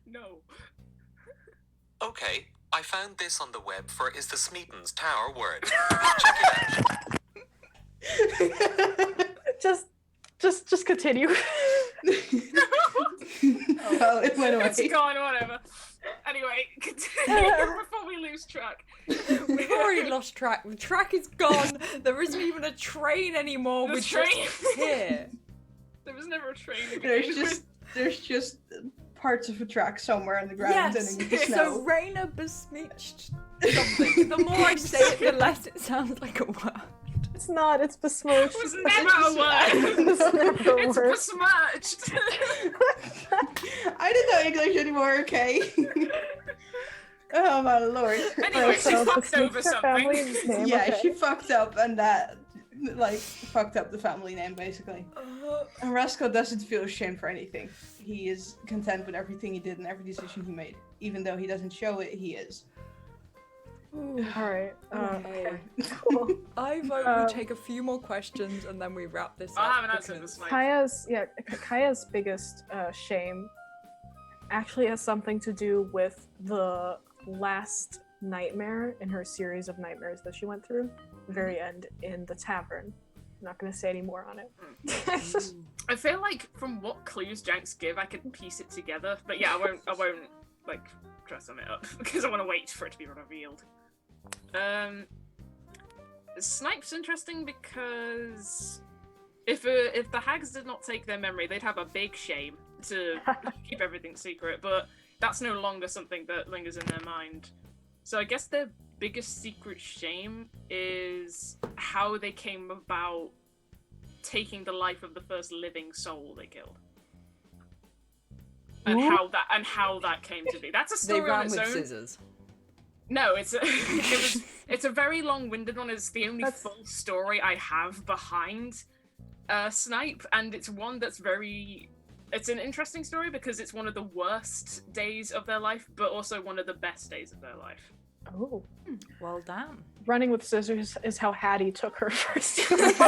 No.
Okay, I found this on the web for Is the Smeaton's Tower word. Check it out.
just continue.
Oh, it went away.
It's gone, whatever. Anyway, continue before we lose track.
We've already lost track. The track is gone. There isn't even a train anymore.
The
We're
train.
just here.
There was never a train to begin with.
There's just parts of a track somewhere on the ground
Yes.
and in the
So
snow.
Raina besmirched something. The more I say it, the less it sounds like a word.
It's not. It's besmirched.
It was never a word.
It's never a
It's
word.
besmirched.
I didn't know English anymore, okay? Oh my lord.
Anyway, she
So
fucked
besmirched
over
her
something.
family name,
Yeah,
okay.
she fucked up and that, like, fucked up the family name, basically. And Rascal doesn't feel ashamed for anything. He is content with everything he did and every decision he made. Even though he doesn't show it, he is.
Alright.
Okay.
Cool.
I vote we take a few more questions and then we wrap this up.
I haven't answered
because-
this, mate.
Kaya's biggest shame actually has something to do with the last nightmare in her series of nightmares that she went through. The very end in the tavern. I'm not gonna say any more on it.
I feel like from what clues Jenks give, I could piece it together. But yeah, I won't like dress on it up because I want to wait for it to be revealed. Snipe's interesting because if the hags did not take their memory, they'd have a big shame to keep everything secret. But that's no longer something that lingers in their mind. So I guess their biggest secret shame is how they came about taking the life of the first living soul they killed. And how that came to be. That's a
They
story on
ran
its
with
own.
scissors.
No, it's a very long-winded one. It's the only full story I have behind Snipe, and it's one that's it's an interesting story because it's one of the worst days of their life, but also one of the best days of their life.
Oh.
Well, damn.
Running with scissors is how Hattie took her first.
Just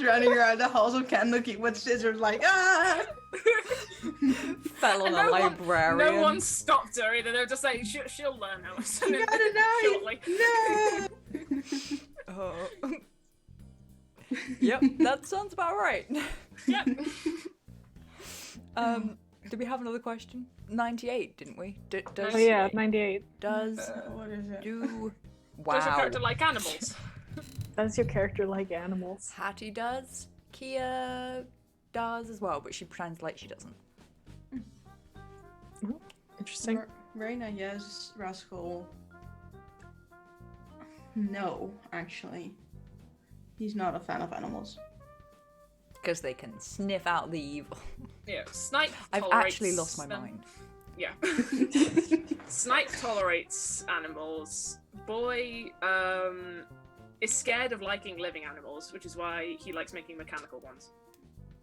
running around the halls of Kentucky with scissors like, ah!
Fell on
And
a librarian.
No one stopped her either. They're just like, she'll learn her lesson
You got a knife!
shortly.
No!
Oh. Yep, that sounds about right.
Yep.
Did we have another question? 98, didn't we? Does
Oh yeah, 98.
What is it?
do
Does your character
wow?
like animals?
Does your character like animals?
Hattie does. Kia does as well, but she pretends like she doesn't.
Interesting.
Reina, yes. Rascal. No, actually. He's not a fan of animals.
Because they can sniff out the evil.
Yeah, Snipe
I've
tolerates
actually lost my
them.
mind.
Yeah. Snipe tolerates animals. Boy is scared of liking living animals, which is why he likes making mechanical ones.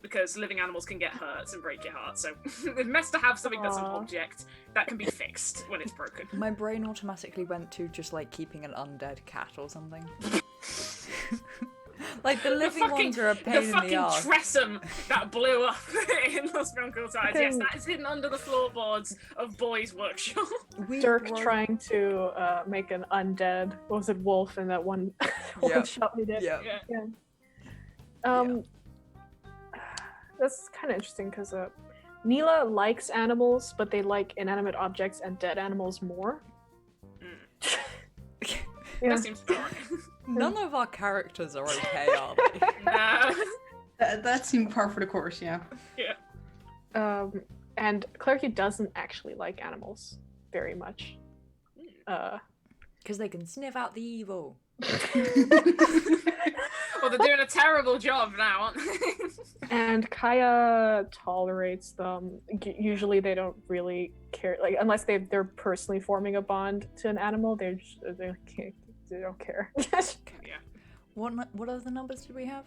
Because living animals can get hurt and break your heart, so it's best to have something that's an
Aw.
object that can be fixed when it's broken.
My brain automatically went to just like keeping an undead cat or something. Like the living ones are a pain
the
in the
fucking
ass.
Tressum that blew up in Los Broncos Tides. Yes,
Fucking-
that is hidden under the floorboards of Boy's workshop.
We
Dirk
broke-
trying to make an undead. What was it, wolf in that one one
Yeah.
shot we did?
Yeah.
Yeah.
That's kind of interesting because Neela likes animals, but they like inanimate objects and dead animals more. Yeah.
That seems about right.
None of our characters are okay, are they?
No.
That seemed par for the course, yeah.
And Clarky doesn't actually like animals very much.
Because they can sniff out the evil.
Well, they're doing a terrible job now, aren't they?
And Kaya tolerates them. Usually, they don't really care, like unless they're personally forming a bond to an animal. They don't care.
Yeah.
What other numbers did we have?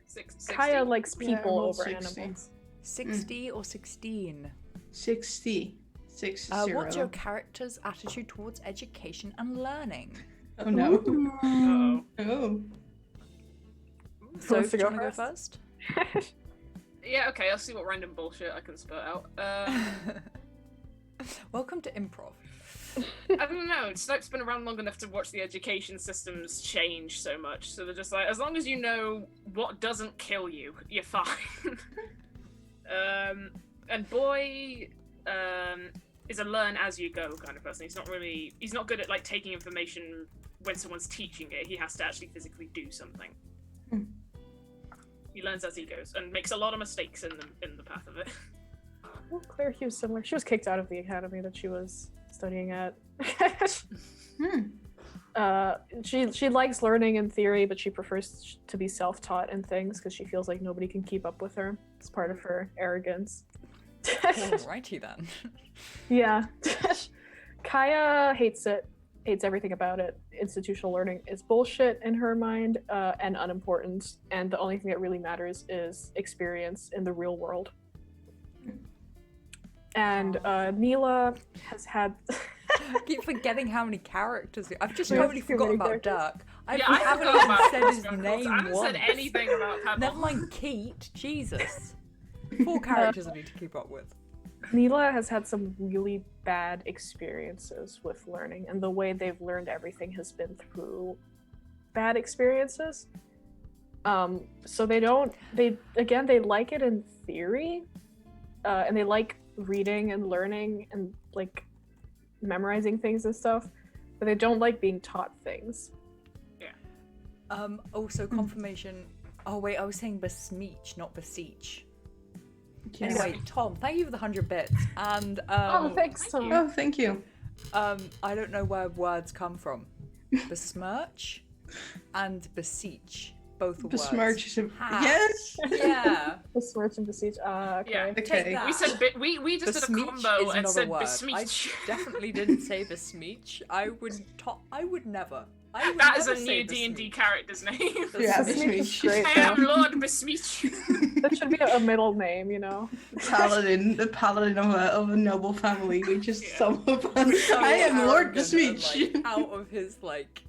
60.
Kaya likes
Yeah,
people
well,
over
60.
animals.
60 or 16?
60. 60.
What's your character's attitude towards education and learning?
Oh no.
Uh-oh.
Oh.
So,
Wants
do
to
you
go
want to go first?
Yeah, okay, I'll see what random bullshit I can spurt out.
Welcome to improv.
I don't know, Snipe's been around long enough to watch the education systems change so much, so they're just like, as long as you know what doesn't kill you, you're fine. And Boy is a learn as you go kind of person. He's not good at like taking information when someone's teaching it. He has to actually physically do something. He learns as he goes and makes a lot of mistakes in the path of it.
Well, Claire Hughes similar. She was kicked out of the academy that she was studying at. She likes learning in theory, but she prefers to be self-taught in things because she feels like nobody can keep up with her. It's part of her arrogance.
Alrighty then.
Yeah. Kaya hates it. Hates everything about it. Institutional learning is bullshit in her mind, and unimportant. And the only thing that really matters is experience in the real world. And Neela has had.
I keep forgetting how many characters. I've just
There's
totally
too
forgotten
many
about Dirk. I
I
haven't
forgot
even
about
said
Pebbles
his
Gun
name
Cults. I haven't
once.
said anything about Pebbles.
Never mind Keat. Jesus. 4 characters I need to keep up with.
Neela has had some really bad experiences with learning, and the way they've learned everything has been through bad experiences. So they like it in theory, and they like reading and learning and like memorizing things and stuff, but they don't like being taught things.
Also confirmation. Oh wait, I was saying besmeech, not beseech.
Yeah.
Anyway, Tom, thank you for the 100 bits. And
Thanks, Tom.
Oh, thank you.
I don't know where words come from. Besmirch and beseech, both are
Besmirch
words.
is a...
Ha.
Yes!
Yeah.
Besmirch and beseech. Okay.
Yeah.
Take
Okay.
that.
We said we just did a
Besmeech
combo
is
and
not
said
a word.
besmeech.
I definitely didn't say besmeech. I would never. I would
That is a
never say
new D&D
besmeech.
character's name.
Yeah,
Besmeech is
besmeech.
great,
I am
though.
Lord Besmeech.
That should be a middle name, you know.
The paladin of a noble family. We just
Yeah.
stumble upon.
So
I am Lord
arrogant and,
Besmeech.
like, out of his like.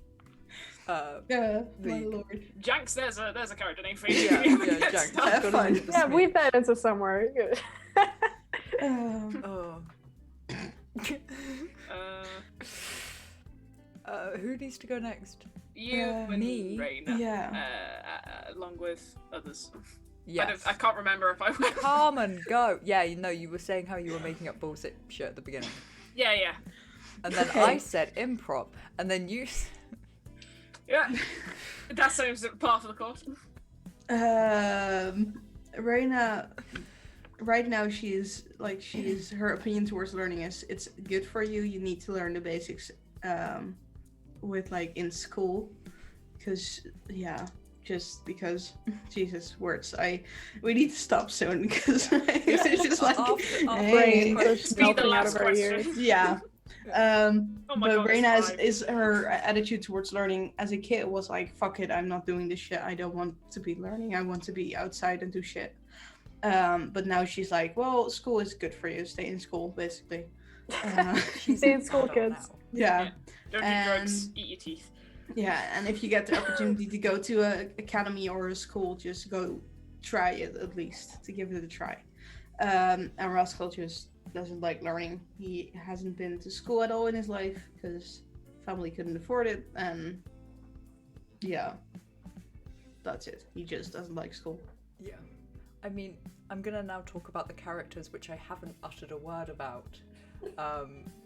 Yeah, my
League.
lord.
Janks, there's a character name for you.
Yeah,
We haven't
yeah,
got
Janks.
started.
Have fun.
Yeah, weave that into somewhere. Good.
Oh. Who needs to go next?
You and
me?
Raina.
Yeah.
Along with others.
Yes.
I can't remember if I went.
Carmen, go. Yeah, you were saying how you were making up bullshit shit at the beginning,
Yeah.
and then
Okay.
I said improv, and then you.
Yeah. That sounds part of the course.
Reina, right now she's her opinion towards learning is it's good for you. You need to learn the basics with like in school, because just because Jesus words. We need to stop soon because it's just like hey.
Brain
Speed the
melting out
last
of our
question.
ears.
Yeah.
Oh my
But
God,
Reina
it's five.
is her attitude towards learning as a kid was like, fuck it, I'm not doing this shit. I don't want to be learning. I want to be outside and do shit. But now she's like, well, school is good for you. Stay in school, basically.
Stay in school,
Adult
kids.
now.
Yeah.
Don't do drugs, eat your teeth.
Yeah, and if you get the opportunity to go to an academy or a school, just go try it at least, to give it a try. And Rascal just doesn't like learning. He hasn't been to school at all in his life because family couldn't afford it, and yeah, that's it. He just doesn't like school.
Yeah. I mean, I'm gonna now talk about the characters which I haven't uttered a word about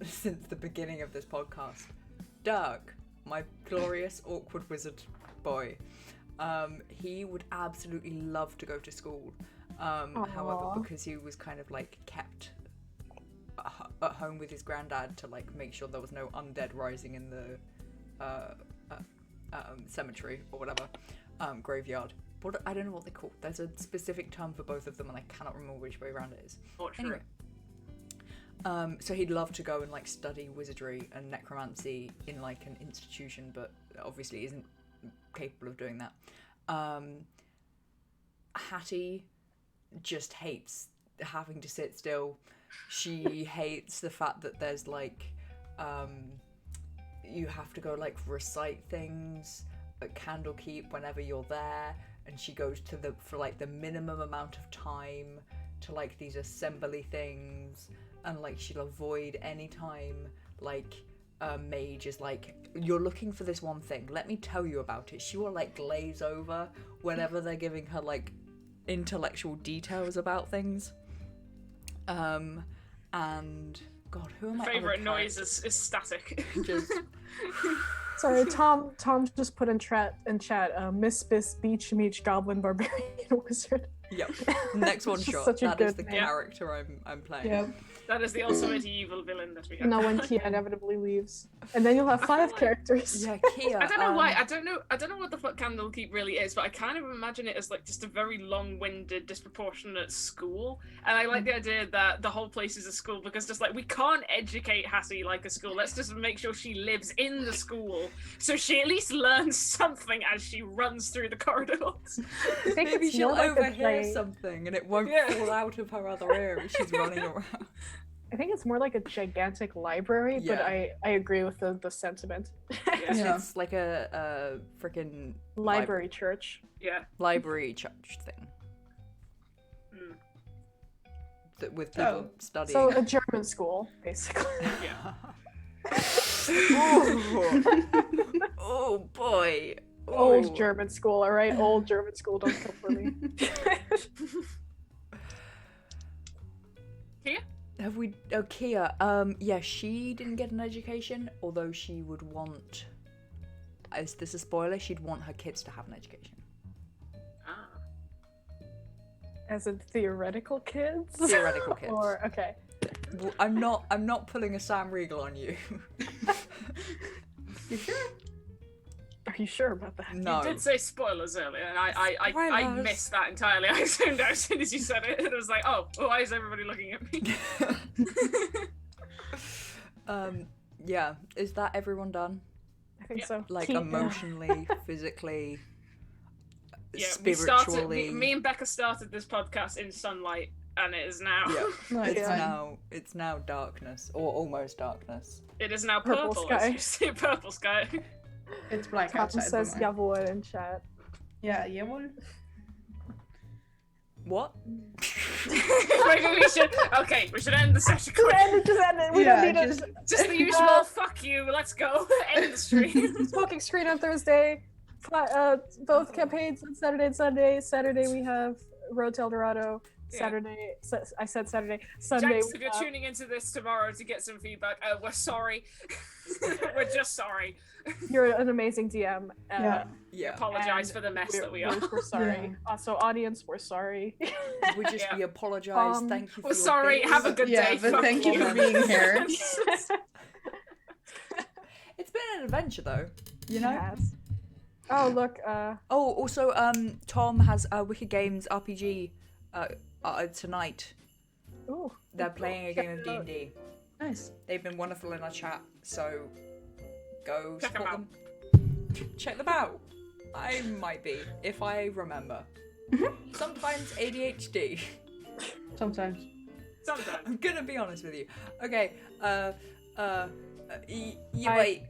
since the beginning of this podcast. Dirk, my glorious awkward wizard boy. He would absolutely love to go to school. However,
Aw.
because he was kind of like kept at home with his granddad to like make sure there was no undead rising in the cemetery or whatever, graveyard. What, I don't know what they're called. There's a specific term for both of them and I cannot remember which way around it is.
Mortuary.
Anyway, so he'd love to go and like study wizardry and necromancy in like an institution, but obviously isn't capable of doing that. Hattie just hates having to sit still. She hates the fact that there's like you have to go like recite things at Candlekeep whenever you're there, and she goes to for like the minimum amount of time to like these assembly things, and like she'll avoid any time like a mage is like, you're looking for this one thing, let me tell you about it. She will like glaze over whenever they're giving her like intellectual details about things. And God, who are my
Favorite
other
noise
characters?
is static.
Just
Sorry, Tom just put in chat Miss Bis Beach Meech Goblin Barbarian Wizard.
Yep. Next one
It's just
shot.
such a
That is
good
the
name.
character I'm playing.
Yep.
That is the ultimate evil villain that we have.
No, when Kia inevitably leaves, and then you'll have
I feel
5
like-
characters.
Yeah, Kia.
I don't know why. I don't know what the fuck Candlekeep really is, but I kind of imagine it as like just a very long-winded, disproportionate school. And I like the idea that the whole place is a school because just like we can't educate Hassie like a school. Let's just make sure she lives in the school so she at least learns something as she runs through the corridors.
I think
Maybe
it's
she'll
more like a
overhear
play-
something and it won't
Yeah.
fall out of her other ear as she's running around.
I think it's more like a gigantic library, but
Yeah.
I agree with the sentiment.
Yeah.
It's like a freaking
Library church.
Yeah.
library church thing
Mm.
with people studying.
So a German school, basically.
Yeah.
Oh boy.
Old
Oh.
German school, alright? Old German school, don't come for me.
Have we? Oh, Kia. Yeah, she didn't get an education, although she would want. Is this a spoiler? She'd want her kids to have an education.
Ah.
As in theoretical kids?
Theoretical kids.
Or, okay.
Well, I'm not pulling a Sam Riegel on you.
You sure?
Are you sure about that?
No.
You did say spoilers earlier, and I
Spoilers.
missed that entirely. I zoomed out as soon as you said it, and I was like, oh, why is everybody looking at me?
Yeah. Is that everyone done?
I think
Yeah.
so.
Like
Keep-
emotionally, physically,
Yeah,
spiritually.
me and Becca started this podcast in sunlight, and it is now.
Yeah.
Night
It's
time.
now darkness or almost darkness.
It is now
Purple
purple.
sky.
As you see, purple sky.
It's black
Tom
outside.
says
but mine.
jawohl in chat.
Yeah, yeah, well.
What?
Maybe we should. Okay, we should end the session.
Just end it, just end it. We
Yeah,
don't need
just-
Just the usual. Fuck you. Let's go. End the stream.
a smoking screen on Thursday. Both campaigns on Saturday and Sunday. Saturday we have Road to El Dorado.
Yeah.
Saturday, I said Saturday. Sunday
Jax,
we
if you're
have-
tuning into this tomorrow to get some feedback, we're sorry. We're just sorry.
You're an amazing DM.
Yeah.
Yeah.
Apologize
And
for the mess that we are.
We're sorry. So audience, we're sorry.
We just
Yeah.
we apologize.
Um,
Thank you. For
We're
your
sorry.
bits.
Have a good
Yeah,
day.
but
Fuck
thank you for being here.
It's been an adventure though. You know.
Yes. Oh look,
Oh, also, Tom has Wicked Games RPG tonight.
ooh.
They're playing a game of
Check it out.
D&D.
Nice.
They've been wonderful in our chat, so go
Check 'em
support
out.
them. Check them out. I might be, if I remember. Sometimes ADHD.
Sometimes.
Sometimes.
I'm gonna be honest with you. Okay,
I-
wait.